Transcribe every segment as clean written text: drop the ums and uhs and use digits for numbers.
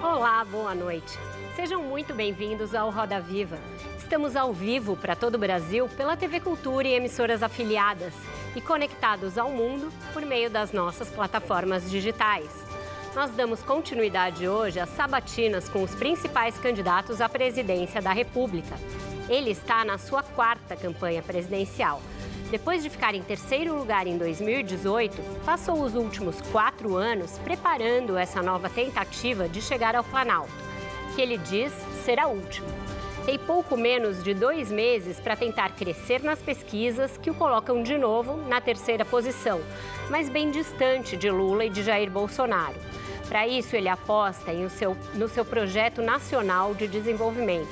Olá, boa noite. Sejam muito bem-vindos ao Roda Viva. Estamos ao vivo para todo o Brasil pela TV Cultura e emissoras afiliadas e conectados ao mundo por meio das nossas plataformas digitais. Nós damos continuidade hoje às sabatinas com os principais candidatos à presidência da República. Ele está na sua 4ª campanha presidencial. Depois de ficar em 3º lugar em 2018, passou os últimos 4 anos preparando essa nova tentativa de chegar ao Planalto, que ele diz ser a última. Tem pouco menos de 2 meses para tentar crescer nas pesquisas que o colocam de novo na 3ª posição, mas bem distante de Lula e de Jair Bolsonaro. Para isso, ele aposta no seu projeto nacional de desenvolvimento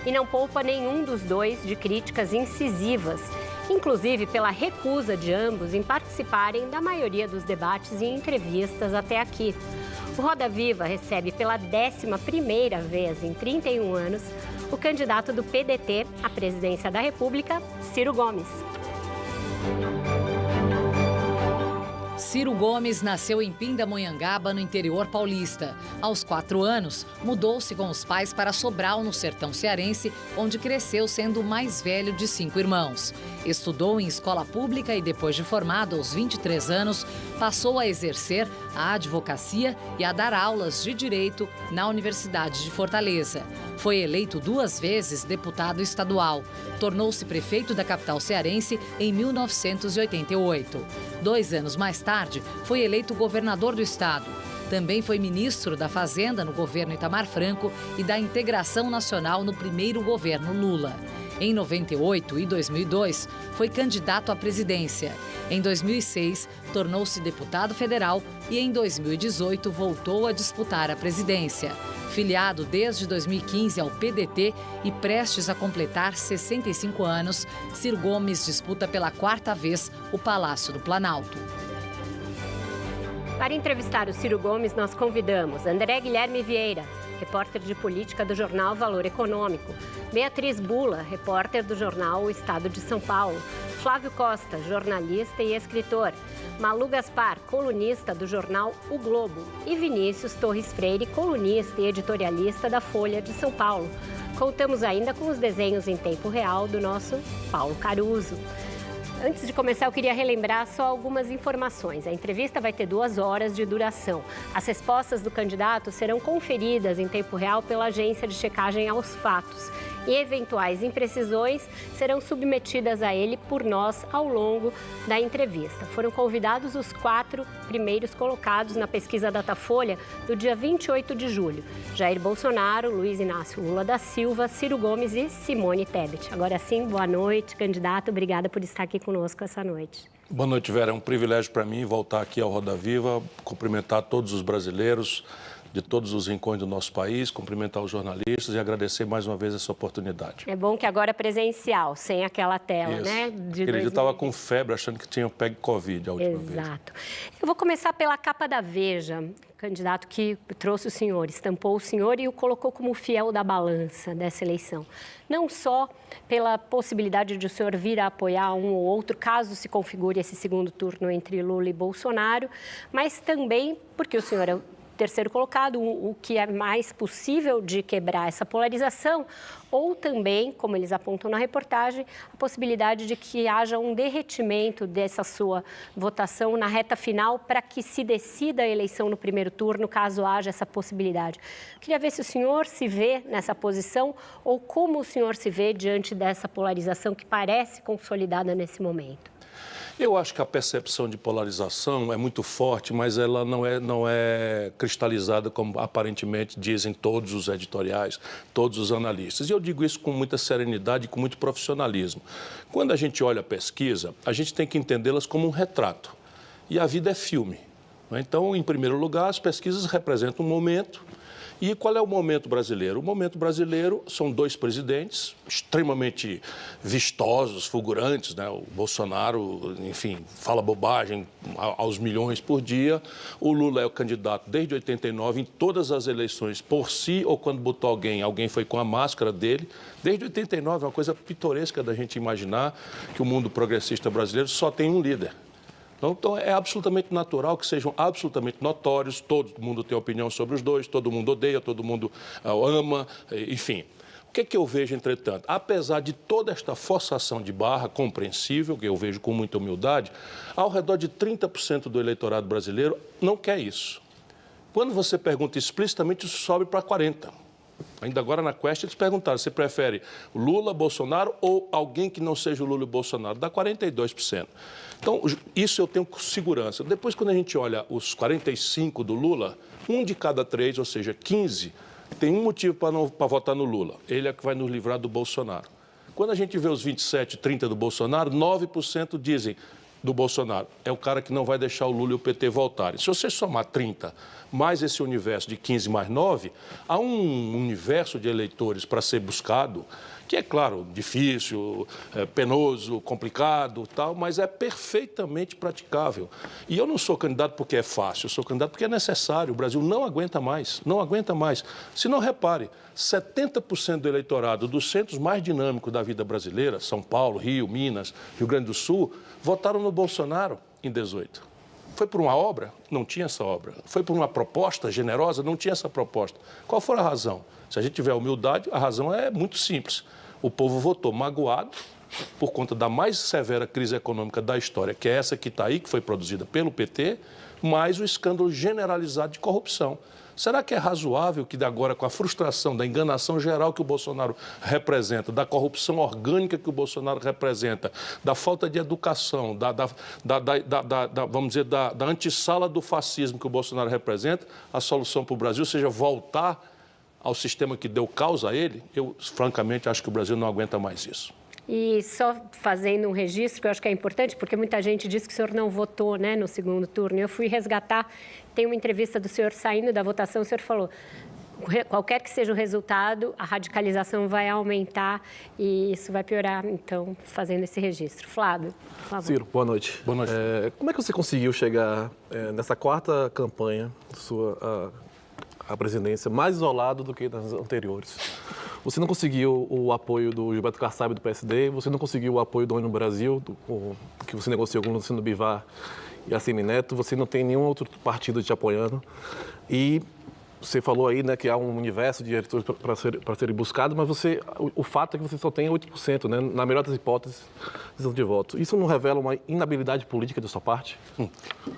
e não poupa nenhum dos dois de críticas incisivas, inclusive pela recusa de ambos em participarem da maioria dos debates e entrevistas até aqui. O Roda Viva recebe pela 11ª vez em 31 anos o candidato do PDT à presidência da República, Ciro Gomes. Ciro Gomes nasceu em Pindamonhangaba, no interior paulista. Aos 4 anos, mudou-se com os pais para Sobral, no sertão cearense, onde cresceu sendo o mais velho de 5 irmãos. Estudou em escola pública e, depois de formado, aos 23 anos, passou a exercer a advocacia e a dar aulas de direito na Universidade de Fortaleza. Foi eleito 2 vezes deputado estadual. Tornou-se prefeito da capital cearense em 1988. 2 anos mais tarde, foi eleito governador do estado. Também foi ministro da Fazenda no governo Itamar Franco e da Integração Nacional no primeiro governo Lula. Em 98 e 2002, foi candidato à presidência. Em 2006, tornou-se deputado federal e em 2018 voltou a disputar a presidência. Filiado desde 2015 ao PDT e prestes a completar 65 anos, Ciro Gomes disputa pela 4ª vez o Palácio do Planalto. Para entrevistar o Ciro Gomes, nós convidamos André Guilherme Vieira, repórter de política do jornal Valor Econômico, Beatriz Bula, repórter do jornal O Estado de São Paulo, Flávio Costa, jornalista e escritor, Malu Gaspar, colunista do jornal O Globo, e Vinícius Torres Freire, colunista e editorialista da Folha de São Paulo. Contamos ainda com os desenhos em tempo real do nosso Paulo Caruso. Antes de começar, eu queria relembrar só algumas informações. A entrevista vai ter 2 horas de duração. As respostas do candidato serão conferidas em tempo real pela agência de checagem aos fatos. E eventuais imprecisões serão submetidas a ele por nós ao longo da entrevista. Foram convidados os 4 primeiros colocados na pesquisa Datafolha do dia 28 de julho. Jair Bolsonaro, Luiz Inácio Lula da Silva, Ciro Gomes e Simone Tebet. Agora sim, boa noite, candidato. Obrigada por estar aqui conosco essa noite. Boa noite, Vera. É um privilégio para mim voltar aqui ao Roda Viva, cumprimentar todos os brasileiros de todos os rincões do nosso país, cumprimentar os jornalistas e agradecer mais uma vez essa oportunidade. É bom que agora é presencial, sem aquela tela, Isso. né? Ele estava com febre, achando que tinha pego Covid a última vez. Exato. Eu vou começar pela capa da Veja, candidato que trouxe o senhor, estampou o senhor e o colocou como fiel da balança dessa eleição. Não só pela possibilidade de o senhor vir a apoiar um ou outro, caso se configure esse segundo turno entre Lula e Bolsonaro, mas também porque o senhor é o 3º colocado, o que é mais possível de quebrar essa polarização, ou também, como eles apontam na reportagem, a possibilidade de que haja um derretimento dessa sua votação na reta final para que se decida a eleição no primeiro turno, caso haja essa possibilidade. Queria ver se o senhor se vê nessa posição ou como o senhor se vê diante dessa polarização que parece consolidada nesse momento. Eu acho que a percepção de polarização é muito forte, mas ela não é cristalizada como aparentemente dizem todos os editoriais, todos os analistas. E eu digo isso com muita serenidade e com muito profissionalismo. Quando a gente olha a pesquisa, a gente tem que entendê-las como um retrato. E a vida é filme. Então, em primeiro lugar, as pesquisas representam um momento E qual é o momento brasileiro? O momento brasileiro são 2 presidentes extremamente vistosos, fulgurantes, né? O Bolsonaro, enfim, fala bobagem aos milhões por dia. O Lula é o candidato desde 89 em todas as eleições por si ou quando botou alguém foi com a máscara dele. Desde 89 é uma coisa pitoresca da gente imaginar que o mundo progressista brasileiro só tem um líder. Então, é absolutamente natural que sejam absolutamente notórios, todo mundo tem opinião sobre os dois, todo mundo odeia, todo mundo ama, enfim. O que é que eu vejo, entretanto? Apesar de toda esta forçação de barra compreensível, que eu vejo com muita humildade, ao redor de 30% do eleitorado brasileiro não quer isso. Quando você pergunta explicitamente, isso sobe para 40%. Ainda agora na Quest eles perguntaram, você prefere Lula, Bolsonaro ou alguém que não seja o Lula e o Bolsonaro? Dá 42%. Então, isso eu tenho segurança. Depois, quando a gente olha os 45% do Lula, 1 de cada 3, ou seja, 15, tem um motivo para votar no Lula. Ele é que vai nos livrar do Bolsonaro. Quando a gente vê os 27, 30 do Bolsonaro, 9% dizem do Bolsonaro. É o cara que não vai deixar o Lula e o PT voltarem. Se você somar 30 mais esse universo de 15 mais 9, há um universo de eleitores para ser buscado, que é, claro, difícil, penoso, complicado, tal, mas é perfeitamente praticável. E eu não sou candidato porque é fácil, eu sou candidato porque é necessário. O Brasil não aguenta mais, não aguenta mais. Se não, repare, 70% do eleitorado dos centros mais dinâmicos da vida brasileira, São Paulo, Rio, Minas, Rio Grande do Sul, votaram no Bolsonaro em 18. Foi por uma obra? Não tinha essa obra. Foi por uma proposta generosa? Não tinha essa proposta. Qual foi a razão? Se a gente tiver humildade, a razão é muito simples. O povo votou magoado por conta da mais severa crise econômica da história, que é essa que está aí, que foi produzida pelo PT, mais o escândalo generalizado de corrupção. Será que é razoável que agora, com a frustração da enganação geral que o Bolsonaro representa, da corrupção orgânica que o Bolsonaro representa, da falta de educação, vamos dizer, da antessala do fascismo que o Bolsonaro representa, a solução para o Brasil seja voltar ao sistema que deu causa a ele? Eu, francamente, acho que o Brasil não aguenta mais isso. E só fazendo um registro, que eu acho que é importante, porque muita gente diz que o senhor não votou, né, no segundo turno. Eu fui resgatar, tem uma entrevista do senhor saindo da votação, o senhor falou, qualquer que seja o resultado, a radicalização vai aumentar e isso vai piorar, então, fazendo esse registro. Flávio, por favor. Ciro, boa noite. Boa noite. Como é que você conseguiu chegar nessa 4ª campanha sua a presidência mais isolado do que nas anteriores? Você não conseguiu o apoio do Gilberto Kassab do PSD, você não conseguiu o apoio do União Brasil, que você negociou com o Luciano Bivar e a Semineto, você não tem nenhum outro partido te apoiando. E você falou aí, né, que há um universo de eleitores para serem buscados, mas o fato é que você só tem 8%, né, na melhor das hipóteses, de voto. Isso não revela uma inabilidade política da sua parte?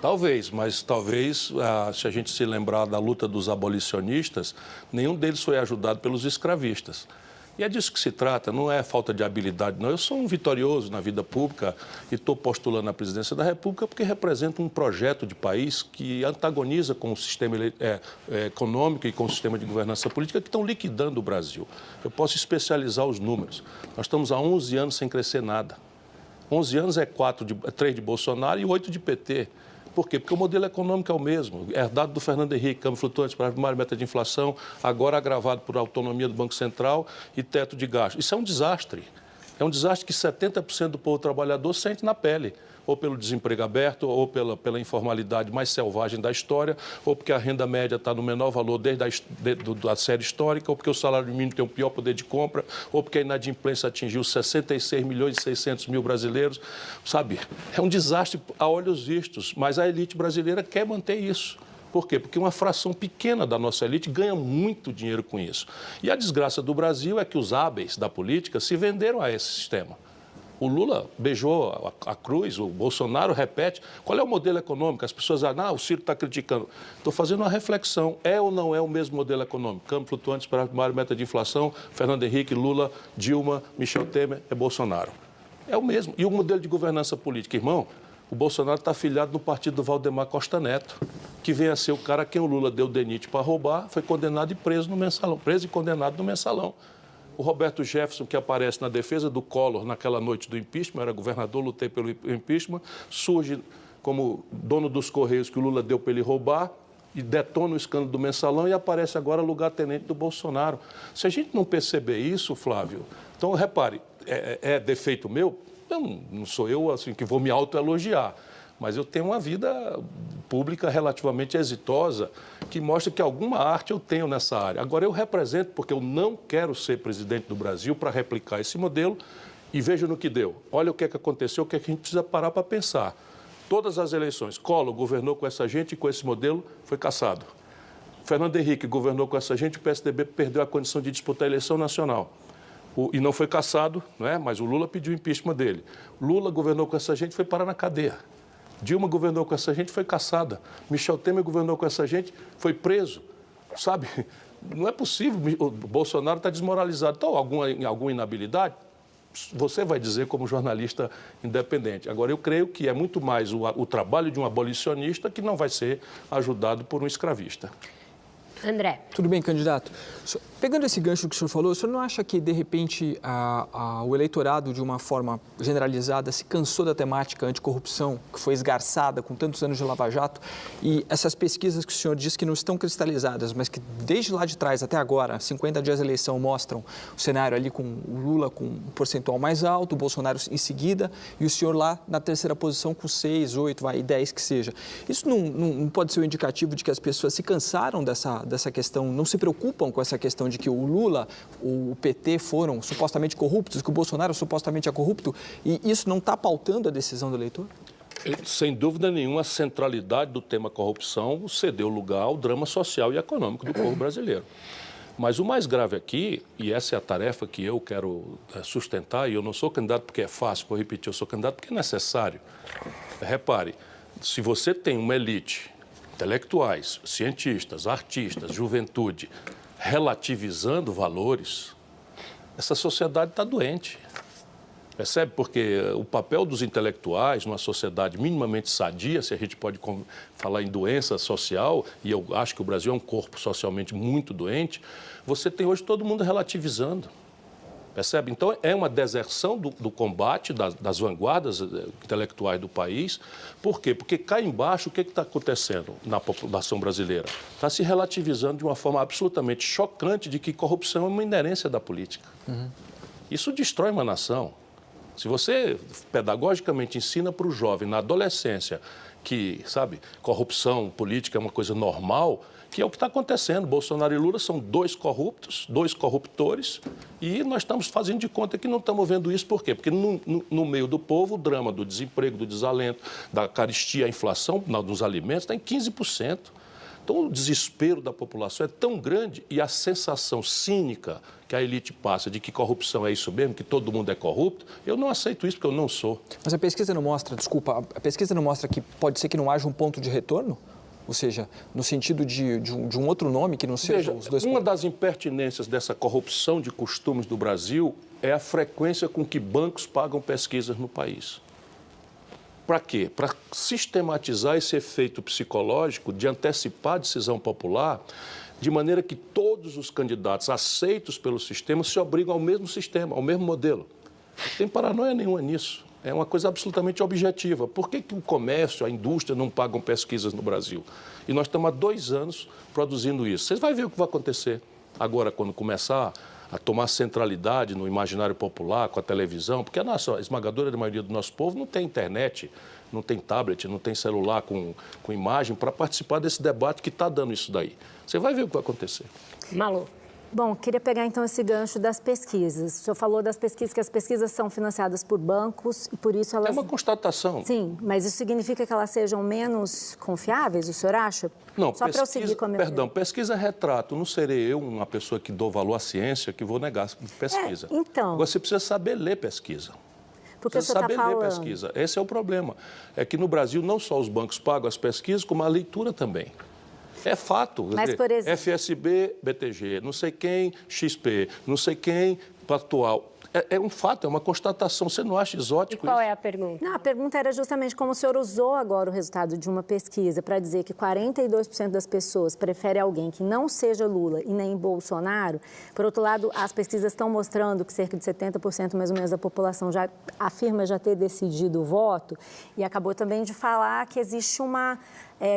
Talvez, mas talvez, se a gente se lembrar da luta dos abolicionistas, nenhum deles foi ajudado pelos escravistas. E é disso que se trata, não é falta de habilidade, não. Eu sou um vitorioso na vida pública e estou postulando a presidência da República porque representa um projeto de país que antagoniza com o sistema econômico e com o sistema de governança política que estão liquidando o Brasil. Eu posso especializar os números. Nós estamos há 11 anos sem crescer nada. 11 anos é 3 de Bolsonaro e 8 de PT. Por quê? Porque o modelo econômico é o mesmo, herdado do Fernando Henrique, câmbio flutuante para a primária meta de inflação, agora agravado por autonomia do Banco Central e teto de gasto. Isso é um desastre. É um desastre que 70% do povo trabalhador sente na pele, ou pelo desemprego aberto, ou pela informalidade mais selvagem da história, ou porque a renda média está no menor valor desde a série histórica, ou porque o salário mínimo tem o pior poder de compra, ou porque a inadimplência atingiu 66 milhões e 600 mil brasileiros. Sabe, é um desastre a olhos vistos, mas a elite brasileira quer manter isso. Por quê? Porque uma fração pequena da nossa elite ganha muito dinheiro com isso. E a desgraça do Brasil é que os hábeis da política se venderam a esse sistema. O Lula beijou a cruz, o Bolsonaro repete. Qual é o modelo econômico? As pessoas dizem, o Ciro está criticando. Estou fazendo uma reflexão. É ou não é o mesmo modelo econômico? Câmbio flutuante para a primária meta de inflação, Fernando Henrique, Lula, Dilma, Michel Temer, é Bolsonaro. É o mesmo. E o modelo de governança política, irmão? O Bolsonaro está afiliado no partido do Valdemar Costa Neto, que vem a ser o cara a quem o Lula deu DENIT para roubar, foi condenado e preso no mensalão. Preso e condenado no mensalão. O Roberto Jefferson, que aparece na defesa do Collor naquela noite do impeachment, era governador, lutei pelo impeachment, surge como dono dos Correios que o Lula deu para ele roubar, e detona o escândalo do Mensalão e aparece agora lugar-tenente do Bolsonaro. Se a gente não perceber isso, Flávio, então repare, é defeito meu? Não sou eu assim, que vou me autoelogiar, mas eu tenho uma vida pública relativamente exitosa que mostra que alguma arte eu tenho nessa área. Agora, eu represento porque eu não quero ser presidente do Brasil para replicar esse modelo e veja no que deu. Olha o que é que aconteceu, o que é que a gente precisa parar para pensar. Todas as eleições, Collor governou com essa gente e com esse modelo foi cassado. Fernando Henrique governou com essa gente, o PSDB perdeu a condição de disputar a eleição nacional. E não foi cassado, não é? Mas o Lula pediu o impeachment dele. Lula governou com essa gente e foi parar na cadeia. Dilma governou com essa gente, foi cassada. Michel Temer governou com essa gente, foi preso. Sabe? Não é possível. O Bolsonaro está desmoralizado. Então, alguma inabilidade? Você vai dizer como jornalista independente. Agora, eu creio que é muito mais o trabalho de um abolicionista que não vai ser ajudado por um escravista. André. Tudo bem, candidato? Pegando esse gancho que o senhor falou, o senhor não acha que, de repente, o eleitorado, de uma forma generalizada, se cansou da temática anticorrupção, que foi esgarçada com tantos anos de Lava Jato, e essas pesquisas que o senhor diz que não estão cristalizadas, mas que desde lá de trás até agora, 50 dias da eleição, mostram o cenário ali com o Lula com um percentual mais alto, o Bolsonaro em seguida, e o senhor lá na terceira posição com 6, 8, 10 que seja. Isso não pode ser um indicativo de que as pessoas se cansaram dessa questão, não se preocupam com essa questão de que o Lula, o PT foram supostamente corruptos, que o Bolsonaro supostamente é corrupto, e isso não está pautando a decisão do eleitor? Sem dúvida nenhuma, a centralidade do tema corrupção cedeu lugar ao drama social e econômico do povo brasileiro. Mas o mais grave aqui, e essa é a tarefa que eu quero sustentar, e eu não sou candidato porque é fácil, vou repetir, eu sou candidato porque é necessário. Repare, se você tem uma elite, intelectuais, cientistas, artistas, juventude, relativizando valores, essa sociedade está doente. Percebe? Porque o papel dos intelectuais numa sociedade minimamente sadia, se a gente pode falar em doença social, e eu acho que o Brasil é um corpo socialmente muito doente, você tem hoje todo mundo relativizando. Percebe? Então, é uma deserção do combate das vanguardas intelectuais do país. Por quê? Porque cá embaixo, o que está acontecendo na população brasileira? Está se relativizando de uma forma absolutamente chocante de que corrupção é uma inerência da política. Isso destrói uma nação. Se você pedagogicamente ensina para o jovem, na adolescência, que, sabe, corrupção política é uma coisa normal, que é o que está acontecendo. Bolsonaro e Lula são dois corruptos, dois corruptores, e nós estamos fazendo de conta que não estamos vendo isso. Por quê? Porque no meio do povo, o drama do desemprego, do desalento, da carestia, a inflação dos alimentos está em 15%. Então, o desespero da população é tão grande e a sensação cínica que a elite passa de que corrupção é isso mesmo, que todo mundo é corrupto, eu não aceito isso porque eu não sou. Mas a pesquisa não mostra, a pesquisa não mostra que pode ser que não haja um ponto de retorno? Ou seja, no sentido de um outro nome que não seja os dois... Uma das impertinências dessa corrupção de costumes do Brasil é a frequência com que bancos pagam pesquisas no país. Para quê? Para sistematizar esse efeito psicológico de antecipar a decisão popular, de maneira que todos os candidatos aceitos pelo sistema se obrigam ao mesmo sistema, ao mesmo modelo. Não tem paranoia nenhuma nisso. É uma coisa absolutamente objetiva. Por que o comércio, a indústria não pagam pesquisas no Brasil? E nós estamos há 2 anos produzindo isso. Vocês vão ver o que vai acontecer agora, quando começar a tomar centralidade no imaginário popular, com a televisão, porque a esmagadora maioria do nosso povo não tem internet, não tem tablet, não tem celular com imagem para participar desse debate que está dando isso daí. Você vai ver o que vai acontecer. Malu. Bom, queria pegar então esse gancho das pesquisas. O senhor falou das pesquisas, que as pesquisas são financiadas por bancos e por isso elas... É uma constatação. Sim, mas isso significa que elas sejam menos confiáveis, o senhor acha? Não, só para eu seguir com a minha... Perdão, pesquisa é retrato. Não serei eu, uma pessoa que dou valor à ciência, que vou negar pesquisa. Então... Você precisa saber ler pesquisa. Porque você está falando... ler pesquisa. Esse é o problema. É que no Brasil não só os bancos pagam as pesquisas, como a leitura também. É fato. Mas, por exemplo... FSB, BTG, não sei quem, XP, não sei quem, Pactual. É um fato, é uma constatação. Você não acha exótico isso? E qual isso? é a pergunta? Não, a pergunta era justamente como o senhor usou agora o resultado de uma pesquisa para dizer que 42% das pessoas preferem alguém que não seja Lula e nem Bolsonaro. Por outro lado, as pesquisas estão mostrando que cerca de 70% mais ou menos da população já afirma já ter decidido o voto, e acabou também de falar que existe uma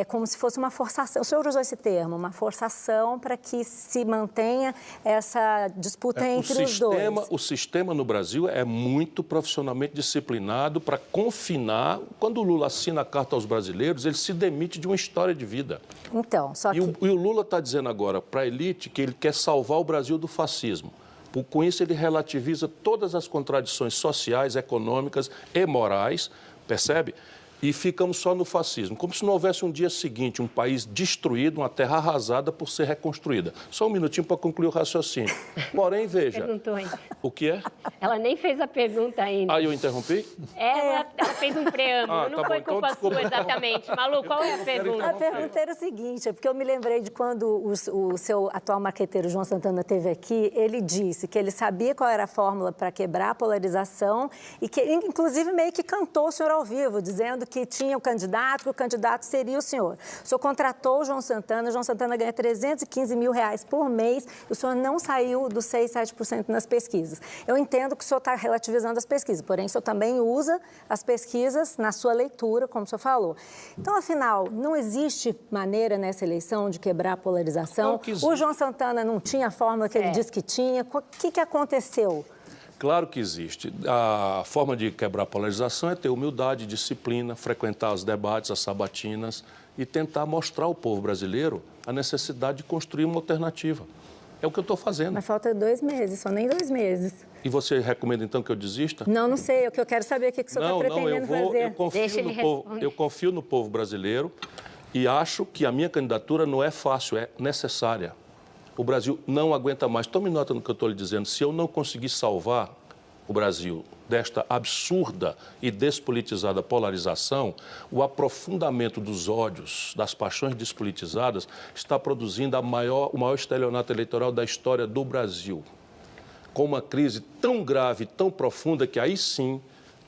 como se fosse uma forçação. O senhor usou esse termo, uma forçação para que se mantenha essa disputa entre os dois. O sistema no Brasil é muito profissionalmente disciplinado para confinar. Quando o Lula assina a carta aos brasileiros, ele se demite de uma história de vida. Então, só que... E o Lula está dizendo agora para a elite que ele quer salvar o Brasil do fascismo. Com isso, ele relativiza todas as contradições sociais, econômicas e morais, percebe? E ficamos só no fascismo, como se não houvesse um dia seguinte, um país destruído, uma terra arrasada por ser reconstruída. Só um minutinho para concluir o raciocínio. Porém, veja... Perguntou ainda. O que é? Ela nem fez a pergunta ainda. Ah, eu interrompi? Ela fez um preâmbulo, não tá foi bom, então culpa desculpa. sua exatamente. Malu, qual é a pergunta? A pergunta era o seguinte, porque eu me lembrei de quando o seu atual marqueteiro, João Santana, esteve aqui, ele disse que ele sabia qual era a fórmula para quebrar a polarização e que, inclusive, meio que cantou o senhor ao vivo, dizendo que tinha o candidato, que o candidato seria o senhor. O senhor contratou o João Santana ganha R$315 mil por mês, e o senhor não saiu dos 6, 7% nas pesquisas. Eu entendo que o senhor está relativizando as pesquisas, porém, o senhor também usa as pesquisas na sua leitura, como o senhor falou. Então, afinal, não existe maneira nessa eleição de quebrar a polarização? O João Santana não tinha a fórmula que ele disse que tinha. O que aconteceu? Claro que existe. A forma de quebrar a polarização é ter humildade, disciplina, frequentar os debates, as sabatinas e tentar mostrar ao povo brasileiro a necessidade de construir uma alternativa. É o que eu estou fazendo. Mas falta 2 meses, só nem 2 meses. E você recomenda, então, que eu desista? Não sei. O que eu quero saber é o que o senhor está pretendendo fazer. Eu confio no povo brasileiro e acho que a minha candidatura não é fácil, é necessária. O Brasil não aguenta mais. Tome nota no que eu estou lhe dizendo. Se eu não conseguir salvar o Brasil desta absurda e despolitizada polarização, o aprofundamento dos ódios, das paixões despolitizadas, está produzindo o maior estelionato eleitoral da história do Brasil. Com uma crise tão grave, tão profunda, que aí sim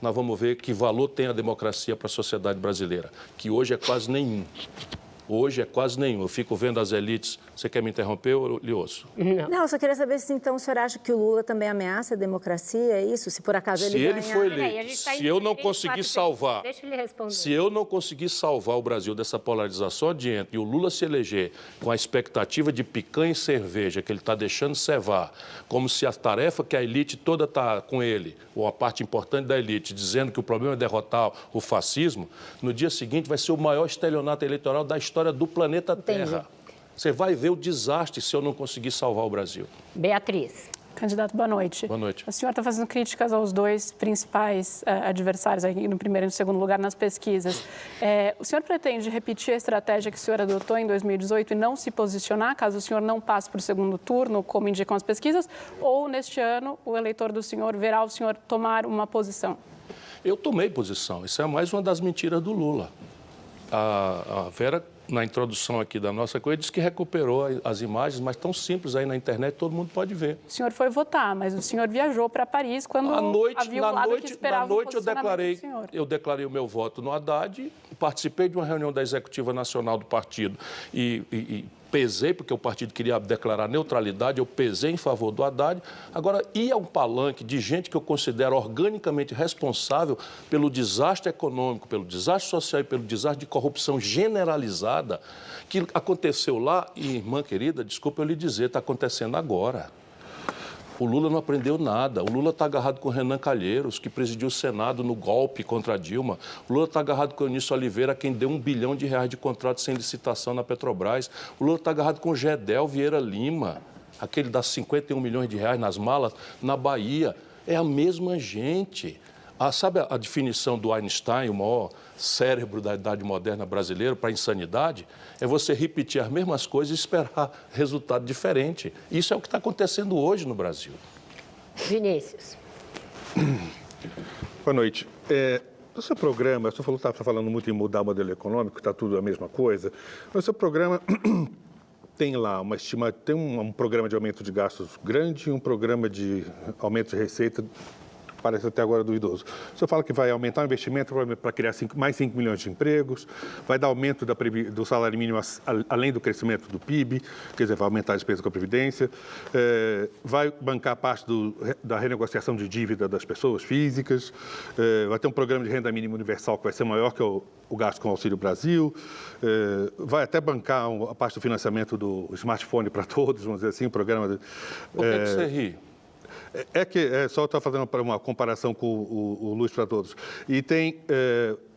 nós vamos ver que valor tem a democracia para a sociedade brasileira, que hoje é quase nenhum. Hoje é quase nenhum. Eu fico vendo as elites. Você quer me interromper ou eu lhe ouço? Não, eu só queria saber se então o senhor acha que o Lula também ameaça a democracia, é isso? Se por acaso ele ganhar... Se ele for eleito, se eu não conseguir salvar... Deixa ele responder. Se eu não conseguir salvar o Brasil dessa polarização adiante e o Lula se eleger com a expectativa de picanha e cerveja que ele está deixando cevar, como se a tarefa que a elite toda está com ele, ou a parte importante da elite, dizendo que o problema é derrotar o fascismo, no dia seguinte vai ser o maior estelionato eleitoral da história do planeta Terra. Você vai ver o desastre se eu não conseguir salvar o Brasil. Beatriz. Candidato, boa noite. Boa noite. O senhor está fazendo críticas aos 2 principais adversários, aqui no primeiro e no segundo lugar, nas pesquisas. O senhor pretende repetir a estratégia que o senhor adotou em 2018 e não se posicionar, caso o senhor não passe para o segundo turno, como indicam as pesquisas, ou, neste ano, o eleitor do senhor verá o senhor tomar uma posição? Eu tomei posição. Isso é mais uma das mentiras do Lula. A Vera, na introdução aqui da nossa coisa, disse que recuperou as imagens, mas tão simples aí na internet, todo mundo pode ver. O senhor foi votar, mas o senhor viajou para Paris quando havia um lado que esperava o posicionamento do senhor. Eu declarei o meu voto no Haddad, participei de uma reunião da Executiva Nacional do partido e pesei, porque o partido queria declarar neutralidade, eu pesei em favor do Haddad. Agora, ir a um palanque de gente que eu considero organicamente responsável pelo desastre econômico, pelo desastre social e pelo desastre de corrupção generalizada que aconteceu lá, e, irmã querida, desculpa eu lhe dizer, está acontecendo agora. O Lula não aprendeu nada. O Lula está agarrado com o Renan Calheiros, que presidiu o Senado no golpe contra a Dilma. O Lula está agarrado com o Eunício Oliveira, quem deu R$1 bilhão de contrato sem licitação na Petrobras. O Lula está agarrado com o Gedel Vieira Lima, aquele das R$51 milhões nas malas, na Bahia. É a mesma gente. Sabe a definição do Einstein, o maior cérebro da idade moderna brasileira, para a insanidade? É você repetir as mesmas coisas e esperar resultado diferente. Isso é o que está acontecendo hoje no Brasil. Vinícius. Boa noite. O seu programa, o senhor está falando muito em mudar o modelo econômico, está tudo a mesma coisa. O seu programa tem lá um programa de aumento de gastos grande e um programa de aumento de receita aparece até agora duvidoso. O senhor fala que vai aumentar o investimento para criar mais 5 milhões de empregos, vai dar aumento do salário mínimo além do crescimento do PIB, quer dizer, vai aumentar a despesa com a Previdência, vai bancar parte da renegociação de dívida das pessoas físicas, vai ter um programa de renda mínima universal que vai ser maior que o gasto com o Auxílio Brasil, vai até bancar a parte do financiamento do smartphone para todos, vamos dizer assim, o programa... Por que você ri? Só estou fazendo uma comparação com o Luz para Todos. E tem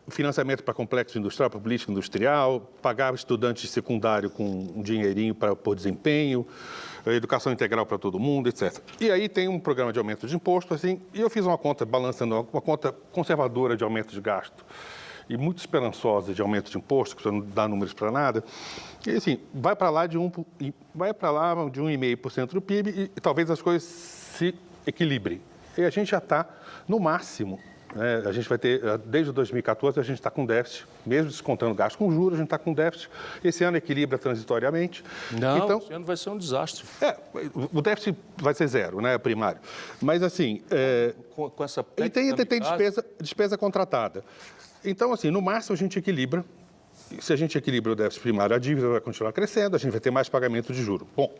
financiamento para complexo industrial, para política industrial, pagar estudantes de secundário com um dinheirinho por desempenho, educação integral para todo mundo, etc. E aí tem um programa de aumento de imposto, assim, e eu fiz uma conta, balançando, uma conta conservadora de aumento de gasto e muito esperançosa de aumento de imposto, que você não dá números para nada, e assim, vai para lá de 1,5% do PIB e talvez as coisas se equilibrem. E a gente já está no máximo, né? A gente vai ter, desde 2014, a gente está com déficit, mesmo descontando gasto com juros, a gente está com déficit. Esse ano equilibra transitoriamente. Não, então, esse ano vai ser um desastre. O déficit vai ser zero, né, primário. Mas assim... Com essa e tem despesa contratada. Então, assim, no máximo a gente equilibra. Se a gente equilibra o déficit primário, a dívida vai continuar crescendo, a gente vai ter mais pagamento de juros. Bom,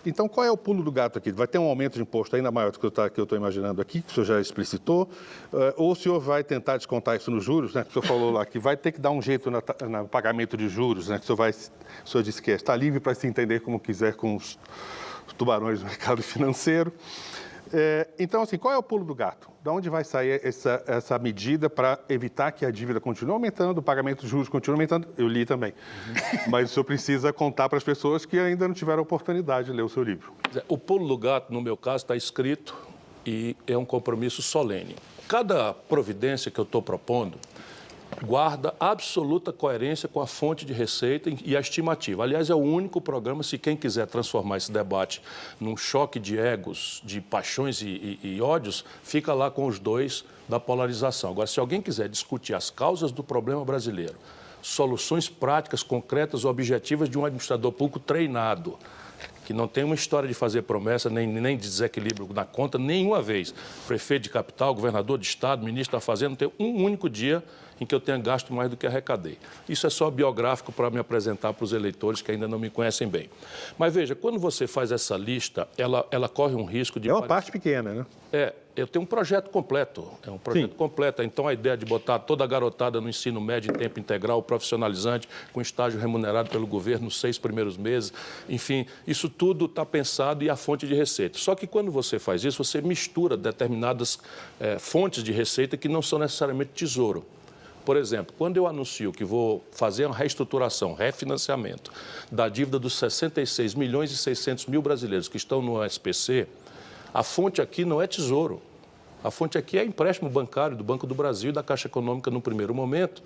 então qual é o pulo do gato aqui? Vai ter um aumento de imposto ainda maior do que eu estou imaginando aqui, que o senhor já explicitou, ou o senhor vai tentar descontar isso nos juros, né? Que o senhor falou lá que vai ter que dar um jeito no pagamento de juros, né? Que o senhor disse que está livre para se entender como quiser com os tubarões do mercado financeiro. Então, assim, qual é o pulo do gato? De onde vai sair essa medida para evitar que a dívida continue aumentando, o pagamento de juros continue aumentando? Eu li também. Mas o senhor precisa contar para as pessoas que ainda não tiveram oportunidade de ler o seu livro. O pulo do gato, no meu caso, está escrito e é um compromisso solene. Cada providência que eu estou propondo guarda absoluta coerência com a fonte de receita e a estimativa. Aliás, é o único programa, se quem quiser transformar esse debate num choque de egos, de paixões e ódios, fica lá com os dois da polarização. Agora, se alguém quiser discutir as causas do problema brasileiro, soluções práticas, concretas, objetivas de um administrador público treinado, que não tem uma história de fazer promessa, nem de desequilíbrio na conta, nenhuma vez. Prefeito de capital, governador de estado, ministro da Fazenda, não tem um único dia em que eu tenha gasto mais do que arrecadei. Isso é só biográfico para me apresentar para os eleitores que ainda não me conhecem bem. Mas veja, quando você faz essa lista, ela corre um risco de... É uma parte pequena, né? Eu tenho um projeto completo, completo. Então, a ideia de botar toda a garotada no ensino médio em tempo integral, profissionalizante, com estágio remunerado pelo governo nos 6 primeiros meses, enfim, isso tudo está pensado e a fonte de receita. Só que quando você faz isso, você mistura determinadas fontes de receita que não são necessariamente tesouro. Por exemplo, quando eu anuncio que vou fazer uma reestruturação, refinanciamento da dívida dos 66 milhões e 600 mil brasileiros que estão no SPC, a fonte aqui não é tesouro. A fonte aqui é empréstimo bancário do Banco do Brasil e da Caixa Econômica no primeiro momento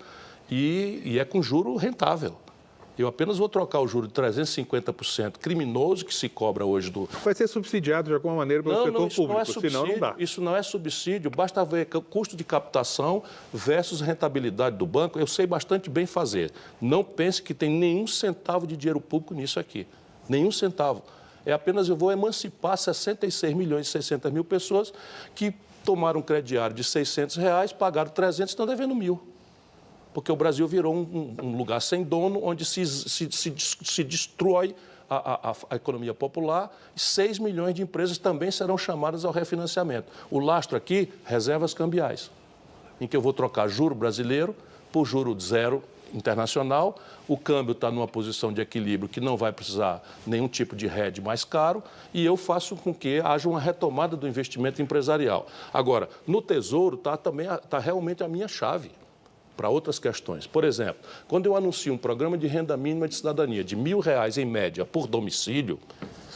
e é com juro rentável. Eu apenas vou trocar o juro de 350% criminoso que se cobra hoje do... Vai ser subsidiado de alguma maneira pelo setor público, senão não dá. Isso não é subsídio, basta ver custo de captação versus rentabilidade do banco. Eu sei bastante bem fazer. Não pense que tem nenhum centavo de dinheiro público nisso aqui. Nenhum centavo. É apenas eu vou emancipar 66 milhões e 600 mil pessoas que tomaram um crediário de R$600, pagaram 300 e estão devendo 1.000. Porque o Brasil virou um lugar sem dono, onde se destrói a economia popular e 6 milhões de empresas também serão chamadas ao refinanciamento. O lastro aqui, reservas cambiais, em que eu vou trocar juro brasileiro por juro zero internacional, o câmbio está numa posição de equilíbrio que não vai precisar nenhum tipo de hedge mais caro e eu faço com que haja uma retomada do investimento empresarial. Agora, no Tesouro está realmente a minha chave para outras questões. Por exemplo, quando eu anuncio um programa de renda mínima de cidadania de R$1.000 em média por domicílio,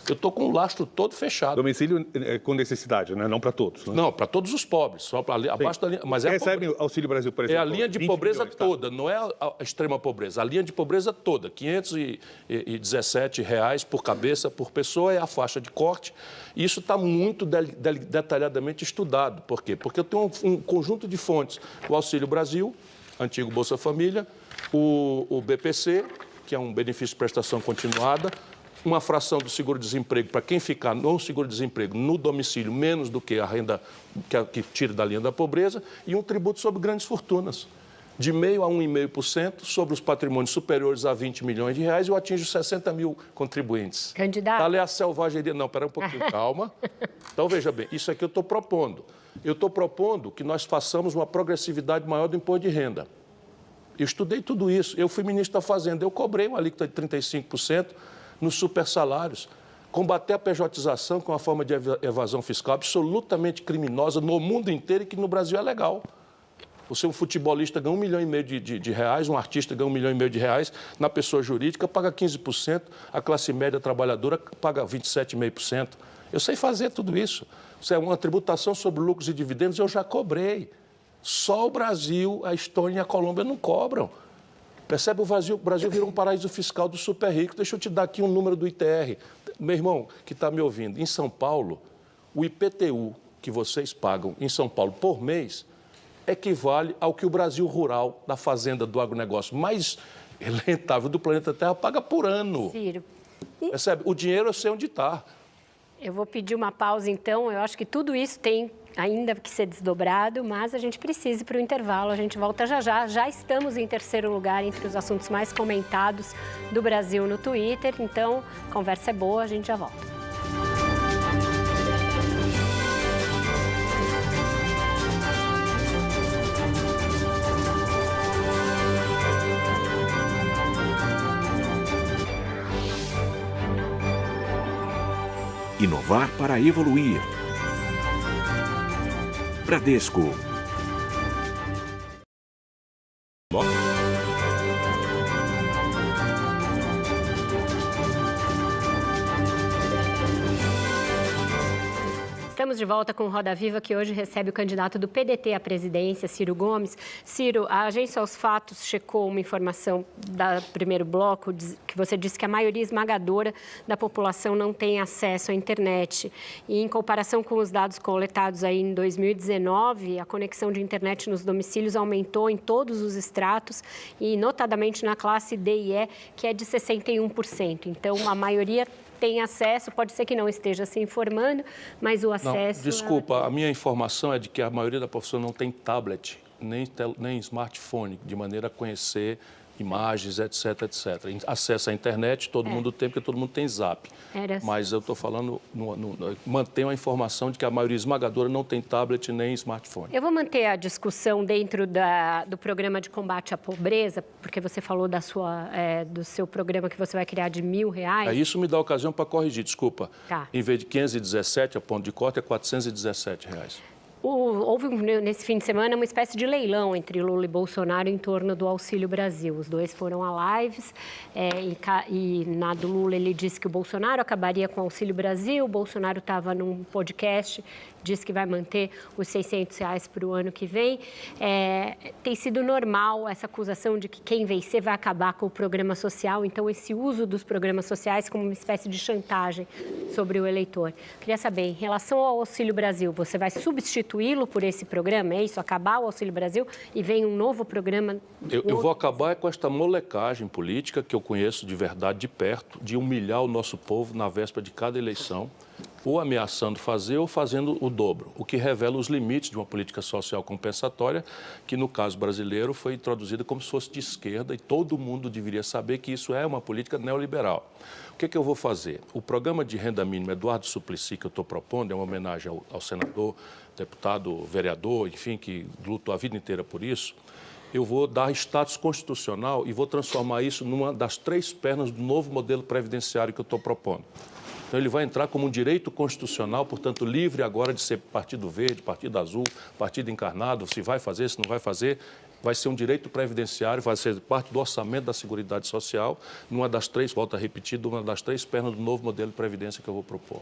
eu estou com o lastro todo fechado. Domicílio com necessidade, né? Não para todos. Né? Não, para todos os pobres, só para abaixo da linha. Mas recebe Auxílio Brasil, por exemplo. É a linha de pobreza toda, não é a extrema pobreza. A linha de pobreza toda, R$ 517 por cabeça, por pessoa, é a faixa de corte. E isso está muito detalhadamente estudado. Por quê? Porque eu tenho um conjunto de fontes. O Auxílio Brasil, antigo Bolsa Família, o BPC, que é um benefício de prestação continuada, uma fração do seguro-desemprego para quem ficar no seguro-desemprego no domicílio, menos do que a renda que tira da linha da pobreza, e um tributo sobre grandes fortunas. De 0,5% a 1,5% sobre os patrimônios superiores a 20 milhões de reais, eu atinjo 60 mil contribuintes. Candidato. Ali é a selvageria. Não, espera um pouquinho, calma. Então, veja bem, isso aqui eu estou propondo. Eu estou propondo que nós façamos uma progressividade maior do imposto de renda. Eu estudei tudo isso. Eu fui ministro da Fazenda. Eu cobrei uma alíquota de 35% nos supersalários. Combater a pejotização, que é uma forma de evasão fiscal absolutamente criminosa no mundo inteiro e que no Brasil é legal. Você, um futebolista, ganha 1,5 milhão de reais, um artista ganha 1,5 milhão de reais, na pessoa jurídica paga 15%, a classe média trabalhadora paga 27,5%. Eu sei fazer tudo isso. Isso é uma tributação sobre lucros e dividendos, eu já cobrei. Só o Brasil, a Estônia e a Colômbia não cobram. Percebe? O Brasil virou um paraíso fiscal do super rico. Deixa eu te dar aqui um número do ITR. Meu irmão, que está me ouvindo, em São Paulo, o IPTU que vocês pagam em São Paulo por mês equivale ao que o Brasil rural, da fazenda, do agronegócio mais rentável do planeta Terra, paga por ano. Ciro. Percebe? O dinheiro eu sei onde está. Eu vou pedir uma pausa, então. Eu acho que tudo isso tem ainda que ser desdobrado, mas a gente precisa ir para o intervalo. A gente volta já já. Já estamos em terceiro lugar entre os assuntos mais comentados do Brasil no Twitter. Então, a conversa é boa, a gente já volta. Inovar para evoluir. Bradesco. Estamos de volta com o Roda Viva, que hoje recebe o candidato do PDT à presidência, Ciro Gomes. Ciro, a agência Aos Fatos checou uma informação do primeiro bloco, que você disse que a maioria esmagadora da população não tem acesso à internet. E em comparação com os dados coletados aí em 2019, a conexão de internet nos domicílios aumentou em todos os estratos e notadamente na classe D e E, que é de 61%. Então, a maioria tem acesso, pode ser que não esteja se informando, mas o acesso... Não, desculpa, a minha informação é de que a maioria da população não tem tablet, nem smartphone, de maneira a conhecer imagens, etc, etc. Acesso à internet, todo mundo tem, porque todo mundo tem Zap. Mas eu estou falando, mantenho a informação de que a maioria esmagadora não tem tablet nem smartphone. Eu vou manter a discussão dentro do programa de combate à pobreza, porque você falou do seu programa que você vai criar de R$1.000. Isso me dá ocasião para corrigir, desculpa. Tá. Em vez de 517, a ponto de corte é R$417. Houve, nesse fim de semana, uma espécie de leilão entre Lula e Bolsonaro em torno do Auxílio Brasil. Os dois foram a lives e na do Lula ele disse que o Bolsonaro acabaria com o Auxílio Brasil, o Bolsonaro estava num podcast, disse que vai manter os R$600 para o ano que vem. Tem sido normal essa acusação de que quem vencer vai acabar com o programa social, então esse uso dos programas sociais como uma espécie de chantagem sobre o eleitor. Queria saber, em relação ao Auxílio Brasil, você vai substituí-lo por esse programa? É isso? Acabar o Auxílio Brasil e vem um novo programa? Eu vou acabar com esta molecagem política que eu conheço de verdade, de perto, de humilhar o nosso povo na véspera de cada eleição, ou ameaçando fazer ou fazendo o dobro, o que revela os limites de uma política social compensatória, que no caso brasileiro foi introduzida como se fosse de esquerda e todo mundo deveria saber que isso é uma política neoliberal. O que eu vou fazer? O programa de renda mínima Eduardo Suplicy que eu estou propondo é uma homenagem ao senador, deputado, vereador, enfim, que lutou a vida inteira por isso. Eu vou dar status constitucional e vou transformar isso numa das 3 pernas do novo modelo previdenciário que eu estou propondo. Então, ele vai entrar como um direito constitucional, portanto, livre agora de ser partido verde, partido azul, partido encarnado, se vai fazer, se não vai fazer, vai ser um direito previdenciário, vai ser parte do orçamento da Seguridade Social, numa das 3, volto a repetir, uma das 3 pernas do novo modelo de previdência que eu vou propor.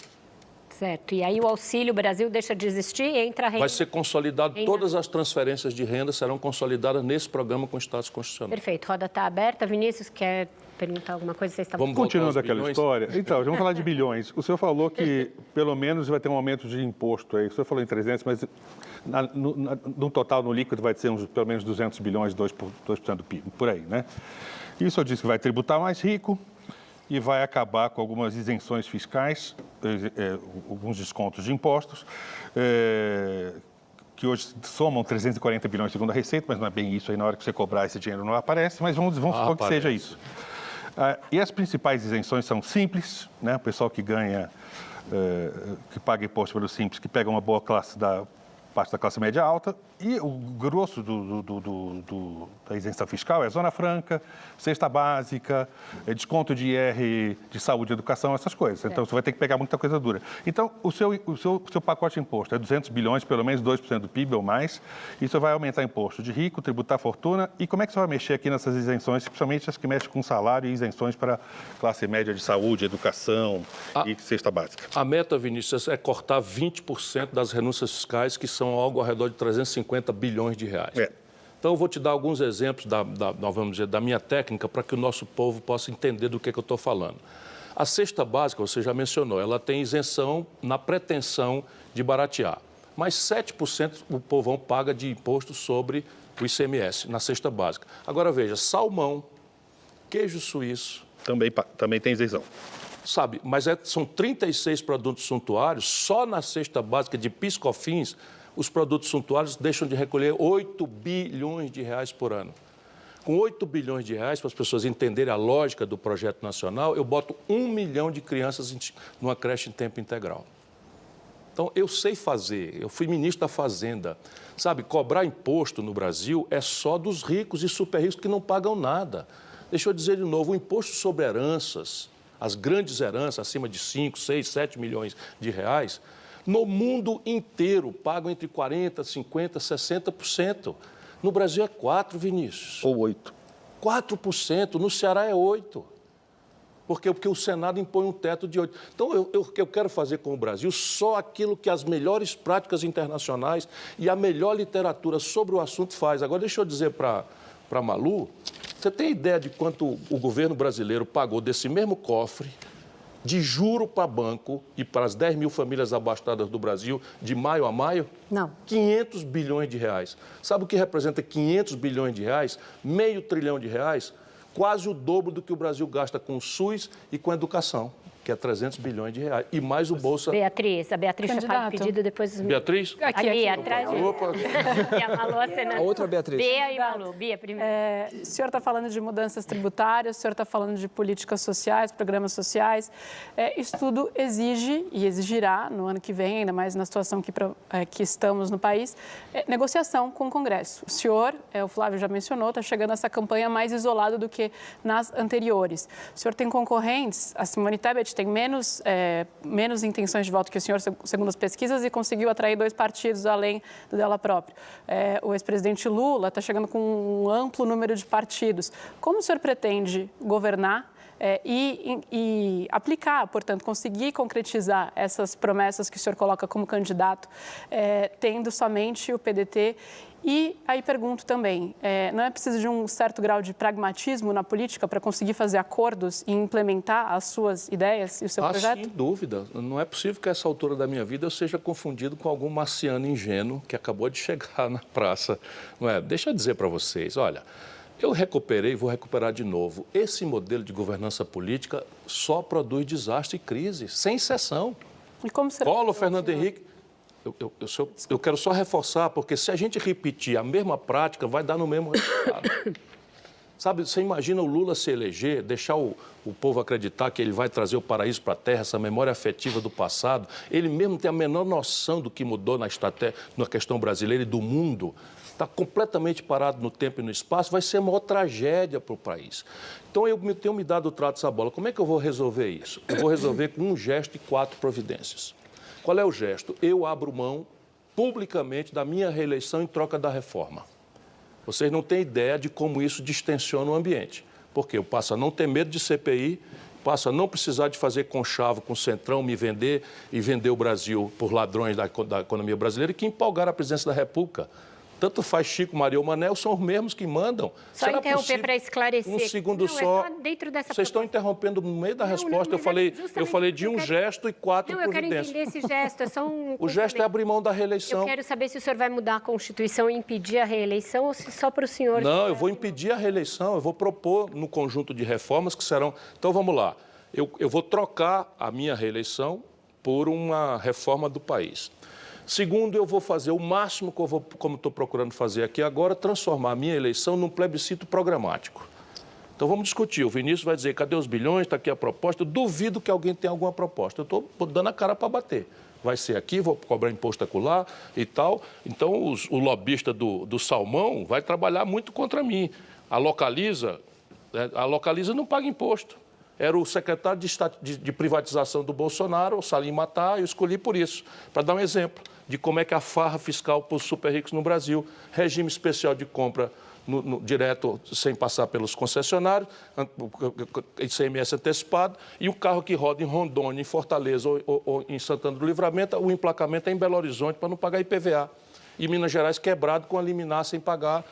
Certo. E aí o Auxílio Brasil deixa de existir e entra a renda... Vai ser consolidado, todas as transferências de renda serão consolidadas nesse programa com status constitucional. Perfeito. Roda está aberta. Vinícius, quer perguntar alguma coisa? Vocês estavam... Continuando aquela história. Então, vamos falar de bilhões. O senhor falou que pelo menos vai ter um aumento de imposto aí. O senhor falou em 300, mas no total, no líquido, vai ser pelo menos 200 bilhões, 2% do PIB, por aí, né? E o senhor disse que vai tributar mais rico e vai acabar com algumas isenções fiscais, alguns descontos de impostos, que hoje somam 340 bilhões segundo a Receita, mas não é bem isso aí, na hora que você cobrar esse dinheiro não aparece, mas vamos supor que seja isso. E as principais isenções são simples, né? O pessoal que ganha, que paga imposto pelo simples, que pega uma boa classe parte da classe média alta, e o grosso da isenção fiscal é Zona Franca, cesta básica, desconto de IR de saúde e educação, essas coisas. Então, você vai ter que pegar muita coisa dura. Então, o seu pacote de imposto é 200 bilhões, pelo menos 2% do PIB ou mais. Isso vai aumentar imposto de rico, tributar fortuna. E como é que você vai mexer aqui nessas isenções, principalmente as que mexem com salário e isenções para classe média de saúde, educação e cesta básica? A meta, Vinícius, é cortar 20% das renúncias fiscais, que são algo ao redor de 350 bilhões de reais. Então, eu vou te dar alguns exemplos vamos dizer, da minha técnica para que o nosso povo possa entender do que eu estou falando. A cesta básica, você já mencionou, ela tem isenção na pretensão de baratear. Mas 7% o povão paga de imposto sobre o ICMS, na cesta básica. Agora, veja, salmão, queijo suíço... Também tem isenção. Sabe, mas são 36 produtos suntuários, só na cesta básica de PIS/COFINS, os produtos suntuários deixam de recolher 8 bilhões de reais por ano. Com 8 bilhões de reais, para as pessoas entenderem a lógica do projeto nacional, eu boto 1 milhão de crianças numa creche em tempo integral. Então, eu sei fazer, eu fui ministro da Fazenda. Sabe, cobrar imposto no Brasil é só dos ricos e super ricos que não pagam nada. Deixa eu dizer de novo, o imposto sobre heranças, as grandes heranças acima de 5, 6, 7 milhões de reais, no mundo inteiro pagam entre 40%, 50%, 60%. No Brasil é 4%, Vinícius. Ou 8%. 4%, no Ceará é 8%. Porque o Senado impõe um teto de 8%. Então, o que eu quero fazer com o Brasil, só aquilo que as melhores práticas internacionais e a melhor literatura sobre o assunto faz. Agora, deixa eu dizer para a Malu, você tem ideia de quanto o governo brasileiro pagou desse mesmo cofre de juro para banco e para as 10 mil famílias abastadas do Brasil, de maio a maio? Não. 500 bilhões de reais. Sabe o que representa 500 bilhões de reais? Meio trilhão de reais? Quase o dobro do que o Brasil gasta com o SUS e com a educação, que é 300 bilhões de reais. E mais o Bolsa... A Beatriz já faz pedido depois... Beatriz? Aqui, atrás. Opa. E a Malu, a outra Beatriz. Bia e Malu. Bia, primeiro. O senhor está falando de mudanças tributárias, o senhor está falando de políticas sociais, programas sociais. Isso tudo exige e exigirá, no ano que vem, ainda mais na situação que estamos no país, negociação com o Congresso. O senhor, o Flávio já mencionou, está chegando essa campanha mais isolado do que nas anteriores. O senhor tem concorrentes, a Simone Tebet tem menos intenções de voto que o senhor, segundo as pesquisas, e conseguiu atrair 2 partidos além do dela própria. O ex-presidente Lula está chegando com um amplo número de partidos. Como o senhor pretende governar e aplicar, portanto, conseguir concretizar essas promessas que o senhor coloca como candidato, tendo somente o PDT? E aí pergunto também, não é preciso de um certo grau de pragmatismo na política para conseguir fazer acordos e implementar as suas ideias e o seu projeto? Sem dúvida. Não é possível que a essa altura da minha vida eu seja confundido com algum marciano ingênuo que acabou de chegar na praça. Não é? Deixa eu dizer para vocês, olha, eu recuperei e vou recuperar de novo. Esse modelo de governança política só produz desastre e crise, sem exceção. E como será? Collor, Fernando Henrique... Eu quero só reforçar, porque se a gente repetir a mesma prática, vai dar no mesmo resultado. Sabe, você imagina o Lula se eleger, deixar o povo acreditar que ele vai trazer o paraíso para a terra, essa memória afetiva do passado. Ele mesmo tem a menor noção do que mudou na questão brasileira e do mundo. Está completamente parado no tempo e no espaço, vai ser a maior tragédia para o país. Então, eu tenho me dado o trato dessa bola. Como é que eu vou resolver isso? Eu vou resolver com um gesto e 4 providências. Qual é o gesto? Eu abro mão publicamente da minha reeleição em troca da reforma. Vocês não têm ideia de como isso distensiona o ambiente. Porque eu passo a não ter medo de CPI, passo a não precisar de fazer conchavo com o Centrão, me vender e vender o Brasil por ladrões da economia brasileira e que empolgaram a presidência da República. Tanto faz Chico, Maria ou Manel, são os mesmos que mandam. Só interromper para esclarecer. Um segundo só. Dentro dessa Vocês estão interrompendo no meio da resposta. Eu falei de um gesto e 4 providências. Eu quero entender esse gesto. É só o gesto é abrir mão da reeleição. Eu quero saber se o senhor vai mudar a Constituição e impedir a reeleição ou se só para o senhor... Não, eu vou impedir a reeleição. Eu vou propor no conjunto de reformas que serão... Então, vamos lá. eu vou trocar a minha reeleição por uma reforma do país. Segundo, eu vou fazer o máximo que eu vou, como estou procurando fazer aqui agora, transformar a minha eleição num plebiscito programático. Então vamos discutir. O Vinícius vai dizer, cadê os bilhões? Está aqui a proposta. Eu duvido que alguém tenha alguma proposta. Eu estou dando a cara para bater. Vai ser aqui, vou cobrar imposto acolá e tal. Então o lobista do salmão vai trabalhar muito contra mim. A Localiza não paga imposto. Era o secretário de privatização do Bolsonaro, o Salim Matar, eu escolhi por isso, para dar um exemplo de como é que a farra fiscal para os super ricos no Brasil, regime especial de compra direto, sem passar pelos concessionários, ICMS antecipado, e o carro que roda em Rondônia, em Fortaleza ou em Santana do Livramento, o emplacamento é em Belo Horizonte para não pagar IPVA. E Minas Gerais quebrado com a liminar sem pagar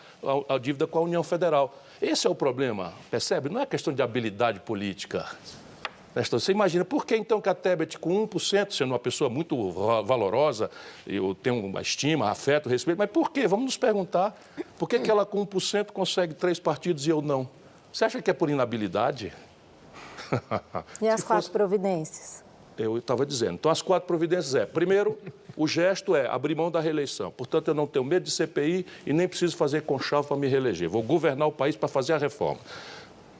a dívida com a União Federal. Esse é o problema, percebe? Não é questão de habilidade política. Você imagina, por que então que a Tebet, com 1%, sendo uma pessoa muito valorosa, eu tenho uma estima, afeto, respeito, mas por quê? Vamos nos perguntar. Por que ela com 1% consegue 3 partidos e eu não? Você acha que é por inabilidade? E as 4 providências? Eu estava dizendo. Então, as 4 providências primeiro, o gesto é abrir mão da reeleição. Portanto, eu não tenho medo de CPI e nem preciso fazer conchavo para me reeleger. Vou governar o país para fazer a reforma.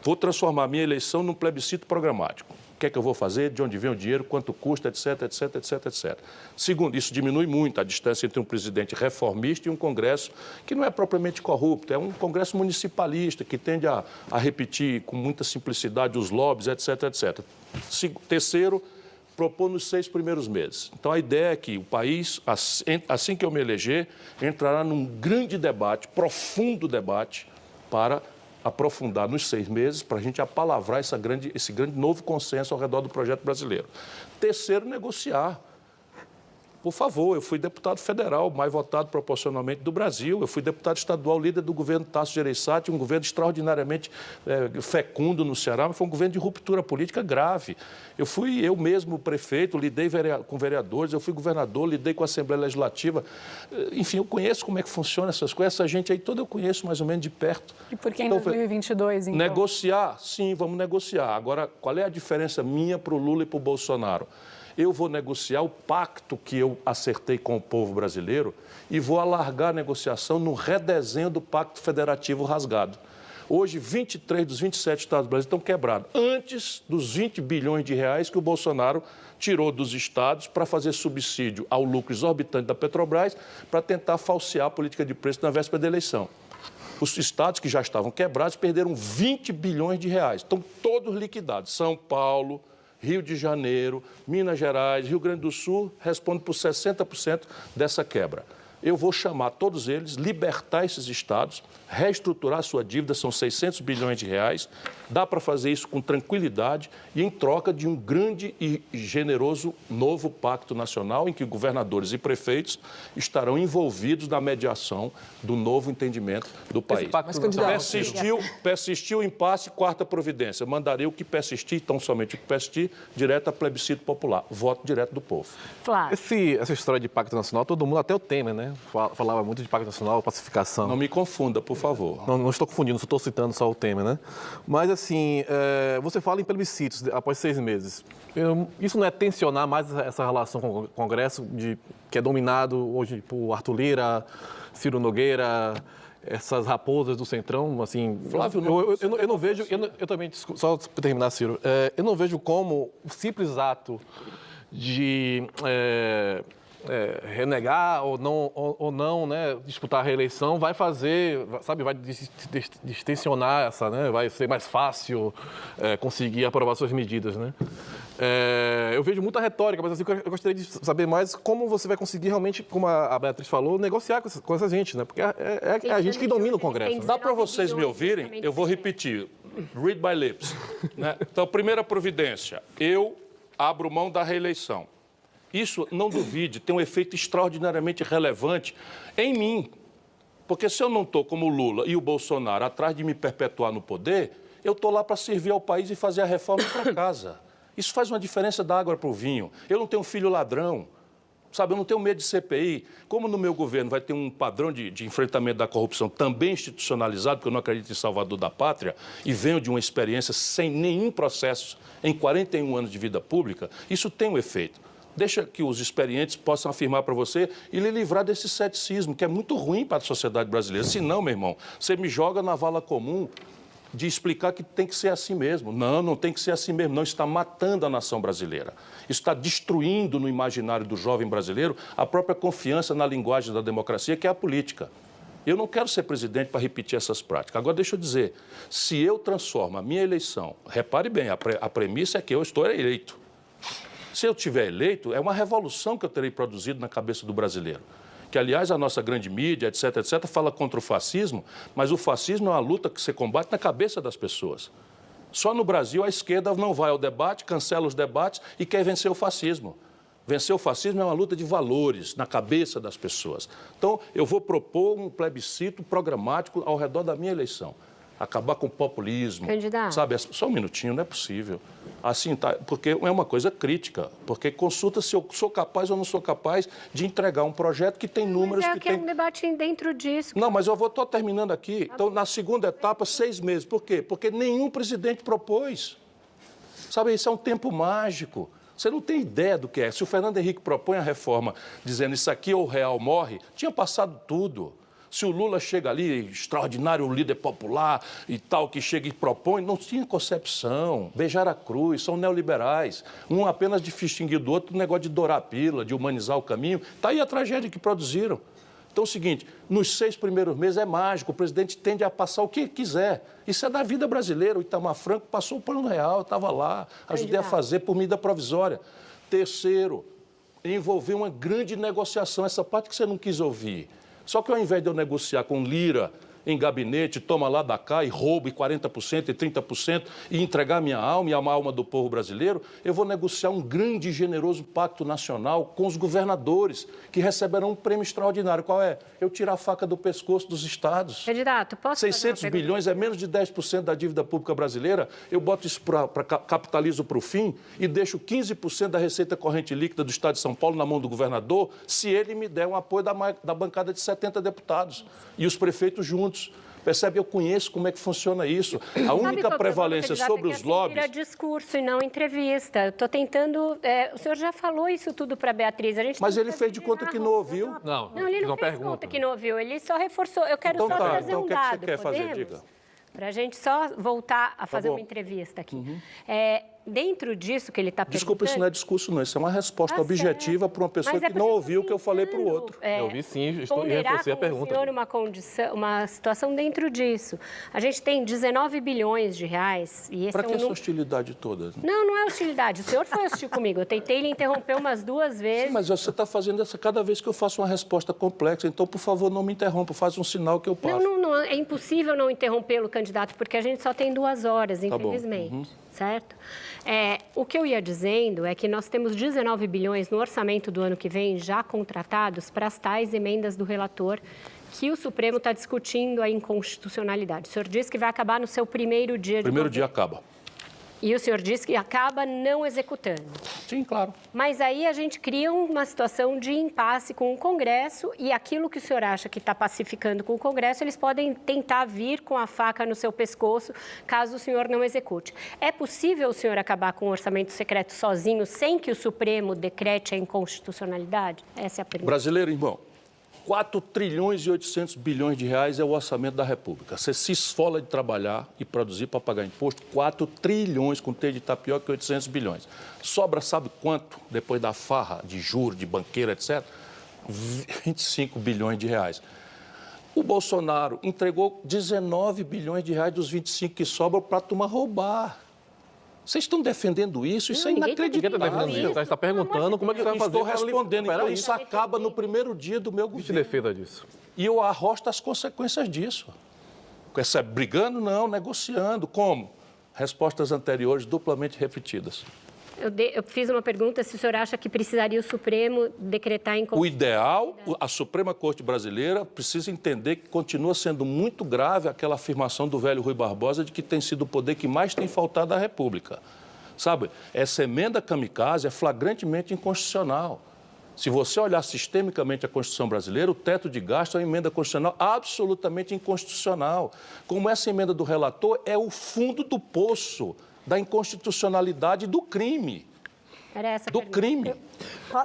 Vou transformar a minha eleição num plebiscito programático. O que é que eu vou fazer, de onde vem o dinheiro, quanto custa, etc, etc, etc, etc. Segundo, isso diminui muito a distância entre um presidente reformista e um Congresso que não é propriamente corrupto, é um Congresso municipalista que tende a repetir com muita simplicidade os lobbies, etc, etc. Terceiro, propor nos 6 primeiros meses. Então, a ideia é que o país, assim que eu me eleger, entrará num grande debate, profundo debate, para aprofundar nos 6 meses, para a gente apalavrar esse grande novo consenso ao redor do projeto brasileiro. Terceiro, negociar. Por favor, eu fui deputado federal, mais votado proporcionalmente do Brasil. Eu fui deputado estadual, líder do governo Tasso Gereissati, um governo extraordinariamente fecundo no Ceará, mas foi um governo de ruptura política grave. Eu mesmo prefeito, lidei com vereadores, eu fui governador, lidei com a Assembleia Legislativa. Enfim, eu conheço como é que funciona essas coisas. Essa gente aí toda eu conheço mais ou menos de perto. E por que em 2022, então? Negociar? Sim, vamos negociar. Agora, qual é a diferença minha para o Lula e para o Bolsonaro? Eu vou negociar o pacto que eu acertei com o povo brasileiro e vou alargar a negociação no redesenho do Pacto Federativo rasgado. Hoje, 23 dos 27 estados do Brasil estão quebrados, antes dos 20 bilhões de reais que o Bolsonaro tirou dos estados para fazer subsídio ao lucro exorbitante da Petrobras para tentar falsear a política de preço na véspera da eleição. Os estados que já estavam quebrados perderam 20 bilhões de reais, estão todos liquidados. São Paulo, Rio de Janeiro, Minas Gerais, Rio Grande do Sul respondem por 60% dessa quebra. Eu vou chamar todos eles, libertar esses estados, reestruturar a sua dívida, são 600 bilhões de reais. Dá para fazer isso com tranquilidade e em troca de um grande e generoso novo pacto nacional em que governadores e prefeitos estarão envolvidos na mediação do novo entendimento do país. Persistiu o impasse, 4ª providência. Mandarei o que persistir, tão somente o que persistir, direto a plebiscito popular. Voto direto do povo. Flávio. Essa história de pacto nacional, todo mundo, até o Temer, né? Falava muito de pacto nacional, pacificação. Não me confunda, por favor. Não estou confundindo, só estou citando só o Temer, né? Mas, assim, você fala em plebiscitos após 6 meses. Isso não é tensionar mais essa relação com o Congresso, que é dominado hoje por Arthur Lira, Ciro Nogueira, essas raposas do Centrão, assim... Flávio, eu não vejo... Eu também, só para terminar, Ciro, eu não vejo como o simples ato de... renegar ou não, né, disputar a reeleição vai fazer, sabe, vai distensionar essa, né, vai ser mais fácil conseguir aprovar suas medidas, né. Eu vejo muita retórica, mas assim, eu gostaria de saber mais como você vai conseguir realmente, como a Beatriz falou, negociar com essa gente, né, porque é a gente que domina o Congresso. Né? Dá para vocês me ouvirem? Eu vou repetir. Read my lips. Né? Então, primeira providência, eu abro mão da reeleição. Isso, não duvide, tem um efeito extraordinariamente relevante em mim. Porque se eu não estou como o Lula e o Bolsonaro atrás de me perpetuar no poder, eu estou lá para servir ao país e fazer a reforma para casa. Isso faz uma diferença da água para o vinho. Eu não tenho filho ladrão. Sabe, eu não tenho medo de CPI. Como no meu governo vai ter um padrão de enfrentamento da corrupção também institucionalizado, porque eu não acredito em salvador da pátria, e venho de uma experiência sem nenhum processo em 41 anos de vida pública, isso tem um efeito. Deixa que os experientes possam afirmar para você e lhe livrar desse ceticismo, que é muito ruim para a sociedade brasileira. Se não, meu irmão, você me joga na vala comum de explicar que tem que ser assim mesmo. Não, não tem que ser assim mesmo. Não, está matando a nação brasileira. Está destruindo no imaginário do jovem brasileiro a própria confiança na linguagem da democracia, que é a política. Eu não quero ser presidente para repetir essas práticas. Agora, deixa eu dizer, se eu transformo a minha eleição, repare bem, a premissa é que eu estou eleito. Se eu tiver eleito, é uma revolução que eu terei produzido na cabeça do brasileiro. Que, aliás, a nossa grande mídia, etc., fala contra o fascismo, mas o fascismo é uma luta que se combate na cabeça das pessoas. Só no Brasil a esquerda não vai ao debate, cancela os debates e quer vencer o fascismo. Vencer o fascismo é uma luta de valores na cabeça das pessoas. Então, eu vou propor um plebiscito programático ao redor da minha eleição. Acabar com o populismo. Candidato. Sabe, só um minutinho, não é possível. Assim, tá, porque é uma coisa crítica. Porque consulta se eu sou capaz ou não sou capaz de entregar um projeto que tem números Mas que tem... um debate dentro disso. Não, mas estou terminando aqui. Então, na segunda etapa, 6 meses. Por quê? Porque nenhum presidente propôs. Sabe, isso é um tempo mágico. Você não tem ideia do que é. Se o Fernando Henrique propõe a reforma dizendo isso aqui ou o real morre, tinha passado tudo. Se o Lula chega ali, extraordinário líder popular e tal, que chega e propõe, não tinha concepção. Beijar a cruz, são neoliberais. Um apenas de distinguir do outro, um negócio de dourar a pílula, de humanizar o caminho. Está aí a tragédia que produziram. Então é o seguinte, nos 6 primeiros meses é mágico, o presidente tende a passar o que quiser. Isso é da vida brasileira. O Itamar Franco passou o Plano Real, estava lá, ajudei a fazer por medida provisória. Terceiro, envolver uma grande negociação, essa parte que você não quis ouvir. Só que ao invés de eu negociar com Lira em gabinete, toma lá da cá e roubo e 40% e 30% e entregar minha alma e a alma do povo brasileiro, eu vou negociar um grande e generoso pacto nacional com os governadores, que receberão um prêmio extraordinário. Qual é? Eu tirar a faca do pescoço dos estados. Candidato, posso 600 bilhões é menos de 10% da dívida pública brasileira. Eu boto isso capitalizo para o fim e deixo 15% da receita corrente líquida do estado de São Paulo na mão do governador, se ele me der um apoio da bancada de 70 deputados e os prefeitos juntos. Percebe? Eu conheço como é que funciona isso. A única prevalência sobre os lobbies... Vira discurso e não entrevista. Estou tentando... o senhor já falou isso tudo para a Beatriz. Mas ele fez de conta que não ouviu. Não, ele não fez de conta que não ouviu. Ele só reforçou. Eu quero só trazer um dado. O que você quer fazer? Diga. Para a gente só voltar a fazer uma entrevista aqui. Dentro disso que ele está perguntando... Desculpa, isso não é discurso, não. Isso é uma resposta objetiva para uma pessoa que não ouviu o que eu falei para o outro. Eu ouvi sim, estou e reforcei a pergunta. Uma situação dentro disso. A gente tem 19 bilhões de reais. Para que essa hostilidade toda? Não é hostilidade. O senhor foi hostil comigo. Eu tentei lhe interromper umas 2 vezes. Sim, mas você está fazendo essa cada vez que eu faço uma resposta complexa. Então, por favor, não me interrompa. Faz um sinal que eu passo. Não. É impossível não interrompê-lo, candidato, porque a gente só tem 2 horas, infelizmente. Certo? O que eu ia dizendo é que nós temos 19 bilhões no orçamento do ano que vem já contratados para as tais emendas do relator que o Supremo está discutindo a inconstitucionalidade. O senhor disse que vai acabar no seu primeiro dia de Primeiro governo. dia acaba. E o senhor disse que acaba não executando. Sim, claro. Mas aí a gente cria uma situação de impasse com o Congresso e aquilo que o senhor acha que está pacificando com o Congresso, eles podem tentar vir com a faca no seu pescoço, caso o senhor não execute. É possível o senhor acabar com o orçamento secreto sozinho, sem que o Supremo decrete a inconstitucionalidade? Essa é a pergunta. Brasileiro, irmão, 4 trilhões e 800 bilhões de reais é o orçamento da República. Você se esfola de trabalhar e produzir para pagar imposto, 4 trilhões com T de tapioca e 800 bilhões. Sobra, sabe quanto, depois da farra de juros, de banqueira, etc? 25 bilhões de reais. O Bolsonaro entregou 19 bilhões de reais dos 25 que sobram para a turma roubar. Vocês estão defendendo isso? Isso é inacreditável. Você está perguntando como é que você vai fazer. Estou respondendo. Então, isso acaba no primeiro dia do meu governo. Que defenda disso. E eu arrosto as consequências disso. Brigando? Não, negociando. Como? Respostas anteriores duplamente repetidas. Eu fiz uma pergunta se o senhor acha que precisaria o Supremo decretar O ideal, a Suprema Corte Brasileira precisa entender que continua sendo muito grave aquela afirmação do velho Rui Barbosa de que tem sido o poder que mais tem faltado à República. Sabe, essa emenda kamikaze é flagrantemente inconstitucional. Se você olhar sistemicamente a Constituição brasileira, o teto de gasto é uma emenda constitucional absolutamente inconstitucional. Como essa emenda do relator é o fundo do poço da inconstitucionalidade do crime. Era essa a Do pergunta. crime.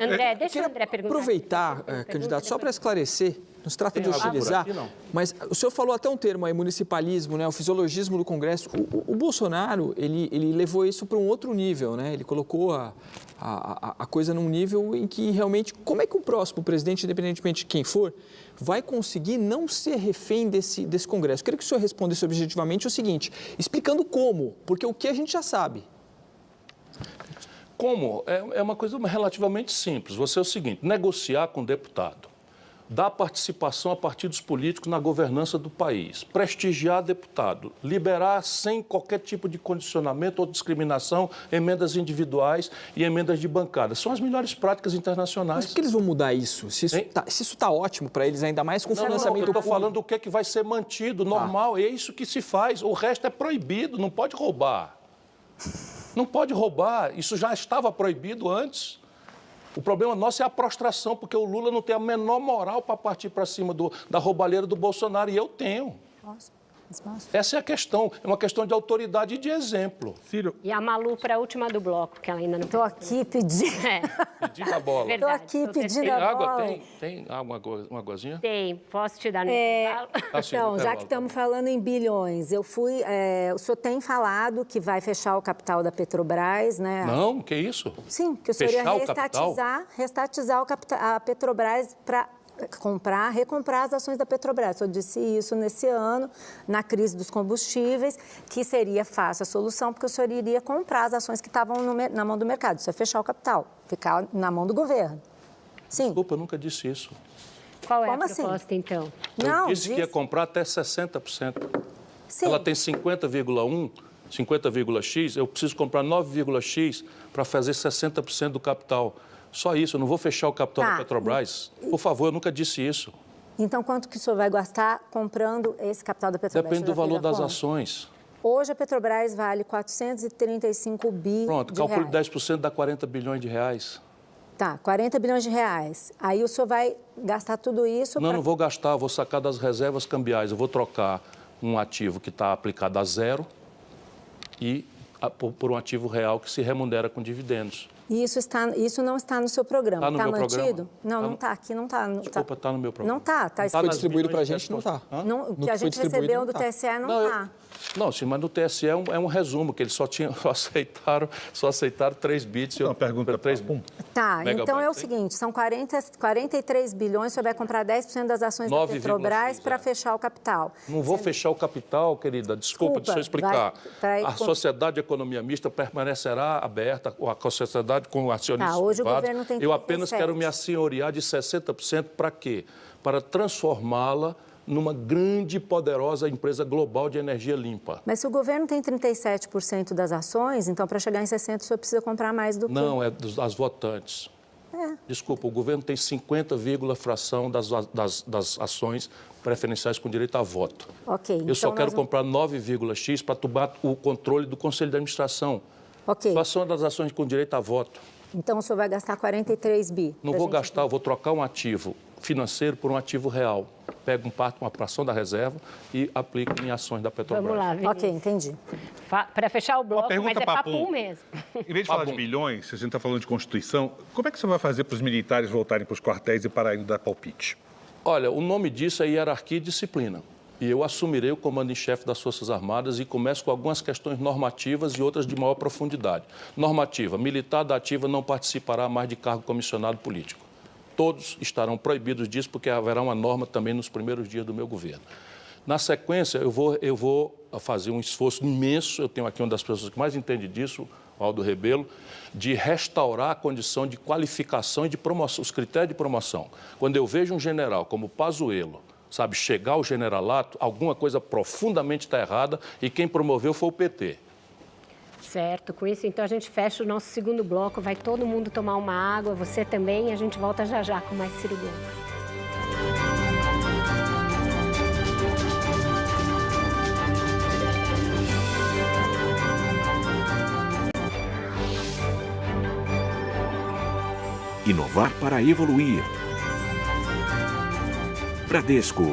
André, deixa o André perguntar. Aproveitar, candidato, só para esclarecer, não se trata de Tem água por hostilizar, aqui, não? mas o senhor falou até um termo aí, municipalismo, né, o fisiologismo do Congresso. O Bolsonaro, ele levou isso para um outro nível, né? Ele colocou a coisa num nível em que realmente, como é que o próximo presidente, independentemente de quem for, vai conseguir não ser refém desse Congresso? Eu queria que o senhor respondesse objetivamente o seguinte, explicando como, porque o que a gente já sabe. Como? É uma coisa relativamente simples. Você é o seguinte, negociar com o deputado, dar participação a partidos políticos na governança do país, prestigiar deputado, liberar sem qualquer tipo de condicionamento ou discriminação emendas individuais e emendas de bancada. São as melhores práticas internacionais. Mas por que eles vão mudar isso? Se isso está ótimo para eles, ainda mais com o financiamento eu estou público. falando do que é que vai ser mantido, normal, é isso que se faz. O resto é proibido, não pode roubar. Não pode roubar, isso já estava proibido antes. O problema nosso é a prostração, porque o Lula não tem a menor moral para partir para cima da roubalheira do Bolsonaro, e eu tenho. Essa é a questão, é uma questão de autoridade e de exemplo. Ciro, E a Malu para a última do bloco, que ela ainda não... Estou aqui pedindo. Pedindo a bola. Verdade, Estou aqui tô pedindo Tem a água? bola. Tem água, uma aguazinha? Tem, posso te dar no intervalo? Então, já que estamos falando em bilhões, o senhor tem falado que vai fechar o capital da Petrobras, né? Não, que isso? Sim, que o senhor ia Fechar o capital? restatizar a Petrobras para recomprar as ações da Petrobras. Eu disse isso nesse ano, na crise dos combustíveis, que seria fácil a solução, porque o senhor iria comprar as ações que estavam na mão do mercado. Isso é fechar o capital, ficar na mão do governo. Sim. Desculpa, eu nunca disse isso. Qual é Como a assim? proposta, então? Eu disse que ia comprar até 60%. Sim. Ela tem 50,1%, 50,x, eu preciso comprar 9,x para fazer 60% do capital. Só isso, eu não vou fechar o capital da Petrobras. Por favor, eu nunca disse isso. Então, quanto que o senhor vai gastar comprando esse capital da Petrobras? Depende do valor das ações. ações. Hoje a Petrobras vale 435 bi Pronto, de calcule reais. 10% dá 40 bilhões de reais. Tá, 40 bilhões de reais. Aí o senhor vai gastar tudo isso Não vou gastar, eu vou sacar das reservas cambiais. Eu vou trocar um ativo que está aplicado a zero por um ativo real que se remunera com dividendos. E isso não está no seu programa. Está no meu mantido? programa? Não, não está. Aqui não está. Desculpa, está no meu programa. Não está. Está Foi nas distribuído para a bilhões gente, de não está. Não, o No que a que foi gente distribuído, recebeu não do tá. TSE não está. Não, sim, mas no TSE é um resumo, que eles só aceitaram 3 bits. uma pergunta. 3 Tá, megabytes, então é o hein? seguinte, são 43 bilhões, o senhor vai comprar 10% das ações da 9,6, Petrobras para fechar o capital. Não vou fechar o capital, querida. Desculpa, deixa eu explicar. A Sociedade de Economia Mista permanecerá aberta, a sociedade com acionistas hoje o privados. governo tem Eu apenas 37%. quero me assenhorear de 60% para quê? Para transformá-la numa grande e poderosa empresa global de energia limpa. Mas se o governo tem 37% das ações, então para chegar em 60% o senhor precisa comprar mais do que... Não, é das votantes. Desculpa, o governo tem 50, fração das ações preferenciais com direito a voto. Ok. Eu só então quero nós comprar 9,x para tomar o controle do Conselho de Administração. Ok. Situação das ações com direito a voto. Então o senhor vai gastar 43 bi. Não vou gastar, eu vou trocar um ativo financeiro por um ativo real. Pego uma fração da reserva e aplico em ações da Petrobras. Vamos lá, Vinícius. Ok, entendi. Para fechar o bloco, pergunta mas é papum. papum mesmo. Em vez de falar de bilhões, se a gente está falando de Constituição, como é que você vai fazer para os militares voltarem para os quartéis e pararem de dar palpite? Olha, o nome disso é hierarquia e disciplina. E eu assumirei o comando em chefe das Forças Armadas e começo com algumas questões normativas e outras de maior profundidade. Normativa: militar da ativa não participará mais de cargo comissionado político. Todos estarão proibidos disso, porque haverá uma norma também nos primeiros dias do meu governo. Na sequência, eu vou fazer um esforço imenso, eu tenho aqui uma das pessoas que mais entende disso, o Aldo Rebelo, de restaurar a condição de qualificação e de promoção, os critérios de promoção. Quando eu vejo um general como Pazuello, sabe, chegar ao generalato, alguma coisa profundamente está errada e quem promoveu foi o PT. Certo, com isso, então, a gente fecha o nosso segundo bloco. Vai todo mundo tomar uma água, você também. E a gente volta já já com mais Ciro Gomes. Inovar para evoluir. Bradesco.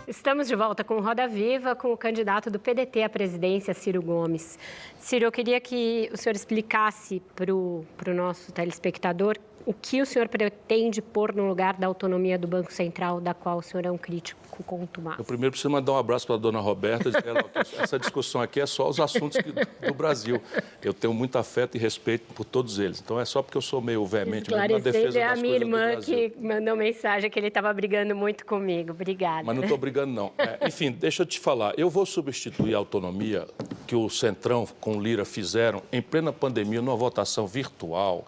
Estamos de volta com o Roda Viva, com o candidato do PDT à presidência, Ciro Gomes. Ciro, eu queria que o senhor explicasse para o nosso telespectador o que o senhor pretende pôr no lugar da autonomia do Banco Central, da qual o senhor é um crítico contumaz. Eu primeiro preciso mandar um abraço para a dona Roberta, dizer que essa discussão aqui é só os assuntos do Brasil. Eu tenho muito afeto e respeito por todos eles. Então é só porque eu sou meio veemente na defesa das coisas do Brasil. É a minha irmã que mandou mensagem que ele estava brigando muito comigo. Obrigada. Mas não estou brigando, não. Enfim, deixa eu te falar. Eu vou substituir a autonomia que o Centrão com o Lira fizeram em plena pandemia, numa votação virtual.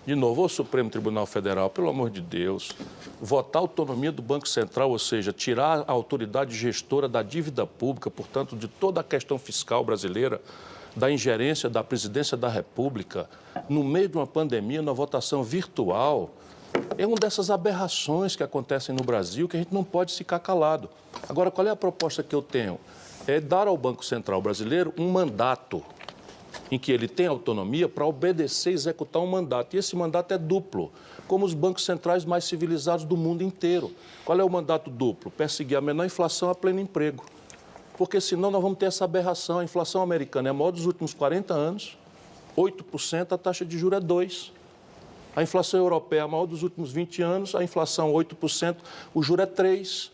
De novo, o Supremo Tribunal Federal, pelo amor de Deus, votar a autonomia do Banco Central, ou seja, tirar a autoridade gestora da dívida pública, portanto, de toda a questão fiscal brasileira, da ingerência da Presidência da República, no meio de uma pandemia, na votação virtual, é uma dessas aberrações que acontecem no Brasil que a gente não pode ficar calado. Agora, qual é a proposta que eu tenho? É dar ao Banco Central brasileiro um mandato em que ele tem autonomia para obedecer e executar um mandato. E esse mandato é duplo, como os bancos centrais mais civilizados do mundo inteiro. Qual é o mandato duplo? Perseguir a menor inflação a pleno emprego. Porque senão nós vamos ter essa aberração. A inflação americana é a maior dos últimos 40 anos, 8%, a taxa de juros é 2%. A inflação europeia é a maior dos últimos 20 anos, a inflação 8%, o juro é 3%.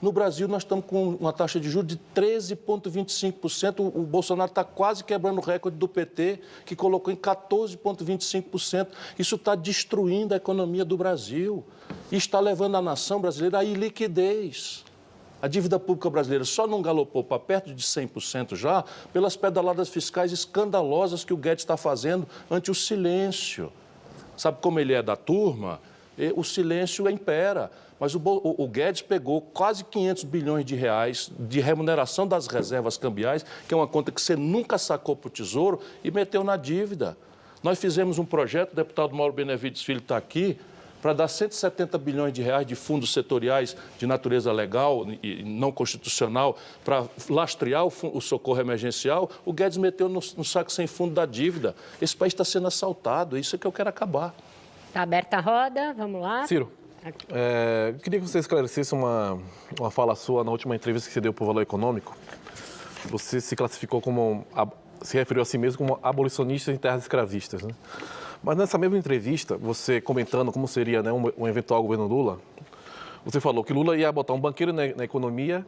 No Brasil, nós estamos com uma taxa de juros de 13,25%. O Bolsonaro está quase quebrando o recorde do PT, que colocou em 14,25%. Isso está destruindo a economia do Brasil e está levando a nação brasileira à iliquidez. A dívida pública brasileira só não galopou para perto de 100% já pelas pedaladas fiscais escandalosas que o Guedes está fazendo ante o silêncio. Sabe como ele é da turma? O silêncio impera. Mas o Guedes pegou quase 500 bilhões de reais de remuneração das reservas cambiais, que é uma conta que você nunca sacou para o Tesouro, e meteu na dívida. Nós fizemos um projeto, o deputado Mauro Benevides Filho está aqui, para dar 170 bilhões de reais de fundos setoriais de natureza legal e não constitucional para lastrear o socorro emergencial. O Guedes meteu no saco sem fundo da dívida. Esse país está sendo assaltado, é isso que eu quero acabar. Está aberta a roda, vamos lá. Ciro, queria que você esclarecesse uma fala sua na última entrevista que você deu para o Valor Econômico. Você se classificou como, se referiu a si mesmo como abolicionista em terras escravistas, né? Mas nessa mesma entrevista, você comentando como seria, né, um eventual governo Lula, você falou que Lula ia botar um banqueiro na economia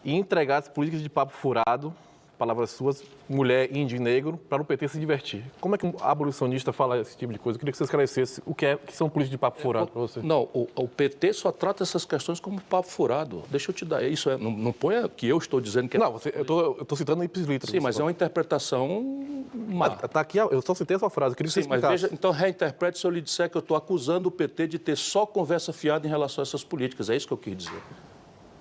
e entregar as políticas de papo furado, palavras suas, mulher, índio e negro, para o PT se divertir. Como é que um abolicionista fala esse tipo de coisa? Eu queria que você esclarecesse o que são políticas de papo furado para você. Não, o PT só trata essas questões como papo furado. Deixa eu te dar. Isso não põe que eu estou dizendo que é... Não, eu estou citando ipsis litteris. Sim, mas é uma interpretação má. Está aqui, eu só citei a sua frase, eu queria que você explicasse. Mas veja, então reinterprete se eu lhe disser que eu estou acusando o PT de ter só conversa fiada em relação a essas políticas. É isso que eu quis dizer.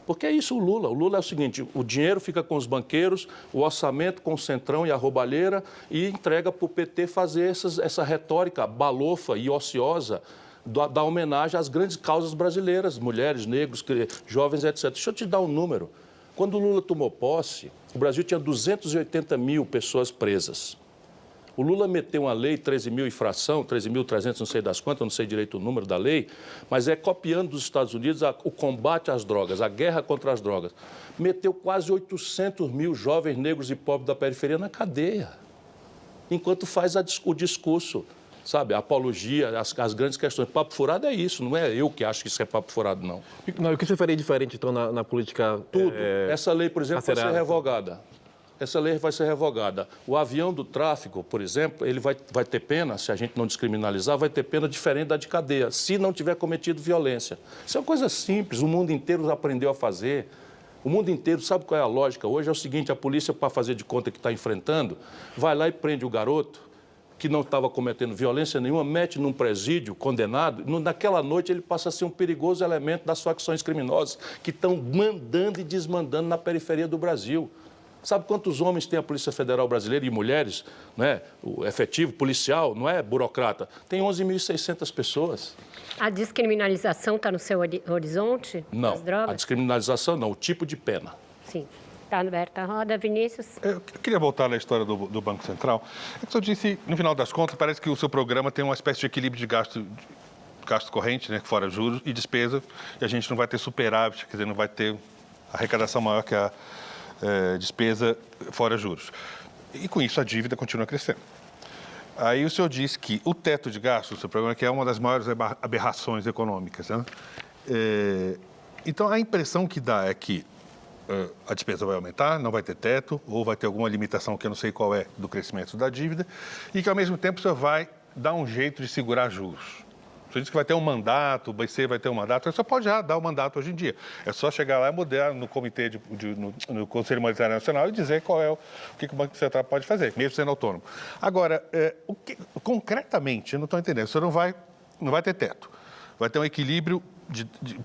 Porque é isso o Lula. O Lula é o seguinte, o dinheiro fica com os banqueiros, o orçamento com o Centrão e a roubalheira e entrega para o PT fazer essa retórica balofa e ociosa da homenagem às grandes causas brasileiras, mulheres, negros, jovens, etc. Deixa eu te dar um número. Quando o Lula tomou posse, o Brasil tinha 280 mil pessoas presas. O Lula meteu uma lei, 13 mil infração, 13.300, não sei das quantas, não sei direito o número da lei, mas é copiando dos Estados Unidos o combate às drogas, a guerra contra as drogas. Meteu quase 800 mil jovens negros e pobres da periferia na cadeia, enquanto faz o discurso, sabe, a apologia, as grandes questões. Papo furado é isso, não é eu que acho que isso é papo furado, não. Não, o que você faria diferente, então, na política... Tudo. Essa lei, por exemplo, vai ser revogada. Essa lei vai ser revogada. O avião do tráfico, por exemplo, ele vai ter pena, se a gente não descriminalizar, vai ter pena diferente da de cadeia, se não tiver cometido violência. Isso é uma coisa simples, o mundo inteiro aprendeu a fazer. O mundo inteiro sabe qual é a lógica. Hoje é o seguinte, a polícia, para fazer de conta que está enfrentando, vai lá e prende o garoto, que não estava cometendo violência nenhuma, mete num presídio, condenado, naquela noite ele passa a ser um perigoso elemento das facções criminosas que estão mandando e desmandando na periferia do Brasil. Sabe quantos homens tem a Polícia Federal Brasileira e mulheres, né? O efetivo, policial, não é burocrata? Tem 11.600 pessoas. A descriminalização está no seu horizonte? Não, das drogas? a descriminalização não, o tipo de pena. Sim. Está aberta a roda, Vinícius. Eu queria voltar na história do Banco Central. É que o senhor disse, no final das contas, parece que o seu programa tem uma espécie de equilíbrio de gasto corrente, né, fora juros, e despesa, e a gente não vai ter superávit, quer dizer, não vai ter arrecadação maior que a despesa fora juros. E com isso a dívida continua crescendo. Aí o senhor disse que o teto de gastos do seu programa que é uma das maiores aberrações econômicas, né? Então a impressão que dá é que a despesa vai aumentar, não vai ter teto, ou vai ter alguma limitação que eu não sei qual é do crescimento da dívida, e que ao mesmo tempo o senhor vai dar um jeito de segurar juros. O senhor disse que vai ter um mandato, o BC vai ter um mandato, você pode já dar o mandato hoje em dia. É só chegar lá e mudar no comitê, no Conselho Monetário Nacional e dizer qual é o que o Banco Central pode fazer, mesmo sendo autônomo. Agora, concretamente, eu não estou entendendo, o senhor não vai ter teto, vai ter um equilíbrio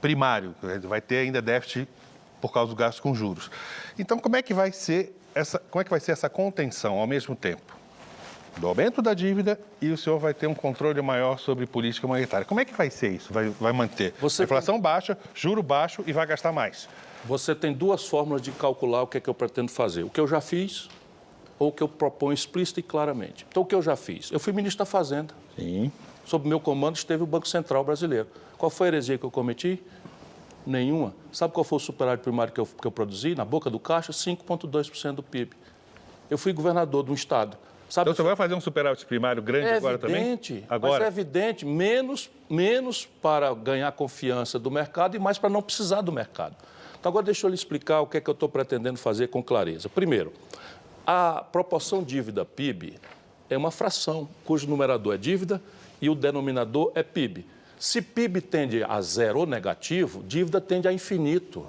primário, vai ter ainda déficit por causa do gasto com juros. Então, como é que vai ser essa contenção ao mesmo tempo? Do aumento da dívida e o senhor vai ter um controle maior sobre política monetária. Como é que vai ser isso? Vai manter inflação baixa, juro baixo e vai gastar mais? Você tem duas fórmulas de calcular o que é que eu pretendo fazer. O que eu já fiz ou o que eu proponho explícita e claramente. Então, o que eu já fiz? Eu fui ministro da Fazenda. Sim. Sob meu comando esteve o Banco Central brasileiro. Qual foi a heresia que eu cometi? Nenhuma. Sabe qual foi o superávit primário que eu produzi na boca do caixa? 5,2% do PIB. Eu fui governador de um estado. Sabe, então você vai fazer um superávit primário grande agora também? Mas é evidente, menos para ganhar confiança do mercado e mais para não precisar do mercado. Então agora deixa eu lhe explicar o que é que eu estou pretendendo fazer com clareza. Primeiro, a proporção dívida-PIB é uma fração, cujo numerador é dívida e o denominador é PIB. Se PIB tende a zero ou negativo, dívida tende a infinito.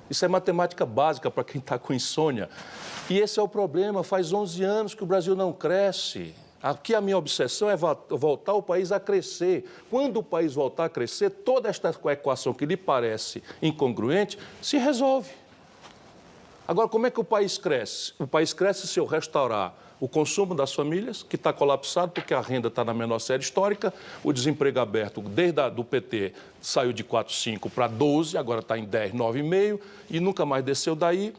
Isso é matemática básica para quem está com insônia. E esse é o problema. Faz 11 anos que o Brasil não cresce. Aqui a minha obsessão é voltar o país a crescer. Quando o país voltar a crescer, toda esta equação que lhe parece incongruente se resolve. Agora, como é que o país cresce? O país cresce se eu restaurar o consumo das famílias, que está colapsado porque a renda está na menor série histórica, o desemprego aberto, desde do PT, saiu de 4,5 para 12, agora está em 10, 9,5, e nunca mais desceu daí,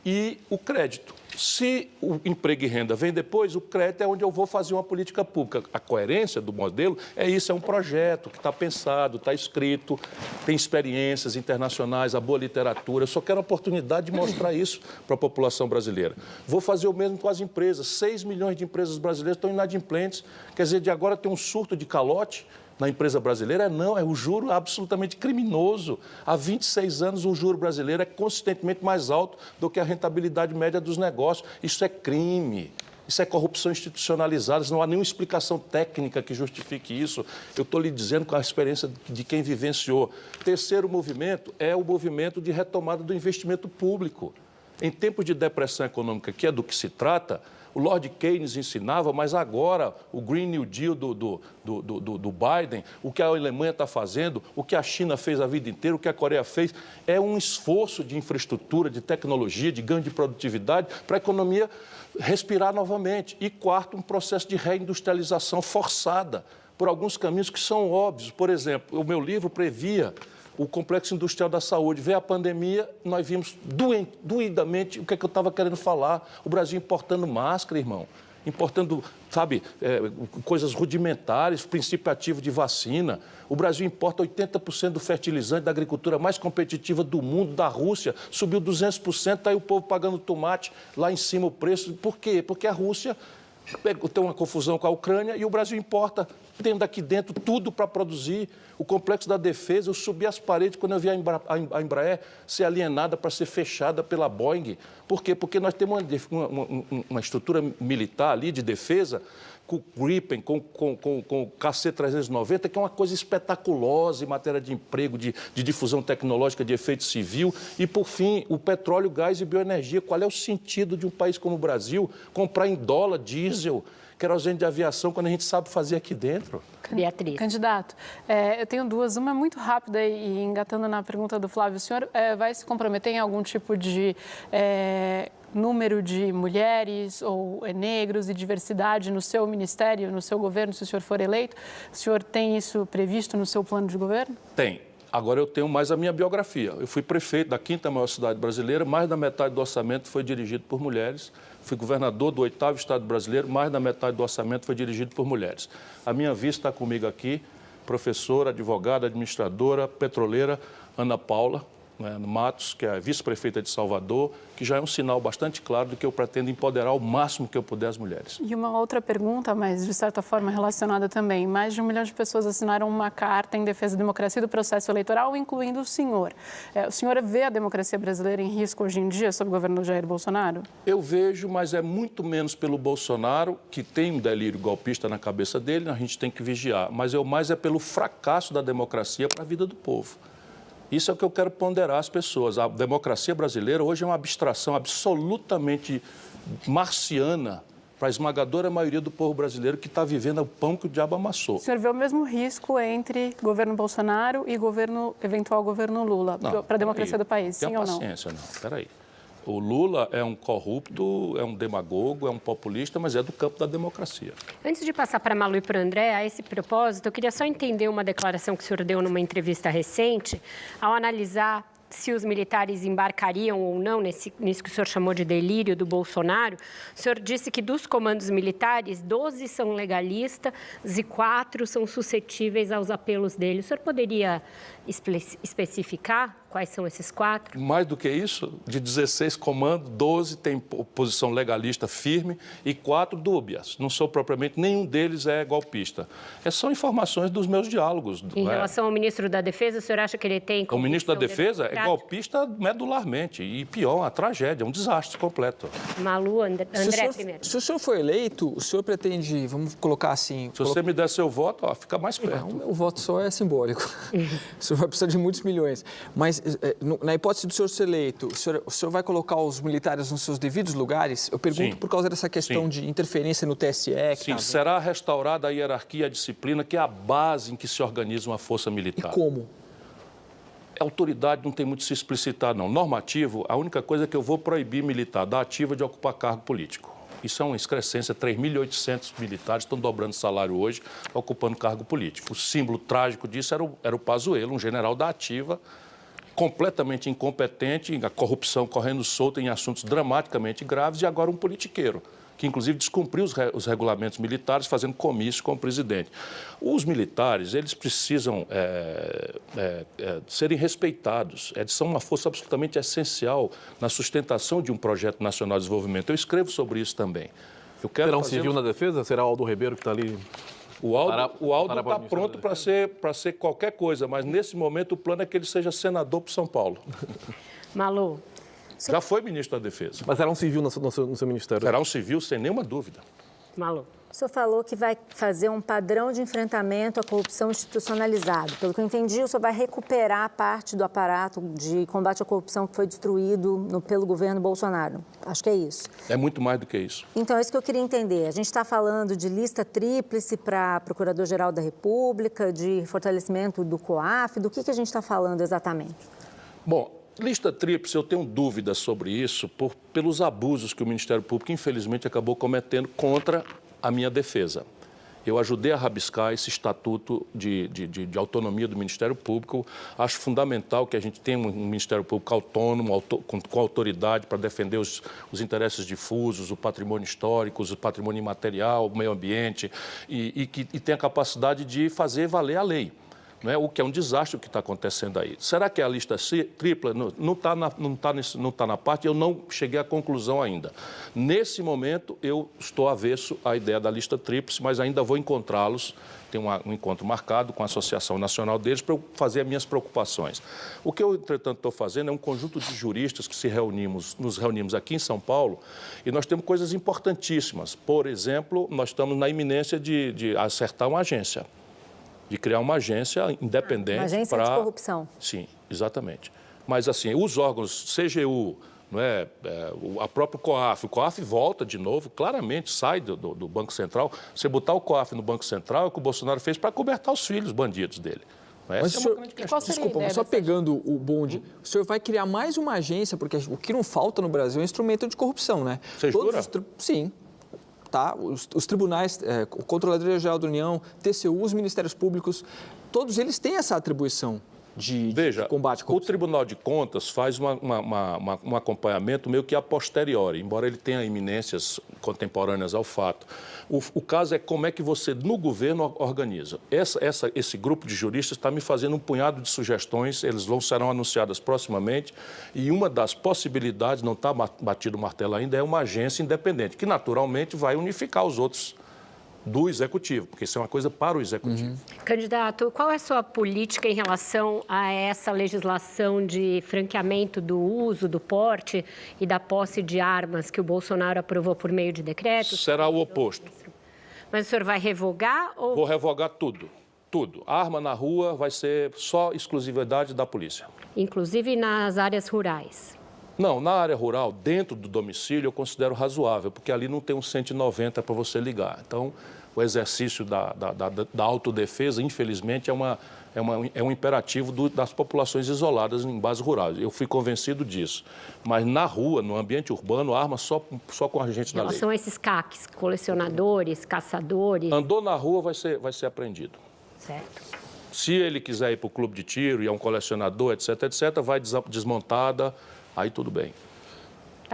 e o crédito. Se o emprego e renda vem depois, o crédito é onde eu vou fazer uma política pública. A coerência do modelo é isso, é um projeto que está pensado, está escrito, tem experiências internacionais, a boa literatura. Eu só quero a oportunidade de mostrar isso para a população brasileira. Vou fazer o mesmo com as empresas. 6 milhões de empresas brasileiras estão inadimplentes. Quer dizer, de agora tem um surto de calote na empresa brasileira? Não, é o juro absolutamente criminoso. Há 26 anos o juro brasileiro é consistentemente mais alto do que a rentabilidade média dos negócios. Isso é crime, isso é corrupção institucionalizada, não há nenhuma explicação técnica que justifique isso. Eu estou lhe dizendo com a experiência de quem vivenciou. Terceiro movimento é o movimento de retomada do investimento público. Em tempos de depressão econômica, que é do que se trata, o Lord Keynes ensinava, mas agora o Green New Deal do Biden, o que a Alemanha está fazendo, o que a China fez a vida inteira, o que a Coreia fez, é um esforço de infraestrutura, de tecnologia, de ganho de produtividade para a economia respirar novamente. E quarto, um processo de reindustrialização forçada por alguns caminhos que são óbvios. Por exemplo, o meu livro previa o complexo industrial da saúde. Veio a pandemia, nós vimos doidamente o que é que eu estava querendo falar. O Brasil importando máscara, irmão. Importando, sabe, coisas rudimentares, princípio ativo de vacina. O Brasil importa 80% do fertilizante da agricultura mais competitiva do mundo, da Rússia. Subiu 200%, está aí o povo pagando tomate lá em cima o preço. Por quê? Porque a Rússia tem uma confusão com a Ucrânia e o Brasil importa daqui dentro tudo para produzir. O complexo da defesa, eu subi as paredes quando eu vi a Embraer ser alienada para ser fechada pela Boeing. Por quê? Porque nós temos uma estrutura militar ali de defesa com o Gripen, com o KC-390, que é uma coisa espetaculosa em matéria de emprego, de difusão tecnológica, de efeito civil. E, por fim, o petróleo, gás e bioenergia. Qual é o sentido de um país como o Brasil comprar em dólar, diesel, querosene de aviação, quando a gente sabe fazer aqui dentro? Beatriz. Candidato, eu tenho duas. Uma é muito rápida e engatando na pergunta do Flávio. O senhor vai se comprometer em algum tipo de número de mulheres ou negros e diversidade no seu ministério, no seu governo, se o senhor for eleito? O senhor tem isso previsto no seu plano de governo? Tem. Agora eu tenho mais a minha biografia. Eu fui prefeito da 5ª maior cidade brasileira, mais da metade do orçamento foi dirigido por mulheres. Fui governador do 8º estado brasileiro, mais da metade do orçamento foi dirigido por mulheres. A minha vice está comigo aqui, professora, advogada, administradora, petroleira, Ana Paula Matos, que é a vice-prefeita de Salvador, que já é um sinal bastante claro de que eu pretendo empoderar o máximo que eu puder as mulheres. E uma outra pergunta, mas de certa forma relacionada também. Mais de 1 milhão de pessoas assinaram uma carta em defesa da democracia e do processo eleitoral, incluindo o senhor. O senhor vê a democracia brasileira em risco hoje em dia sob o governo Jair Bolsonaro? Eu vejo, mas é muito menos pelo Bolsonaro, que tem um delírio golpista na cabeça dele, a gente tem que vigiar. Mas mais é pelo fracasso da democracia para a vida do povo. Isso é o que eu quero ponderar às pessoas. A democracia brasileira hoje é uma abstração absolutamente marciana para a esmagadora maioria do povo brasileiro que está vivendo o pão que o diabo amassou. O senhor vê o mesmo risco entre governo Bolsonaro e eventual governo Lula para a democracia do país, sim ou não? Tenha paciência, não. Peraí. O Lula é um corrupto, é um demagogo, é um populista, mas é do campo da democracia. Antes de passar para a Malu e para o André, a esse propósito, eu queria só entender uma declaração que o senhor deu numa entrevista recente, ao analisar se os militares embarcariam ou não nisso que o senhor chamou de delírio do Bolsonaro. O senhor disse que dos comandos militares, 12 são legalistas e 4 são suscetíveis aos apelos dele. O senhor poderia especificar quais são esses 4? Mais do que isso, de 16 comandos, 12 têm posição legalista firme e 4 dúbias. Não sou propriamente, nenhum deles é golpista. Essas são informações dos meus diálogos. Em relação ao ministro da Defesa, o senhor acha que ele tem... O ministro da Defesa é golpista medularmente e pior, uma tragédia, um desastre completo. Malu, André primeiro. Se o senhor for eleito, o senhor pretende, vamos colocar assim... Se você me der seu voto, fica mais perto. Não, o voto só é simbólico. O senhor vai precisar de muitos milhões. Mas, na hipótese do senhor ser eleito, o senhor vai colocar os militares nos seus devidos lugares? Eu pergunto por causa dessa questão de interferência no TSE. Sim, será restaurada a hierarquia e a disciplina, que é a base em que se organiza uma força militar. E como? A autoridade não tem muito se explicitar, não. Normativo, a única coisa é que eu vou proibir militar da ativa de ocupar cargo político. Isso é uma excrescência, 3.800 militares estão dobrando salário hoje, ocupando cargo político. O símbolo trágico disso era o Pazuello, um general da ativa, completamente incompetente, a corrupção correndo solta em assuntos dramaticamente graves, e agora um politiqueiro, que inclusive descumpriu os regulamentos militares, fazendo comício com o presidente. Os militares, eles precisam serem respeitados. Eles são uma força absolutamente essencial na sustentação de um projeto nacional de desenvolvimento. Eu escrevo sobre isso também. Será um civil na defesa? Será o Aldo Ribeiro que está ali? O Aldo está pronto para ser qualquer coisa, mas nesse momento o plano é que ele seja senador para São Paulo. Malu. Já foi ministro da Defesa. Mas será um civil no seu ministério? Será um civil, sem nenhuma dúvida. Malu. O senhor falou que vai fazer um padrão de enfrentamento à corrupção institucionalizado. Pelo que eu entendi, o senhor vai recuperar parte do aparato de combate à corrupção que foi destruído pelo governo Bolsonaro. Acho que é isso. É muito mais do que isso. Então, é isso que eu queria entender. A gente está falando de lista tríplice para Procurador-Geral da República, de fortalecimento do COAF. Do que a gente está falando exatamente? Bom, lista tríplice, eu tenho dúvidas sobre isso pelos abusos que o Ministério Público, infelizmente, acabou cometendo contra a minha defesa. Eu ajudei a rabiscar esse estatuto de autonomia do Ministério Público. Acho fundamental que a gente tenha um Ministério Público autônomo, com autoridade para defender os interesses difusos, o patrimônio histórico, o patrimônio imaterial, o meio ambiente, e tenha a capacidade de fazer valer a lei. Não é? O que é um desastre o que está acontecendo aí. Será que a lista tripla não está na parte? Eu não cheguei à conclusão ainda. Nesse momento, eu estou avesso à ideia da lista tríplice, mas ainda vou encontrá-los. Tem um encontro marcado com a Associação Nacional deles para eu fazer as minhas preocupações. O que eu, entretanto, estou fazendo é um conjunto de juristas que nos reunimos aqui em São Paulo, e nós temos coisas importantíssimas. Por exemplo, nós estamos na iminência de acertar uma agência. De criar uma agência independente para... Uma agência de corrupção. Sim, exatamente. Mas, assim, os órgãos CGU, não é, a própria COAF, o COAF volta de novo, claramente sai do Banco Central. Você botar o COAF no Banco Central é o que o Bolsonaro fez para cobertar os filhos bandidos dele. Mas o senhor, desculpa, mas só pegando o bonde, o senhor vai criar mais uma agência, porque o que não falta no Brasil é instrumento de corrupção, né? Você jura? Sim. Tá? Os tribunais, o Controladoria Geral da União, TCU, os Ministérios Públicos, todos eles têm essa atribuição de combate à corrupção. O Tribunal de Contas faz um acompanhamento meio que a posteriori, embora ele tenha iminências contemporâneas ao fato. O caso é como é que você, no governo, organiza. Esse grupo de juristas está me fazendo um punhado de sugestões, serão anunciadas proximamente, e uma das possibilidades, não está batido o martelo ainda, é uma agência independente, que naturalmente vai unificar os outros do Executivo, porque isso é uma coisa para o Executivo. Candidato, qual é a sua política em relação a essa legislação de franqueamento do uso, do porte e da posse de armas que o Bolsonaro aprovou por meio de decreto? Será o oposto. Mas o senhor vai revogar ou... Vou revogar tudo. Tudo. A arma na rua vai ser só exclusividade da polícia. Inclusive nas áreas rurais? Não, na área rural, dentro do domicílio, eu considero razoável, porque ali não tem um 190 para você ligar. Então, o exercício da autodefesa, infelizmente, é um imperativo das populações isoladas em bases rurais. Eu fui convencido disso. Mas na rua, no ambiente urbano, arma só com agente da lei. Em relação a esses CACs, colecionadores, caçadores... Andou na rua, vai ser apreendido. Certo. Se ele quiser ir para o clube de tiro e é um colecionador, etc., vai desmontada... Aí tudo bem.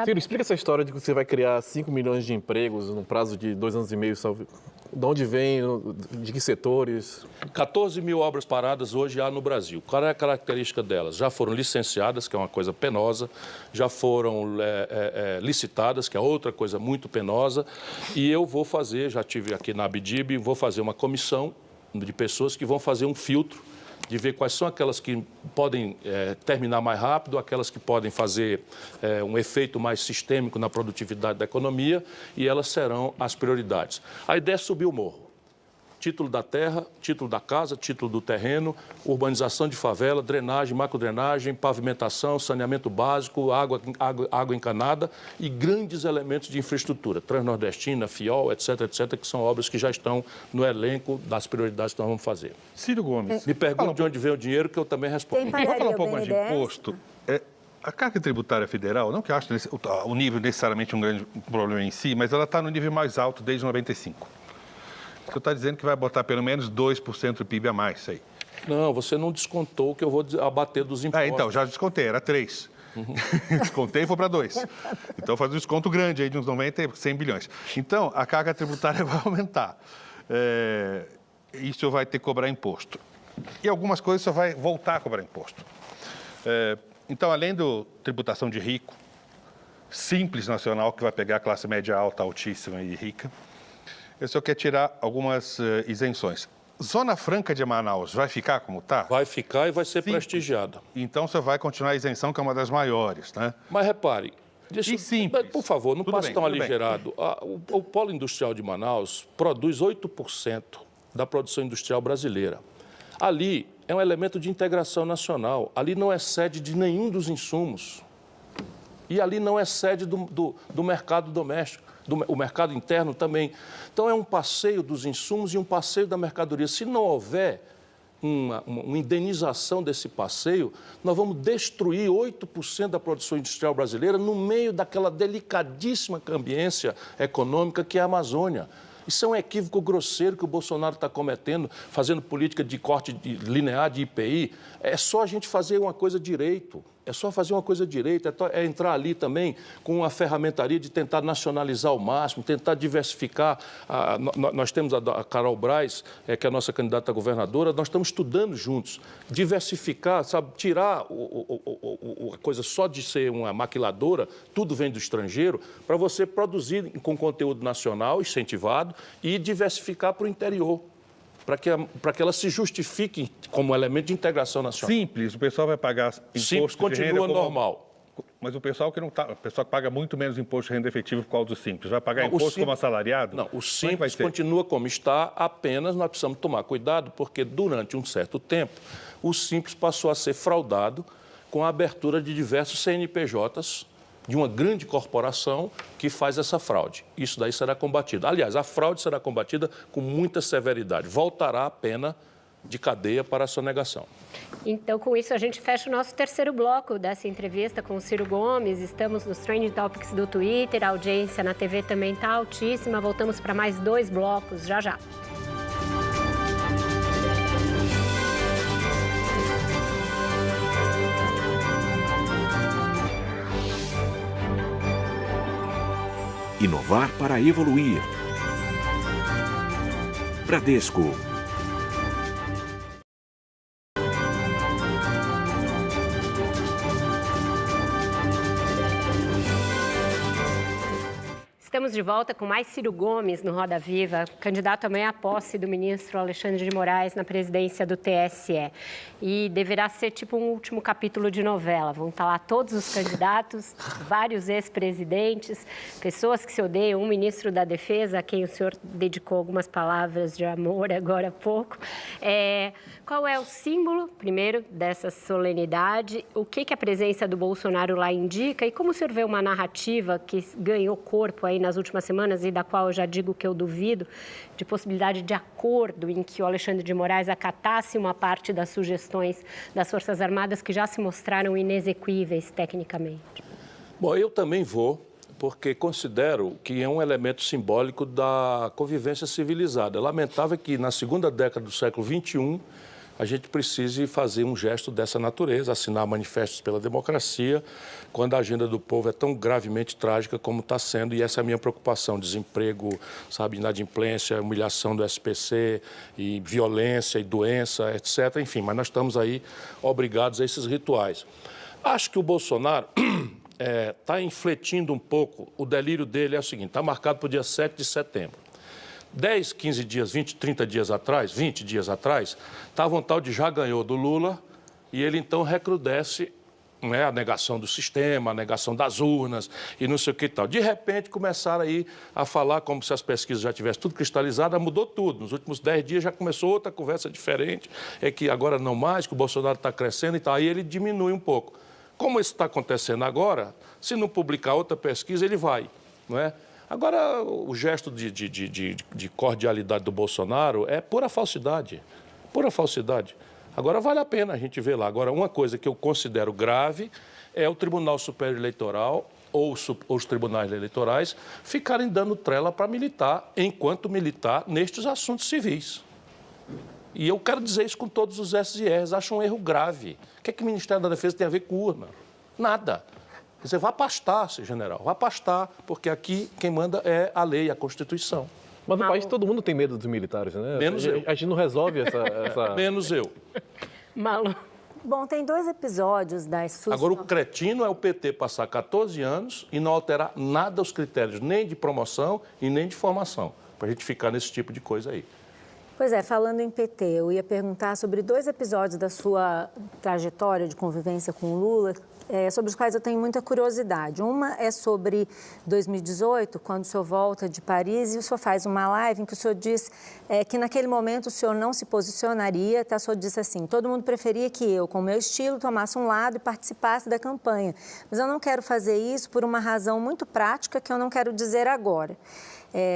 Ciro, explica essa história de que você vai criar 5 milhões de empregos no prazo de 2 anos e meio. De onde vem? De que setores? 14 mil obras paradas hoje há no Brasil. Qual é a característica delas? Já foram licenciadas, que é uma coisa penosa, já foram licitadas, que é outra coisa muito penosa, e eu vou fazer, já tive aqui na Abdib, vou fazer uma comissão de pessoas que vão fazer um filtro de ver quais são aquelas que podem terminar mais rápido, aquelas que podem fazer um efeito mais sistêmico na produtividade da economia, e elas serão as prioridades. A ideia é subir o morro. Título da terra, título da casa, título do terreno, urbanização de favela, drenagem, macrodrenagem, pavimentação, saneamento básico, água encanada e grandes elementos de infraestrutura, Transnordestina, FIOL, etc., que são obras que já estão no elenco das prioridades que nós vamos fazer. Ciro Gomes. Me pergunte de onde vem o dinheiro, que eu também respondo. Vamos falar um pouco mais de imposto. A carga tributária federal, não que eu acho o nível necessariamente um grande problema em si, mas ela está no nível mais alto desde 95. Você está dizendo que vai botar pelo menos 2% do PIB a mais, isso aí. Não, você não descontou que eu vou abater dos impostos. Então, já descontei, era 3. Descontei e foi para 2. Então, faz um desconto grande aí de uns 90, 100 bilhões. Então, a carga tributária vai aumentar. Isso vai ter que cobrar imposto. E algumas coisas só vai voltar a cobrar imposto. Então, além da tributação de rico, simples nacional, que vai pegar a classe média alta, altíssima e rica, eu só quero tirar algumas isenções. Zona Franca de Manaus vai ficar como está? Vai ficar e vai ser prestigiada. Então, você vai continuar a isenção, que é uma das maiores, né? Mas repare, por favor, não passe tão aligerado. O polo industrial de Manaus produz 8% da produção industrial brasileira. Ali é um elemento de integração nacional. Ali não é sede de nenhum dos insumos. E ali não é sede do mercado doméstico. O mercado interno também. Então, é um passeio dos insumos e um passeio da mercadoria. Se não houver uma indenização desse passeio, nós vamos destruir 8% da produção industrial brasileira no meio daquela delicadíssima ambiência econômica que é a Amazônia. Isso é um equívoco grosseiro que o Bolsonaro está cometendo, fazendo política de corte linear de IPI. É só a gente fazer uma coisa direito. É só fazer uma coisa direito, é entrar ali também com uma ferramentaria de tentar nacionalizar ao máximo, tentar diversificar. Nós temos a Carol Braz, que é a nossa candidata a governadora, nós estamos estudando juntos, diversificar, sabe, tirar a coisa só de ser uma maquiladora, tudo vem do estrangeiro, para você produzir com conteúdo nacional, incentivado, e diversificar para o interior. Para que ela se justifique como elemento de integração nacional. Simples, o pessoal vai pagar imposto Simples, de renda... continua normal. Mas o pessoal que não está... O pessoal que paga muito menos imposto de renda efetiva por causa do Simples, vai pagar imposto como assalariado? Não, o Simples continua como está, apenas nós precisamos tomar cuidado, porque durante um certo tempo, o Simples passou a ser fraudado com a abertura de diversos CNPJs de uma grande corporação que faz essa fraude. Isso daí será combatido. Aliás, a fraude será combatida com muita severidade. Voltará a pena de cadeia para a sonegação. Então, com isso, a gente fecha o nosso terceiro bloco dessa entrevista com o Ciro Gomes. Estamos nos Trending Topics do Twitter, a audiência na TV também está altíssima. Voltamos para mais 2 blocos, já já. Inovar para evoluir. Bradesco. Estamos de volta com mais Ciro Gomes no Roda Viva, candidato amanhã à posse do ministro Alexandre de Moraes na presidência do TSE. E deverá ser tipo um último capítulo de novela. Vão estar lá todos os candidatos, vários ex-presidentes, pessoas que se odeiam, um ministro da Defesa, a quem o senhor dedicou algumas palavras de amor agora há pouco. Qual é o símbolo, primeiro, dessa solenidade? O que a presença do Bolsonaro lá indica? E como o senhor vê uma narrativa que ganhou corpo aí nas últimas semanas e da qual eu já digo que eu duvido, de possibilidade de acordo em que o Alexandre de Moraes acatasse uma parte das sugestões das Forças Armadas que já se mostraram inexequíveis tecnicamente? Bom, eu também vou, porque considero que é um elemento simbólico da convivência civilizada. É lamentável que na segunda década do século XXI a gente precise fazer um gesto dessa natureza, assinar manifestos pela democracia, quando a agenda do povo é tão gravemente trágica como está sendo, e essa é a minha preocupação: desemprego, sabe, inadimplência, humilhação do SPC, e violência e doença, etc. Enfim, mas nós estamos aí obrigados a esses rituais. Acho que o Bolsonaro está infletindo um pouco. O delírio dele é o seguinte: está marcado para o dia 7 de setembro. 10, 15 dias, 20, 30 dias atrás, 20 dias atrás, estava um tal de já ganhou do Lula, e ele então recrudesce, né, a negação do sistema, a negação das urnas e não sei o que e tal. De repente começaram aí a falar como se as pesquisas já tivessem tudo cristalizado, mudou tudo. Nos últimos 10 dias já começou outra conversa diferente, é que agora não mais, que o Bolsonaro está crescendo e tal, aí ele diminui um pouco. Como isso está acontecendo agora, se não publicar outra pesquisa, ele vai, não é? Agora, o gesto de cordialidade do Bolsonaro é pura falsidade, pura falsidade. Agora, vale a pena a gente ver lá. Agora, uma coisa que eu considero grave é o Tribunal Superior Eleitoral ou os tribunais eleitorais ficarem dando trela para militar, enquanto militar, nestes assuntos civis. E eu quero dizer isso com todos os S's e R's. Acho um erro grave. O que é que o Ministério da Defesa tem a ver com urna? Nada. Você vai pastar, seu general, vai pastar, porque aqui quem manda é a lei, a Constituição. Mas no país todo mundo tem medo dos militares, né? Menos eu. A gente não resolve essa... Menos eu. Malu. Bom, tem 2 episódios das suas... Agora, o cretino é o PT passar 14 anos e não alterar nada os critérios, nem de promoção e nem de formação, para a gente ficar nesse tipo de coisa aí. Pois é, falando em PT, eu ia perguntar sobre 2 episódios da sua trajetória de convivência com o Lula, sobre os quais eu tenho muita curiosidade. Uma é sobre 2018, quando o senhor volta de Paris e o senhor faz uma live em que o senhor diz que naquele momento o senhor não se posicionaria, tá? O senhor disse assim: todo mundo preferia que eu, com o meu estilo, tomasse um lado e participasse da campanha. Mas eu não quero fazer isso por uma razão muito prática que eu não quero dizer agora.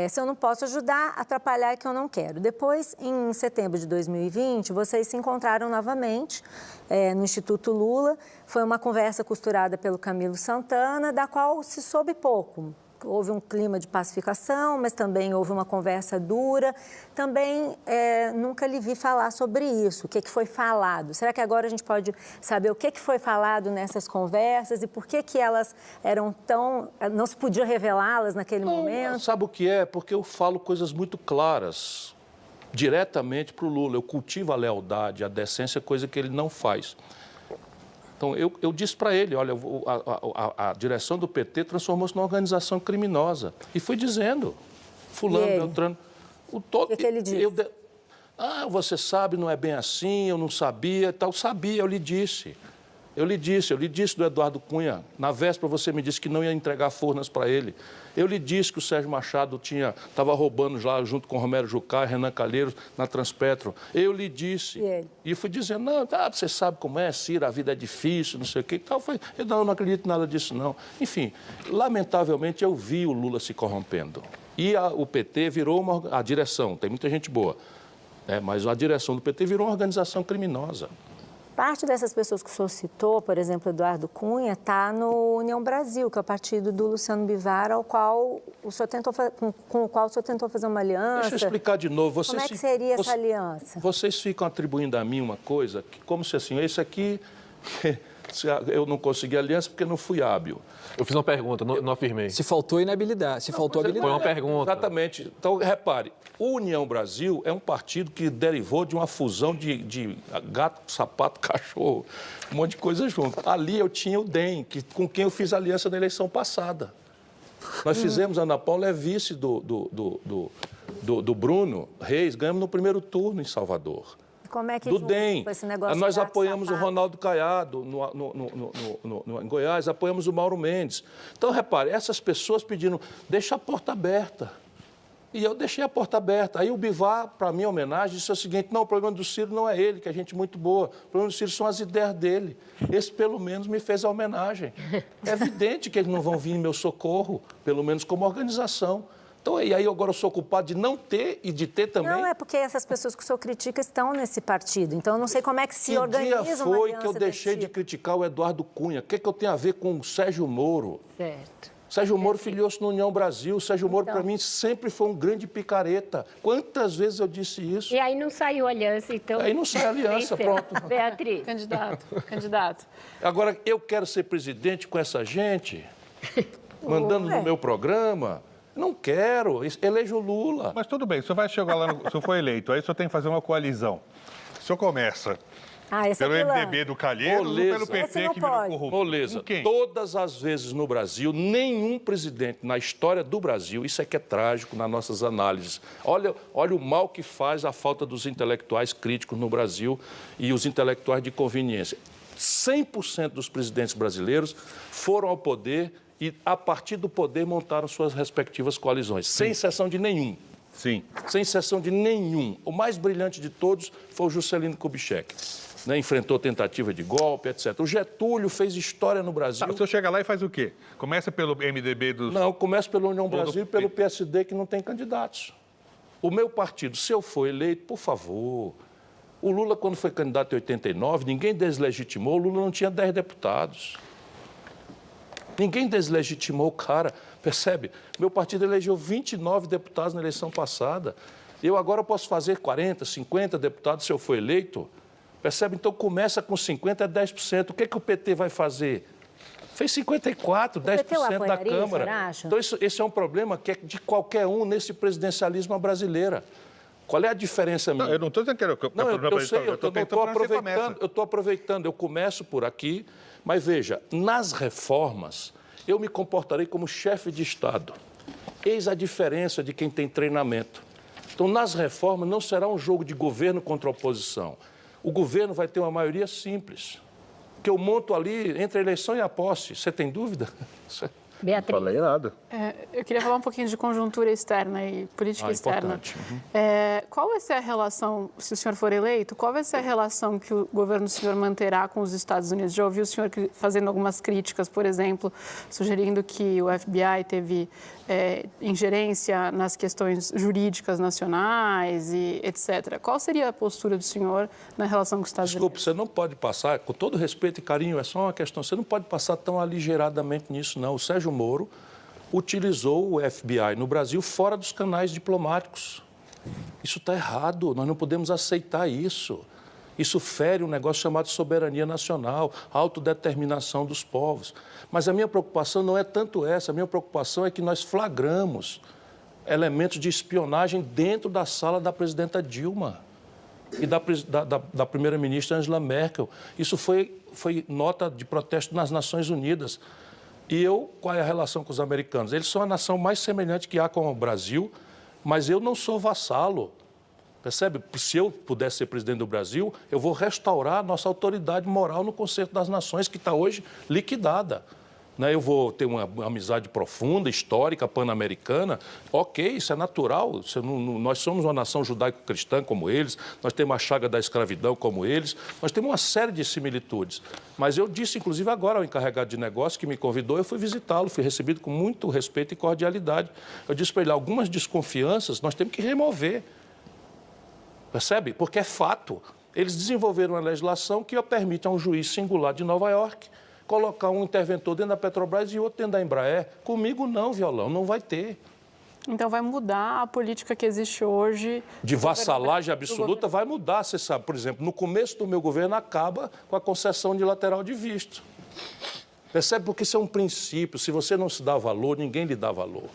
Se eu não posso ajudar, atrapalhar é que eu não quero. Depois, em setembro de 2020, vocês se encontraram novamente no Instituto Lula. Foi uma conversa costurada pelo Camilo Santana, da qual se soube pouco. Houve um clima de pacificação, mas também houve uma conversa dura. Também nunca lhe vi falar sobre isso, o que foi falado. Será que agora a gente pode saber o que foi falado nessas conversas e por que elas eram tão... não se podia revelá-las naquele momento? Sabe o que é? Porque eu falo coisas muito claras, diretamente para o Lula. Eu cultivo a lealdade, a decência, coisa que ele não faz. Então, eu disse para ele: olha, a direção do PT transformou-se numa organização criminosa. E fui dizendo, fulano, Beltrano... O que ele disse? Você sabe, não é bem assim, eu não sabia e tal. Sabia, eu lhe disse. Eu lhe disse do Eduardo Cunha. Na véspera você me disse que não ia entregar Furnas para ele. Eu lhe disse que o Sérgio Machado estava roubando lá junto com Romero Jucá e Renan Calheiros na Transpetro. Eu lhe disse. E fui dizendo: não, você sabe como é, Ciro, a vida é difícil, não sei o que e tal. Eu não acredito em nada disso, não. Enfim, lamentavelmente eu vi o Lula se corrompendo. E o PT virou a direção, tem muita gente boa. Mas a direção do PT virou uma organização criminosa. Parte dessas pessoas que o senhor citou, por exemplo, Eduardo Cunha, está no União Brasil, que é o partido do Luciano Bivar, com o qual o senhor tentou fazer uma aliança. Deixa eu explicar de novo. Como é que seria essa aliança? Vocês ficam atribuindo a mim uma coisa, como se assim, esse aqui, eu não consegui aliança porque não fui hábil. Eu fiz uma pergunta, não afirmei. Se faltou inabilidade, se faltou habilidade. Foi uma pergunta. Exatamente. Então, repare, o União Brasil é um partido que derivou de uma fusão de gato, sapato, cachorro, um monte de coisa junto. Ali eu tinha o DEM, com quem eu fiz aliança na eleição passada. Nós fizemos, a Ana Paula é vice do Bruno Reis, ganhamos no primeiro turno em Salvador. Como é que do DEM. Esse negócio nós de apoiamos o Ronaldo Caiado em Goiás, apoiamos o Mauro Mendes. Então, repare, essas pessoas pediram, deixa a porta aberta. E eu deixei a porta aberta. Aí o Bivar, para minha homenagem, disse o seguinte, não, o problema do Ciro não é ele, que é gente muito boa. O problema do Ciro são as ideias dele. Esse, pelo menos, me fez a homenagem. É evidente que eles não vão vir em meu socorro, pelo menos como organização. Então, e aí agora eu sou culpado de não ter e de ter também? Não, é porque essas pessoas que o senhor critica estão nesse partido. Então, eu não sei como é que se organiza uma aliança. Que dia foi que eu deixei de criticar o Eduardo Cunha? O que eu tenho a ver com o Sérgio Moro? Certo. Sérgio Moro filiou-se no União Brasil. Sérgio Moro, para mim, sempre foi um grande picareta. Quantas vezes eu disse isso? E aí não saiu aliança, então... Aí não sai aliança, pronto. Beatriz. Candidato. Agora, eu quero ser presidente com essa gente, mandando no meu programa... Não quero, elejo o Lula. Mas tudo bem, o senhor vai chegar lá, se o senhor for eleito, aí o senhor tem que fazer uma coalizão. O senhor começa pelo MDB do Calheiros ou pelo PT que virou corrupto? Moleza, todas as vezes no Brasil, nenhum presidente na história do Brasil, isso é que é trágico nas nossas análises. Olha o mal que faz a falta dos intelectuais críticos no Brasil e os intelectuais de conveniência. 100% dos presidentes brasileiros foram ao poder e, a partir do poder, montaram suas respectivas coalizões, sem exceção de nenhum. Sim. Sem exceção de nenhum. O mais brilhante de todos foi o Juscelino Kubitschek. Enfrentou tentativa de golpe, etc. O Getúlio fez história no Brasil. O senhor chega lá e faz o quê? Começa pelo MDB dos... Não, começa pela União Brasil e pelo PSD, que não tem candidatos. O meu partido, se eu for eleito, por favor... O Lula, quando foi candidato em 89, ninguém deslegitimou. O Lula não tinha 10 deputados. Ninguém deslegitimou o cara, percebe? Meu partido elegeu 29 deputados na eleição passada. Eu agora posso fazer 40, 50 deputados se eu for eleito. Percebe? Então começa com 50% a 10%. O que o PT vai fazer? Fez 54%, 10% da Câmara. Então esse é um problema que é de qualquer um nesse presidencialismo brasileiro. Qual é a diferença minha? Não, eu não estou dizendo que era o problema. Eu estou aproveitando, eu começo por aqui, mas veja, nas reformas, eu me comportarei como chefe de Estado. Eis a diferença de quem tem treinamento. Então, nas reformas, não será um jogo de governo contra a oposição. O governo vai ter uma maioria simples, que eu monto ali entre a eleição e a posse. Você tem dúvida? Beatriz. Falei nada. Eu queria falar um pouquinho de conjuntura externa e política externa. Qual vai ser a relação, se o senhor for eleito, qual vai ser a relação que o governo do senhor manterá com os Estados Unidos? Já ouvi o senhor fazendo algumas críticas, por exemplo, sugerindo que o FBI teve ingerência nas questões jurídicas nacionais e etc. Qual seria a postura do senhor na relação com os Estados Unidos? Desculpe, você não pode passar, com todo respeito e carinho, é só uma questão, você não pode passar tão aligeradamente nisso, não. O Sérgio Moro utilizou o FBI no Brasil fora dos canais diplomáticos. Isso está errado, nós não podemos aceitar isso. Isso fere um negócio chamado soberania nacional, autodeterminação dos povos. Mas a minha preocupação não é tanto essa, a minha preocupação é que nós flagramos elementos de espionagem dentro da sala da presidenta Dilma e da primeira-ministra Angela Merkel. Isso foi nota de protesto nas Nações Unidas. E qual é a relação com os americanos? Eles são a nação mais semelhante que há com o Brasil, mas eu não sou vassalo. Percebe? Se eu pudesse ser presidente do Brasil, eu vou restaurar a nossa autoridade moral no Concerto das Nações, que está hoje liquidada. Eu vou ter uma amizade profunda, histórica, pan-americana. Ok, isso é natural. Nós somos uma nação judaico-cristã como eles, nós temos a chaga da escravidão como eles, nós temos uma série de similitudes. Mas eu disse, inclusive, agora ao encarregado de negócio que me convidou, eu fui visitá-lo, fui recebido com muito respeito e cordialidade. Eu disse para ele, algumas desconfianças nós temos que remover. Percebe? Porque é fato. Eles desenvolveram uma legislação que permite a um juiz singular de Nova York colocar um interventor dentro da Petrobras e outro dentro da Embraer. Comigo não, Violão, não vai ter. Então vai mudar a política que existe hoje. De vassalagem absoluta vai mudar, você sabe. Por exemplo, no começo do meu governo acaba com a concessão unilateral de visto. Percebe? Porque isso é um princípio. Se você não se dá valor, ninguém lhe dá valor.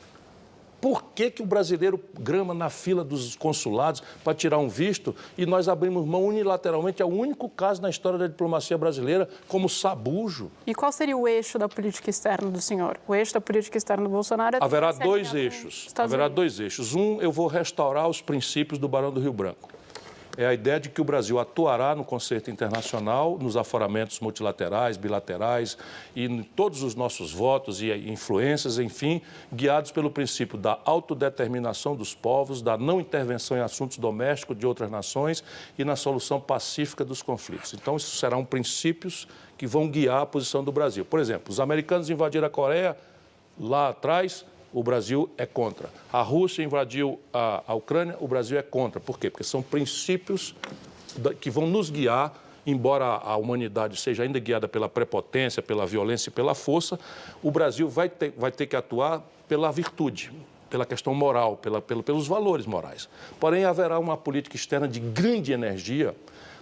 Por que o brasileiro grama na fila dos consulados para tirar um visto e nós abrimos mão unilateralmente? É o único caso na história da diplomacia brasileira como sabujo. E qual seria o eixo da política externa do senhor? O eixo da política externa do Bolsonaro é... Haverá dois eixos. Haverá dois eixos. Um, eu vou restaurar os princípios do Barão do Rio Branco. É a ideia de que o Brasil atuará no concerto internacional, nos aforamentos multilaterais, bilaterais e em todos os nossos votos e influências, enfim, guiados pelo princípio da autodeterminação dos povos, da não intervenção em assuntos domésticos de outras nações e na solução pacífica dos conflitos. Então, isso serão princípios que vão guiar a posição do Brasil. Por exemplo, os americanos invadiram a Coreia lá atrás. O Brasil é contra. A Rússia invadiu a Ucrânia, o Brasil é contra. Por quê? Porque são princípios que vão nos guiar, embora a humanidade seja ainda guiada pela prepotência, pela violência e pela força, o Brasil vai ter que atuar pela virtude, pela questão moral, pelos valores morais. Porém, haverá uma política externa de grande energia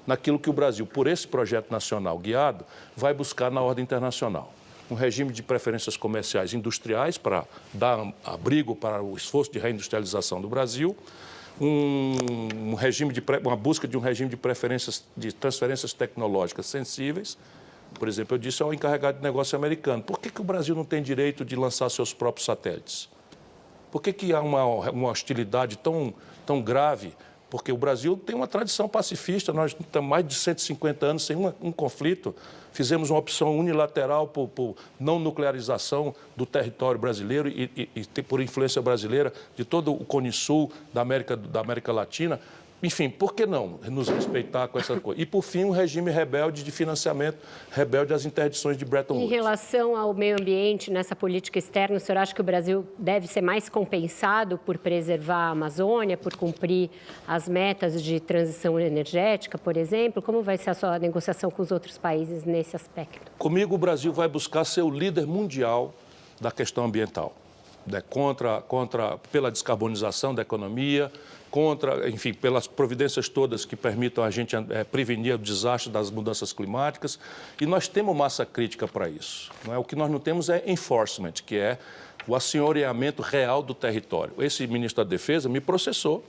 naquilo que o Brasil, por esse projeto nacional guiado, vai buscar na ordem internacional. Um regime de preferências comerciais industriais para dar abrigo para o esforço de reindustrialização do Brasil, uma busca de um regime de preferências, de transferências tecnológicas sensíveis. Por exemplo, eu disse ao encarregado de negócio americano, por que o Brasil não tem direito de lançar seus próprios satélites? Por que há uma hostilidade tão grave? Porque o Brasil tem uma tradição pacifista, nós estamos mais de 150 anos sem um conflito. Fizemos uma opção unilateral por não nuclearização do território brasileiro e por influência brasileira de todo o Cone Sul da América Latina. Enfim, por que não nos respeitar com essa coisa? E, por fim, um regime rebelde de financiamento, rebelde às interdições de Bretton Woods. Em relação ao meio ambiente, nessa política externa, o senhor acha que o Brasil deve ser mais compensado por preservar a Amazônia, por cumprir as metas de transição energética, por exemplo? Como vai ser a sua negociação com os outros países nesse aspecto? Comigo, o Brasil vai buscar ser o líder mundial da questão ambiental, pela descarbonização da economia, enfim, pelas providências todas que permitam a gente prevenir o desastre das mudanças climáticas. E nós temos massa crítica para isso. Não é? O que nós não temos é enforcement, que é o assenhoreamento real do território. Esse ministro da Defesa me processou.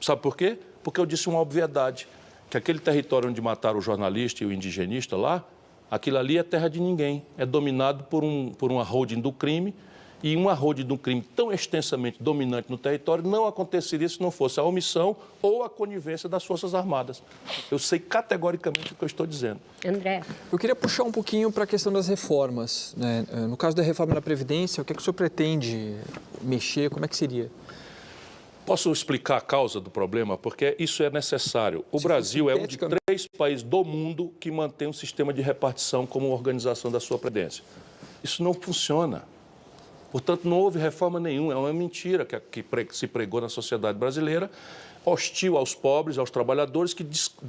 Sabe por quê? Porque eu disse uma obviedade, que aquele território onde mataram o jornalista e o indigenista lá, aquilo ali é terra de ninguém. É dominado por uma holding do crime. E uma holding de um crime tão extensamente dominante no território não aconteceria se não fosse a omissão ou a conivência das Forças Armadas. Eu sei categoricamente o que eu estou dizendo. André. Eu queria puxar um pouquinho para a questão das reformas, né? No caso da reforma da Previdência, o que é que o senhor pretende mexer? Como é que seria? Posso explicar a causa do problema? Porque isso é necessário. O Brasil é um de 3 países do mundo que mantém um sistema de repartição como organização da sua previdência. Isso não funciona. Portanto, não houve reforma nenhuma, é uma mentira que se pregou na sociedade brasileira, hostil aos pobres, aos trabalhadores, que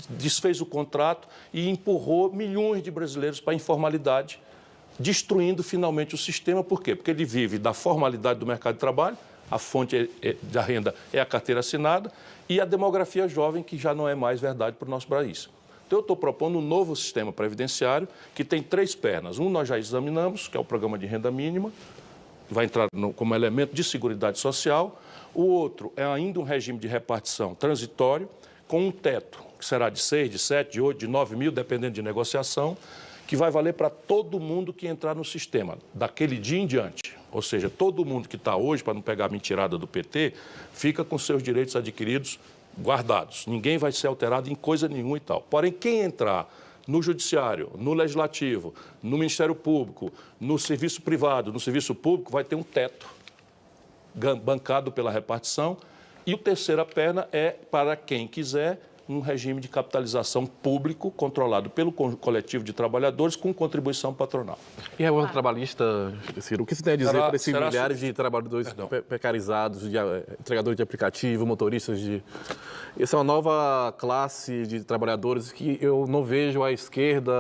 desfez o contrato e empurrou milhões de brasileiros para a informalidade, destruindo finalmente o sistema. Por quê? Porque ele vive da formalidade do mercado de trabalho, a fonte da renda é a carteira assinada, e a demografia jovem, que já não é mais verdade para o nosso país. Então, eu estou propondo um novo sistema previdenciário que tem 3 pernas. Um nós já examinamos, que é o programa de renda mínima, vai entrar como elemento de seguridade social. O outro é ainda um regime de repartição transitório, com um teto, que será de 6, de 7, de 8, de 9 mil, dependendo de negociação, que vai valer para todo mundo que entrar no sistema, daquele dia em diante. Ou seja, todo mundo que está hoje, para não pegar a mentirada do PT, fica com seus direitos adquiridos guardados. Ninguém vai ser alterado em coisa nenhuma e tal. Porém, quem entrar no Judiciário, no Legislativo, no Ministério Público, no serviço privado, no serviço público, vai ter um teto bancado pela repartição. E a terceira perna é para quem quiser um regime de capitalização público controlado pelo coletivo de trabalhadores com contribuição patronal. E a reforma trabalhista, Ciro, o que você tem a dizer para esses milhares de trabalhadores precarizados, de entregadores de aplicativo, motoristas de... Essa é uma nova classe de trabalhadores que eu não vejo a esquerda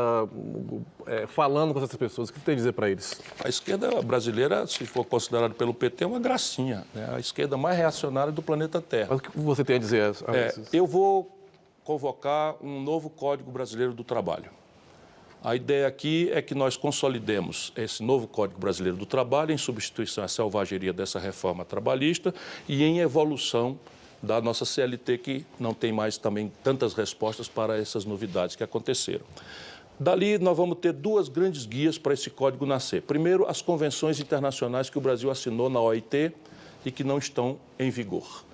falando com essas pessoas. O que você tem a dizer para eles? A esquerda brasileira, se for considerada pelo PT, é uma gracinha, né? A esquerda mais reacionária do planeta Terra. Mas o que você tem a dizer a esses? Eu vou convocar um novo Código Brasileiro do Trabalho. A ideia aqui é que nós consolidemos esse novo Código Brasileiro do Trabalho em substituição à selvageria dessa reforma trabalhista e em evolução da nossa CLT, que não tem mais também tantas respostas para essas novidades que aconteceram. Dali, nós vamos ter duas grandes guias para esse código nascer. Primeiro, as convenções internacionais que o Brasil assinou na OIT e que não estão em vigor.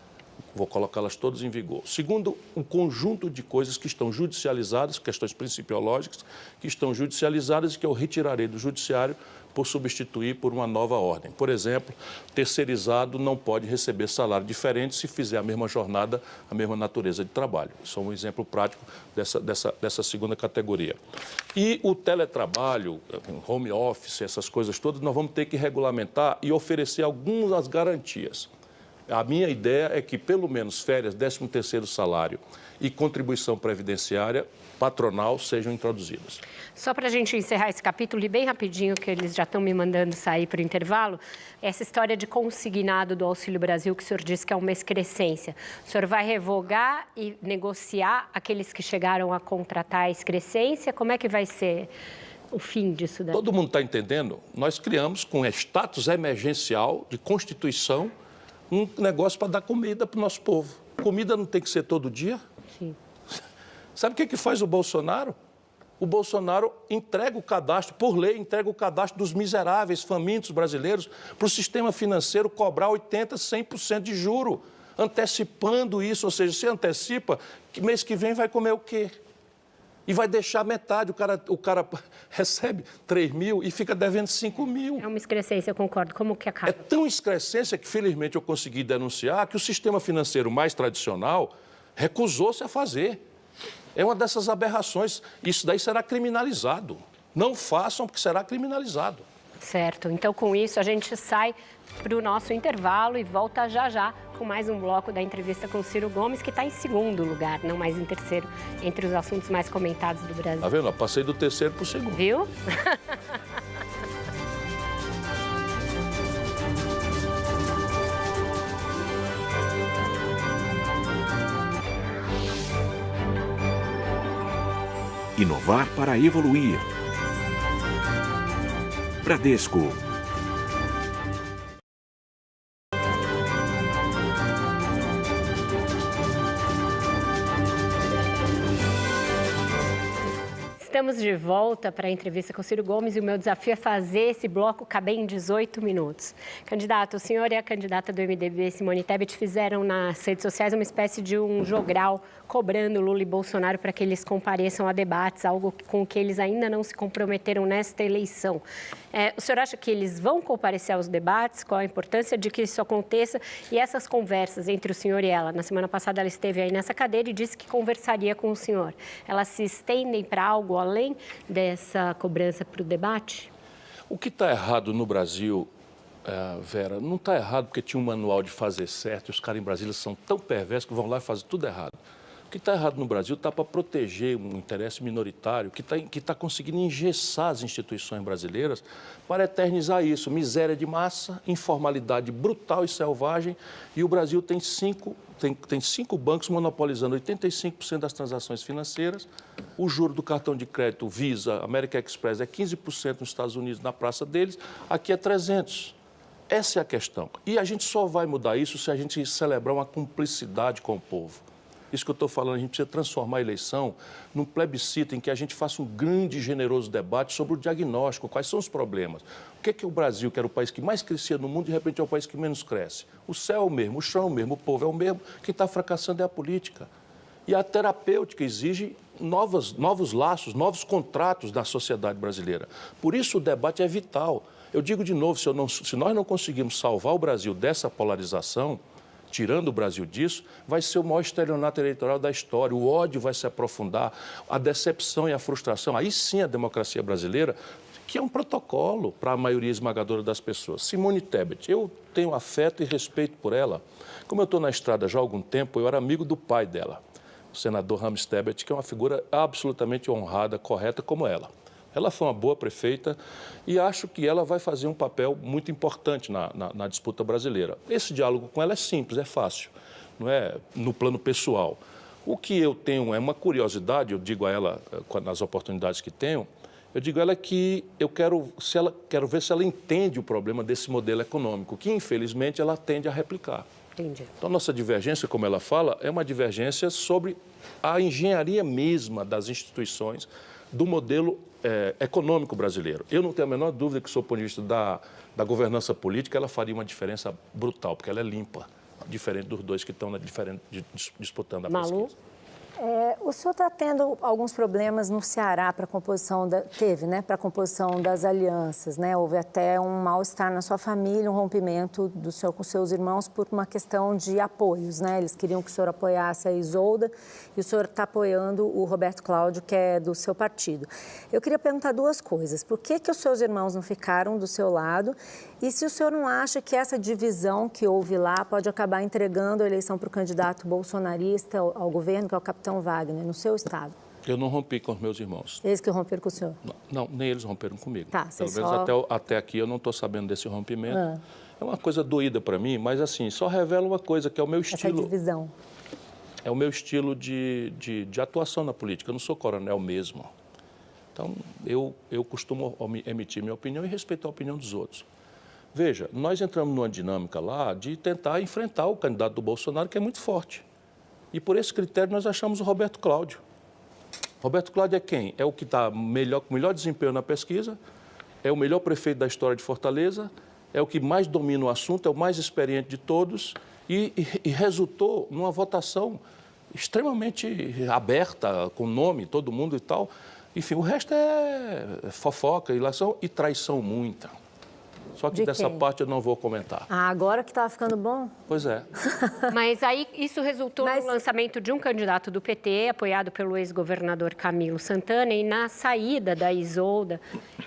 Vou colocá-las todas em vigor. Segundo, um conjunto de coisas que estão judicializadas, questões principiológicas, que estão judicializadas e que eu retirarei do judiciário por substituir por uma nova ordem. Por exemplo, terceirizado não pode receber salário diferente se fizer a mesma jornada, a mesma natureza de trabalho. Isso é um exemplo prático dessa segunda categoria. E o teletrabalho, home office, essas coisas todas, nós vamos ter que regulamentar e oferecer algumas garantias. A minha ideia é que, pelo menos, férias, 13º salário e contribuição previdenciária patronal sejam introduzidas. Só para a gente encerrar esse capítulo, e bem rapidinho, que eles já estão me mandando sair para o intervalo, essa história de consignado do Auxílio Brasil, que o senhor disse que é uma excrescência. O senhor vai revogar e negociar aqueles que chegaram a contratar a excrescência? Como é que vai ser o fim disso daí? Todo mundo está entendendo? Nós criamos, com status emergencial de Constituição, um negócio para dar comida para o nosso povo. Comida não tem que ser todo dia? Sim. Sabe o que faz o Bolsonaro? O Bolsonaro entrega o cadastro, por lei, entrega o cadastro dos miseráveis, famintos brasileiros para o sistema financeiro cobrar 80%, 100% de juro, antecipando isso. Ou seja, se antecipa, que mês que vem vai comer o quê? E vai deixar metade, o cara recebe 3 mil e fica devendo 5 mil. É uma excrescência, eu concordo. Como que acaba? É tão excrescência que, felizmente, eu consegui denunciar que o sistema financeiro mais tradicional recusou-se a fazer. É uma dessas aberrações. Isso daí será criminalizado. Não façam, porque será criminalizado. Certo. Então, com isso, a gente sai para o nosso intervalo e volta já com mais um bloco da entrevista com o Ciro Gomes, que está em segundo lugar, não mais em terceiro, entre os assuntos mais comentados do Brasil. Tá vendo? Eu passei do terceiro para o segundo. Viu? Inovar para evoluir. Bradesco. Estamos de volta para a entrevista com o Ciro Gomes e o meu desafio é fazer esse bloco caber em 18 minutos. Candidato, o senhor e a candidata do MDB, Simone Tebet, fizeram nas redes sociais uma espécie de um jogral cobrando Lula e Bolsonaro para que eles compareçam a debates, algo com que eles ainda não se comprometeram nesta eleição. O senhor acha que eles vão comparecer aos debates? Qual a importância de que isso aconteça? E essas conversas entre o senhor e ela, na semana passada ela esteve aí nessa cadeira e disse que conversaria com o senhor. Elas se estendem para algo além dessa cobrança para o debate? O que está errado no Brasil, Vera, não está errado porque tinha um manual de fazer certo e os caras em Brasília são tão perversos que vão lá e fazem tudo errado. O que está errado no Brasil está para proteger um interesse minoritário que está conseguindo engessar as instituições brasileiras para eternizar isso. Miséria de massa, informalidade brutal e selvagem, e o Brasil tem cinco bancos monopolizando 85% das transações financeiras. O juro do cartão de crédito Visa, American Express, é 15% nos Estados Unidos, na praça deles, aqui é 300%. Essa é a questão. E a gente só vai mudar isso se a gente celebrar uma cumplicidade com o povo. Isso que eu estou falando, a gente precisa transformar a eleição num plebiscito em que a gente faça um grande e generoso debate sobre o diagnóstico, quais são os problemas. O que é o Brasil, que era o país que mais crescia no mundo, de repente é o país que menos cresce? O céu é o mesmo, o chão é o mesmo, o povo é o mesmo, quem está fracassando é a política. E a terapêutica exige novos laços, novos contratos da sociedade brasileira. Por isso o debate é vital. Eu digo de novo, se nós não conseguirmos salvar o Brasil dessa polarização, tirando o Brasil disso, vai ser o maior estelionato eleitoral da história. O ódio vai se aprofundar, a decepção e a frustração. Aí sim a democracia brasileira, que é um protocolo para a maioria esmagadora das pessoas. Simone Tebet, eu tenho afeto e respeito por ela. Como eu estou na estrada já há algum tempo, eu era amigo do pai dela, o senador Ramos Tebet, que é uma figura absolutamente honrada, correta como ela. Ela foi uma boa prefeita e acho que ela vai fazer um papel muito importante na disputa brasileira. Esse diálogo com ela é simples, é fácil, não é no plano pessoal. O que eu tenho é uma curiosidade, eu digo a ela nas oportunidades que tenho, eu digo a ela que eu quero ver se ela entende o problema desse modelo econômico, que infelizmente ela tende a replicar. Entendi. Então, a nossa divergência, como ela fala, é uma divergência sobre a engenharia mesma das instituições do modelo econômico brasileiro. Eu não tenho a menor dúvida que, sob o ponto de vista da governança política, ela faria uma diferença brutal, porque ela é limpa, diferente dos dois que estão disputando a pesquisa. O senhor está tendo alguns problemas no Ceará para a composição para a composição das alianças, né? Houve até um mal-estar na sua família, um rompimento do senhor com seus irmãos por uma questão de apoios, né? Eles queriam que o senhor apoiasse a Isolda e o senhor está apoiando o Roberto Cláudio, que é do seu partido. Eu queria perguntar duas coisas. Por que os seus irmãos não ficaram do seu lado? E se o senhor não acha que essa divisão que houve lá pode acabar entregando a eleição para o candidato bolsonarista ao governo, que é o capitão Wagner, no seu estado? Eu não rompi com os meus irmãos. Eles que romperam com o senhor? Não, nem eles romperam comigo. Tá, pelo menos até aqui eu não estou sabendo desse rompimento. É uma coisa doída para mim, mas assim, só revela uma coisa, que é o meu estilo... Essa divisão. É o meu estilo de atuação na política. Eu não sou coronel mesmo. Então, eu costumo emitir minha opinião e respeitar a opinião dos outros. Veja, nós entramos numa dinâmica lá de tentar enfrentar o candidato do Bolsonaro, que é muito forte. E por esse critério nós achamos o Roberto Cláudio. Roberto Cláudio é quem? É o que está com melhor desempenho na pesquisa, é o melhor prefeito da história de Fortaleza, é o que mais domina o assunto, é o mais experiente de todos e resultou numa votação extremamente aberta, com nome, todo mundo e tal. Enfim, o resto é fofoca, ilação e traição muita. Só que dessa parte eu não vou comentar. Agora que estava ficando bom? Pois é. Mas aí isso resultou no lançamento de um candidato do PT, apoiado pelo ex-governador Camilo Santana, e na saída da Isolda,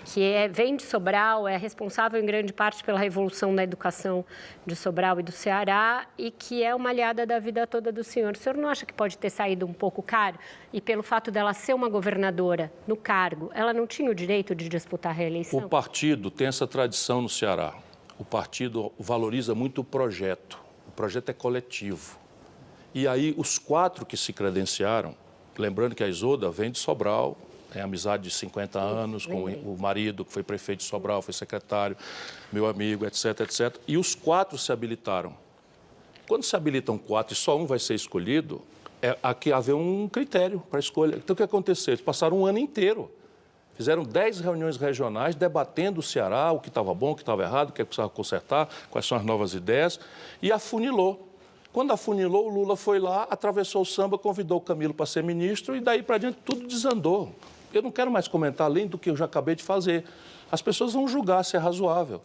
que vem de Sobral, é responsável em grande parte pela revolução da educação de Sobral e do Ceará, e que é uma aliada da vida toda do senhor. O senhor não acha que pode ter saído um pouco caro? E pelo fato dela ser uma governadora no cargo, ela não tinha o direito de disputar a reeleição? O partido tem essa tradição no Ceará. O partido valoriza muito o projeto. O projeto é coletivo. E aí, os 4 que se credenciaram, lembrando que a Isolda vem de Sobral, tem amizade de 50 anos com o marido, que foi prefeito de Sobral, foi secretário, meu amigo, etc, etc. E os 4 se habilitaram. Quando se habilitam 4 e só um vai ser escolhido, aqui haver um critério para a escolha. Então, o que aconteceu? Eles passaram um ano inteiro. Fizeram 10 reuniões regionais debatendo o Ceará, o que estava bom, o que estava errado, o que precisava consertar, quais são as novas ideias, e afunilou. Quando afunilou, o Lula foi lá, atravessou o samba, convidou o Camilo para ser ministro e daí para diante tudo desandou. Eu não quero mais comentar além do que eu já acabei de fazer. As pessoas vão julgar se é razoável.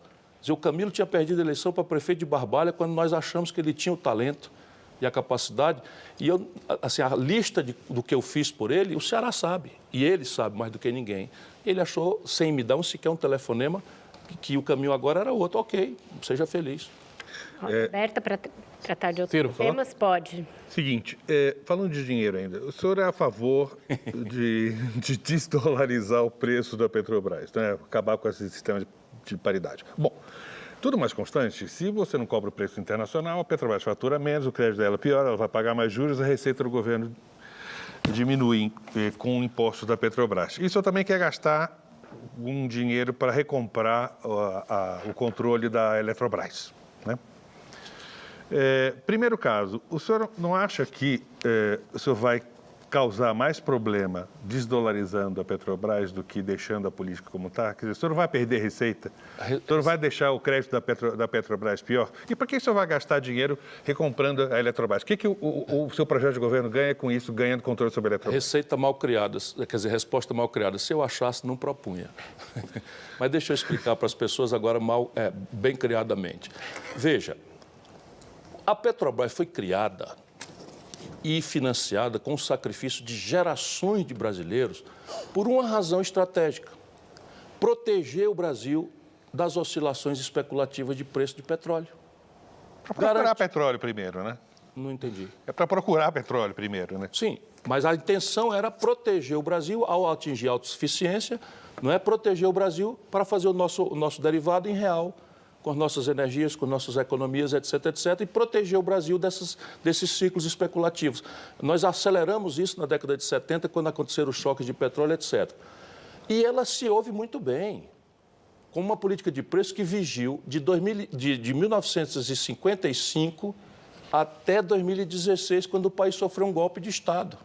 O Camilo tinha perdido a eleição para prefeito de Barbalha quando nós achamos que ele tinha o talento e a capacidade. E eu, assim, a lista do que eu fiz por ele, o Ceará sabe. E ele sabe mais do que ninguém. Ele achou, sem me dar sequer um telefonema, que o caminho agora era outro. Ok, seja feliz. Aberta para tratar de outros temas? Pode. Seguinte, falando de dinheiro ainda, o senhor é a favor de desdolarizar o preço da Petrobras, né? Acabar com esse sistema de paridade. Bom, tudo mais constante, se você não cobra o preço internacional, a Petrobras fatura menos, o crédito dela piora, ela vai pagar mais juros, a receita do governo diminui com o imposto da Petrobras. E o senhor também quer gastar um dinheiro para recomprar o controle da Eletrobras, né? Primeiro caso, o senhor não acha que o senhor vai causar mais problema desdolarizando a Petrobras do que deixando a política como está? Quer dizer, o senhor vai perder receita? O senhor vai deixar o crédito da Petrobras pior? E por que o senhor vai gastar dinheiro recomprando a Eletrobras? O que o seu projeto de governo ganha com isso, ganhando controle sobre a Eletrobras? Receita mal criada, quer dizer, resposta mal criada. Se eu achasse, não propunha. Mas deixa eu explicar para as pessoas agora bem criadamente. Veja, A Petrobras foi criada e financiada com o sacrifício de gerações de brasileiros por uma razão estratégica: proteger o Brasil das oscilações especulativas de preço de petróleo. Para procurar petróleo primeiro, né? Não entendi. É para procurar petróleo primeiro, né? Sim, mas a intenção era proteger o Brasil ao atingir a autossuficiência, não é proteger o Brasil para fazer o nosso derivado em real, com as nossas energias, com nossas economias, etc., etc., e proteger o Brasil desses ciclos especulativos. Nós aceleramos isso na década de 70, quando aconteceram os choques de petróleo, etc. E ela se ouve muito bem, com uma política de preço que vigiu de 1955 até 2016, quando o país sofreu um golpe de Estado.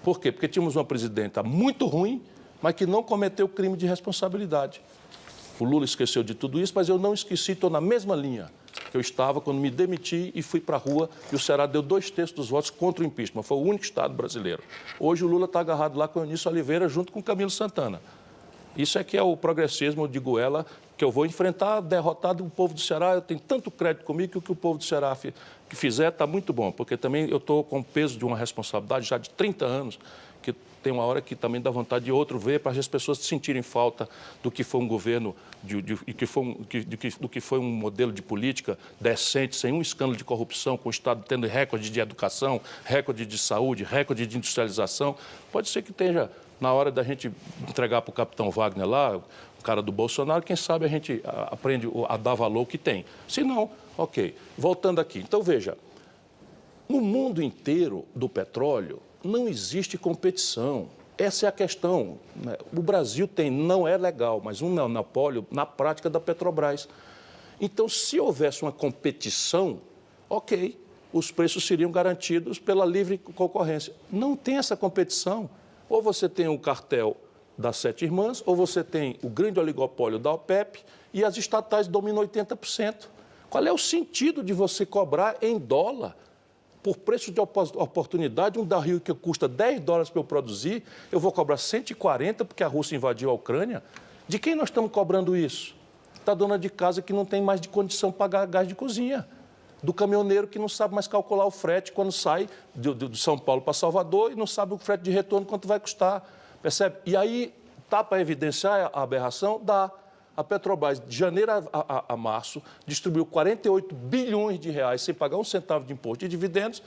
Por quê? Porque tínhamos uma presidenta muito ruim, mas que não cometeu crime de responsabilidade. O Lula esqueceu de tudo isso, mas eu não esqueci, estou na mesma linha que eu estava quando me demiti e fui para a rua e o Ceará deu 2/3 dos votos contra o impeachment. Foi o único Estado brasileiro. Hoje o Lula está agarrado lá com o Eunício Oliveira junto com o Camilo Santana. Isso é que é o progressismo de Goela, que eu vou enfrentar, derrotado o povo do Ceará. Eu tenho tanto crédito comigo que o que o povo do Ceará que fizer está muito bom, porque também eu estou com o peso de uma responsabilidade já de 30 anos, que tem uma hora que também dá vontade de outro ver, para as pessoas sentirem falta do que foi um governo, do que foi um modelo de política decente, sem um escândalo de corrupção, com o Estado tendo recorde de educação, recorde de saúde, recorde de industrialização. Pode ser que esteja na hora da gente entregar para o capitão Wagner lá, o cara do Bolsonaro, quem sabe a gente aprende a dar valor que tem. Se não, ok. Voltando aqui. Então, veja, no mundo inteiro do petróleo, não existe competição. Essa é a questão. O Brasil não é legal, mas um monopólio na prática da Petrobras. Então, se houvesse uma competição, ok, os preços seriam garantidos pela livre concorrência. Não tem essa competição. Ou você tem o cartel das 7 irmãs, ou você tem o grande oligopólio da OPEP e as estatais dominam 80%. Qual é o sentido de você cobrar em dólar? Por preço de oportunidade, um barril que custa $10 para eu produzir, eu vou cobrar 140 porque a Rússia invadiu a Ucrânia? De quem nós estamos cobrando isso? Da dona de casa que não tem mais de condição de pagar gás de cozinha. Do caminhoneiro que não sabe mais calcular o frete quando sai de São Paulo para Salvador e não sabe o frete de retorno quanto vai custar. Percebe? E aí, tá para evidenciar a aberração? Dá. A Petrobras, de janeiro a março, distribuiu 48 bilhões de reais sem pagar um centavo de imposto de dividendos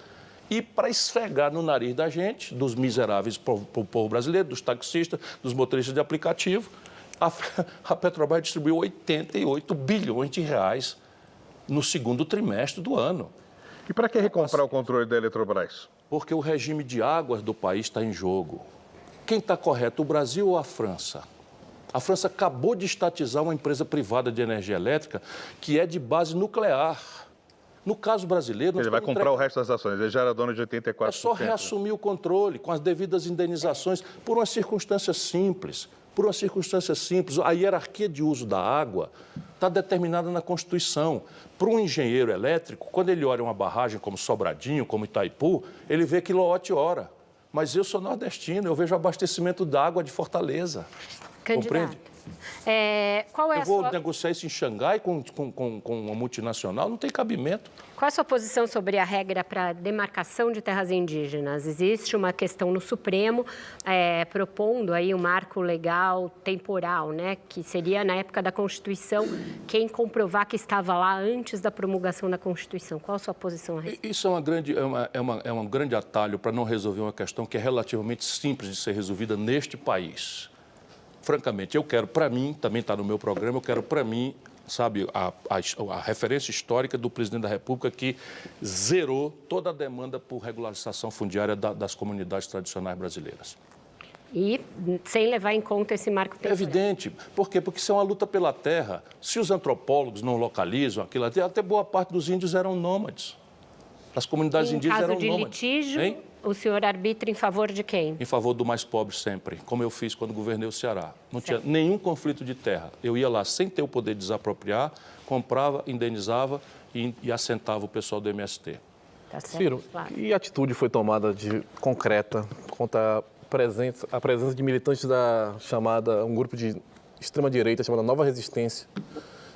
e para esfregar no nariz da gente, dos miseráveis para o povo brasileiro, dos taxistas, dos motoristas de aplicativo, a Petrobras distribuiu 88 bilhões de reais no segundo trimestre do ano. E para que recomprar o controle da Eletrobras? Porque o regime de águas do país está em jogo. Quem está correto, o Brasil ou a França? A França acabou de estatizar uma empresa privada de energia elétrica que é de base nuclear. No caso brasileiro... Ele vai comprar o resto das ações, ele já era dono de 84%. É só reassumir o controle com as devidas indenizações por uma circunstância simples. Por uma circunstância simples, a hierarquia de uso da água está determinada na Constituição. Para um engenheiro elétrico, quando ele olha uma barragem como Sobradinho, como Itaipu, ele vê quilowatt-hora. Mas eu sou nordestino, eu vejo abastecimento d'água de Fortaleza. Candidato, qual é eu vou negociar isso em Xangai com uma multinacional? Não tem cabimento. Qual é a sua posição sobre a regra para demarcação de terras indígenas? Existe uma questão no Supremo propondo aí um marco legal temporal, né? Que seria, na época da Constituição, quem comprovar que estava lá antes da promulgação da Constituição. Qual a sua posição a respeito? Isso é um grande atalho para não resolver uma questão que é relativamente simples de ser resolvida neste país. Francamente, eu quero para mim, também está no meu programa, eu quero para mim, sabe, a referência histórica do presidente da República que zerou toda a demanda por regularização fundiária das comunidades tradicionais brasileiras. E sem levar em conta esse marco temporal. É evidente. Por quê? Porque isso é uma luta pela terra. Se os antropólogos não localizam aquilo, até boa parte dos índios eram nômades. As comunidades indígenas eram nômades. Em caso de litígio, o senhor arbitra em favor de quem? Em favor do mais pobre sempre, como eu fiz quando governei o Ceará. Não tinha nenhum conflito de terra. Eu ia lá sem ter o poder de desapropriar, comprava, indenizava e assentava o pessoal do MST. Tá certo. Ciro, que atitude foi tomada de concreta contra a presença de militantes um grupo de extrema-direita chamada Nova Resistência,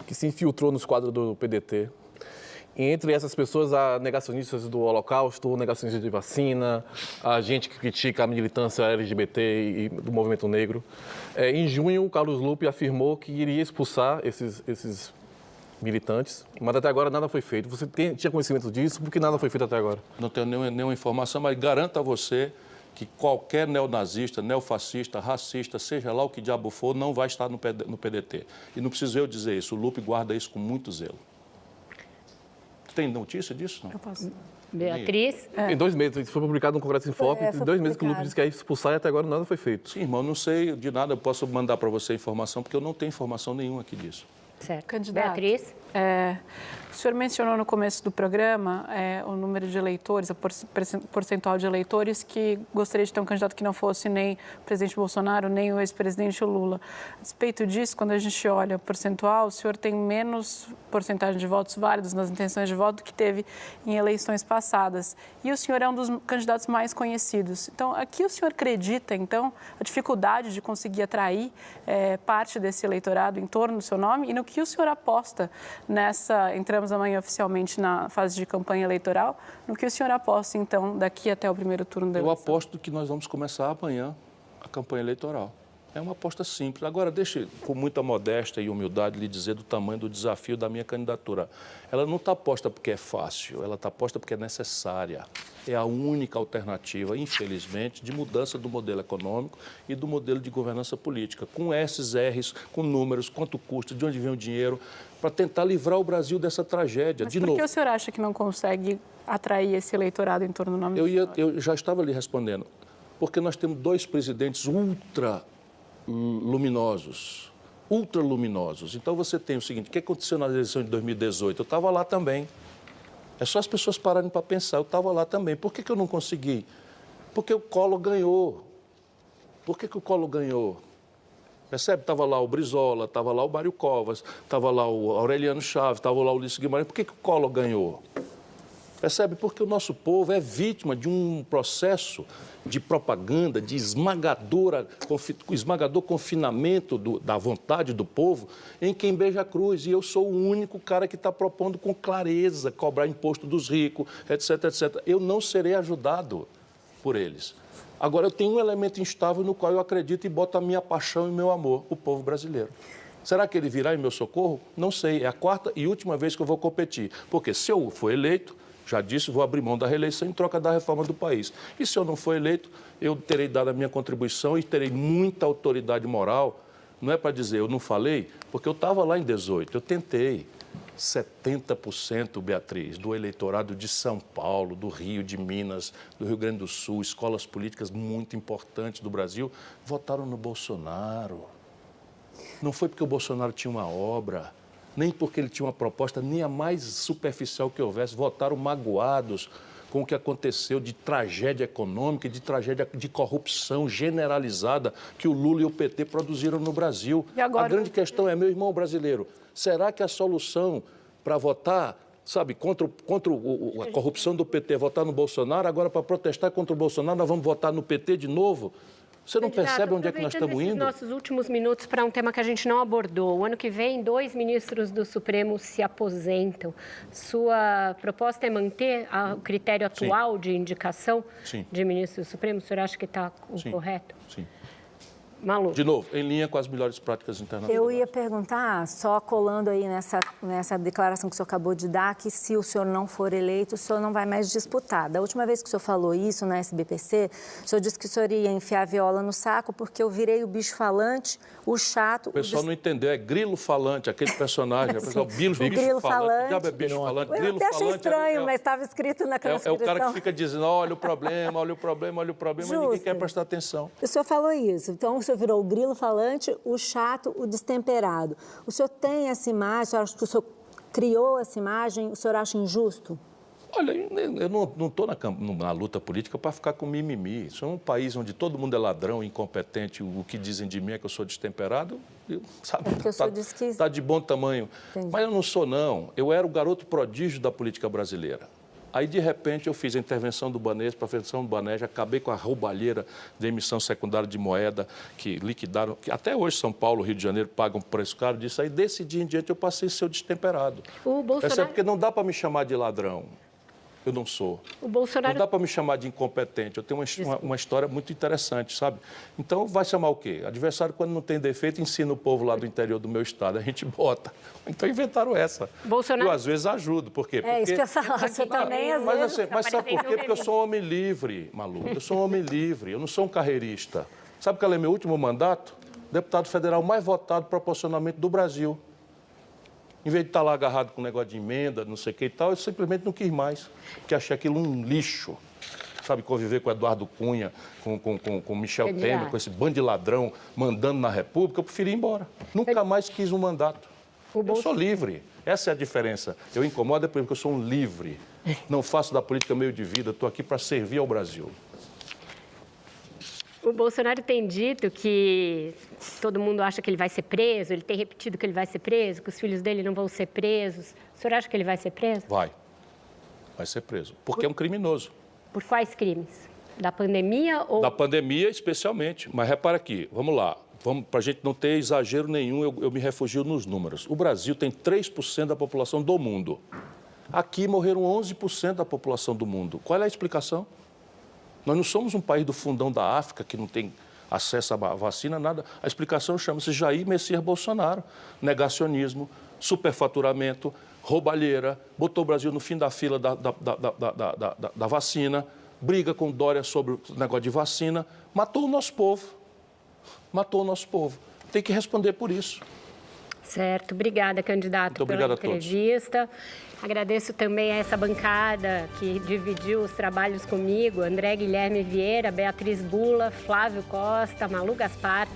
que se infiltrou nos quadros do PDT E entre essas pessoas, há negacionistas do Holocausto, negacionistas de vacina, há gente que critica a militância LGBT e do movimento negro. Em junho, o Carlos Lupe afirmou que iria expulsar esses militantes, mas até agora nada foi feito. Você tinha conhecimento disso? Por que nada foi feito até agora? Não tenho nenhuma informação, mas garanto a você que qualquer neonazista, neofascista, racista, seja lá o que diabo for, não vai estar no PDT. E não preciso eu dizer isso, o Lupe guarda isso com muito zelo. Tem notícia disso? Não? Eu posso. Beatriz? Em 2 meses, isso foi publicado no Congresso em Foco, em 2 meses que o Lupe disse que ia expulsar e até agora nada foi feito. Sim, irmão, não sei de nada, eu posso mandar para você a informação, porque eu não tenho informação nenhuma aqui disso. Certo. Candidato. Beatriz? O senhor mencionou no começo do programa o número de eleitores, o percentual de eleitores que gostaria de ter um candidato que não fosse nem o presidente Bolsonaro, nem o ex-presidente Lula. A despeito disso, quando a gente olha o percentual, o senhor tem menos porcentagem de votos válidos nas intenções de voto do que teve em eleições passadas. E o senhor é um dos candidatos mais conhecidos. Então, aqui o senhor acredita, então, a dificuldade de conseguir atrair parte desse eleitorado em torno do seu nome e no que o senhor aposta entramos amanhã oficialmente na fase de campanha eleitoral, no que o senhor aposta, então, daqui até o primeiro turno da eleição? Eu aposto que nós vamos começar amanhã a campanha eleitoral. É uma aposta simples. Agora, deixe, com muita modéstia e humildade, lhe dizer do tamanho do desafio da minha candidatura. Ela não está posta porque é fácil, ela está posta porque é necessária. É a única alternativa, infelizmente, de mudança do modelo econômico e do modelo de governança política, com esses R's, com números, quanto custa, de onde vem o dinheiro, para tentar livrar o Brasil dessa tragédia. Mas por que o senhor acha que não consegue atrair esse eleitorado em torno do nome do senhor? Eu já estava lhe respondendo. Porque nós temos 2 presidentes ultraluminosos. Então, você tem o seguinte, o que aconteceu na eleição de 2018? Eu estava lá também. É só as pessoas pararem para pensar, eu estava lá também. Por que eu não consegui? Porque o Collor ganhou. Por que o Collor ganhou? Percebe? Estava lá o Brizola, estava lá o Mário Covas, estava lá o Aureliano Chaves, estava lá o Ulisses Guimarães. Por que o Collor ganhou? Percebe? Porque o nosso povo é vítima de um processo de propaganda, de esmagador confinamento da vontade do povo em quem beija a cruz. E eu sou o único cara que está propondo com clareza cobrar imposto dos ricos, etc, etc. Eu não serei ajudado por eles. Agora, eu tenho um elemento instável no qual eu acredito e boto a minha paixão e meu amor, o povo brasileiro. Será que ele virá em meu socorro? Não sei. É a 4ª e última vez que eu vou competir. Porque se eu for eleito, já disse, vou abrir mão da reeleição em troca da reforma do país. E se eu não for eleito, eu terei dado a minha contribuição e terei muita autoridade moral. Não é para dizer, eu não falei, porque eu estava lá em 18, eu tentei. 70%, Beatriz, do eleitorado de São Paulo, do Rio, de Minas, do Rio Grande do Sul, escolas políticas muito importantes do Brasil, votaram no Bolsonaro. Não foi porque o Bolsonaro tinha uma obra, nem porque ele tinha uma proposta, nem a mais superficial que houvesse. Votaram magoados com o que aconteceu de tragédia econômica, de tragédia de corrupção generalizada que o Lula e o PT produziram no Brasil. E agora... A grande questão é, meu irmão brasileiro, será que a solução para votar, sabe, contra a corrupção do PT, votar no Bolsonaro, agora para protestar contra o Bolsonaro, nós vamos votar no PT de novo? Você não percebe onde é que nós estamos indo? Nossos últimos minutos para um tema que a gente não abordou. O ano que vem, 2 ministros do Supremo se aposentam. Sua proposta é manter o critério atual de indicação de ministros do Supremo? O senhor acha que está correto? Sim. Malu. De novo, em linha com as melhores práticas internacionais. Eu ia perguntar, só colando aí nessa declaração que o senhor acabou de dar, que se o senhor não for eleito, o senhor não vai mais disputar. Da última vez que o senhor falou isso na SBPC, o senhor disse que o senhor ia enfiar a viola no saco porque eu virei o bicho falante, o chato... O pessoal não entendeu, é grilo falante, aquele personagem. O grilo falante. Diabo é bicho falante, eu grilo até achei falante. estranho, mas estava escrito na transcrição. É o cara que fica dizendo, olha o problema, olha o problema, olha o problema, mas ninguém quer prestar atenção. O senhor falou isso, então o senhor virou o grilo falante, o chato, o destemperado. O senhor tem essa imagem, o senhor acha que o senhor criou essa imagem, o senhor acha injusto? Olha, eu não estou na luta política para ficar com mimimi. Isso é um país onde todo mundo é ladrão, incompetente. O que dizem de mim é que eu sou destemperado. Está de bom tamanho. Entendi. Mas eu não sou, não. Eu era o garoto prodígio da política brasileira. Aí, de repente, eu fiz a intervenção do Banespa, a intervenção do Banespa, acabei com a roubalheira de emissão secundária de moeda, que liquidaram, que até hoje São Paulo, Rio de Janeiro pagam preço caro disso. Aí, desse dia em diante, eu passei a ser o destemperado. O Bolsonaro... É porque não dá para me chamar de ladrão. Eu não sou. O Bolsonaro... Não dá para me chamar de incompetente. Eu tenho uma história muito interessante, sabe? Então, vai chamar o quê? Adversário, quando não tem defeito, ensina o povo lá do interior do meu estado. A gente bota. Então, inventaram essa. Bolsonaro... Eu, às vezes, ajudo. Por quê? Isso que eu ia falar. Você também, às vezes... Mas sabe por quê? Porque eu sou um homem livre, Malu. Eu sou um homem livre. Eu não sou um carreirista. Sabe qual é meu último mandato? Deputado federal mais votado proporcionalmente do Brasil. Em vez de estar lá agarrado com um negócio de emenda, não sei o que e tal, eu simplesmente não quis mais, porque achei aquilo um lixo. Sabe, conviver com Eduardo Cunha, com Michel Temer, com esse bando de ladrão mandando na República, eu preferi ir embora. Nunca mais quis um mandato. Eu sou livre. Essa é a diferença. Eu incomodo porque eu sou um livre. Não faço da política meio de vida, estou aqui para servir ao Brasil. O Bolsonaro tem dito que todo mundo acha que ele vai ser preso, ele tem repetido que ele vai ser preso, que os filhos dele não vão ser presos. O senhor acha que ele vai ser preso? Vai ser preso, porque é um criminoso. Por quais crimes? Da pandemia ou... Da pandemia, especialmente. Mas repara aqui, vamos lá. Para a gente não ter exagero nenhum, eu me refugio nos números. O Brasil tem 3% da população do mundo. Aqui morreram 11% da população do mundo. Qual é a explicação? Nós não somos um país do fundão da África que não tem acesso à vacina, nada. A explicação chama-se Jair Messias Bolsonaro. Negacionismo, superfaturamento, roubalheira, botou o Brasil no fim da fila da vacina, briga com Dória sobre o negócio de vacina, matou o nosso povo. Matou o nosso povo. Tem que responder por isso. Certo. Obrigada, candidato, pela entrevista. Agradeço também a essa bancada que dividiu os trabalhos comigo, André Guilherme Vieira, Beatriz Bula, Flávio Costa, Malu Gaspar,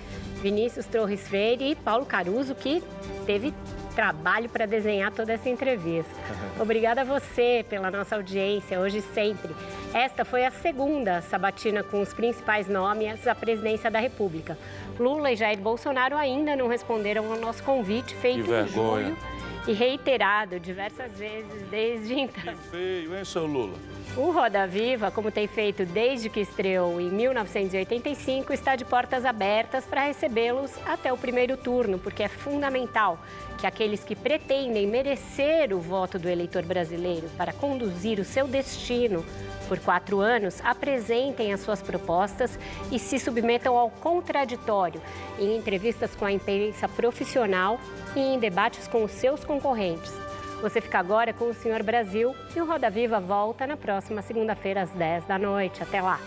Vinícius Torres Freire e Paulo Caruso, que teve trabalho para desenhar toda essa entrevista. Obrigada a você pela nossa audiência, hoje e sempre. Esta foi a segunda sabatina com os principais nomes à presidência da República. Lula e Jair Bolsonaro ainda não responderam ao nosso convite feito em julho e reiterado diversas vezes desde então. Que feio, hein, seu Lula? O Roda Viva, como tem feito desde que estreou em 1985, está de portas abertas para recebê-los até o primeiro turno, porque é fundamental que aqueles que pretendem merecer o voto do eleitor brasileiro para conduzir o seu destino por 4 anos, apresentem as suas propostas e se submetam ao contraditório em entrevistas com a imprensa profissional e em debates com os seus concorrentes. Você fica agora com o Senhor Brasil e o Roda Viva volta na próxima segunda-feira às 10 da noite. Até lá!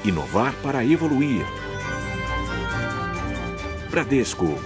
Inovar para evoluir. Bradesco.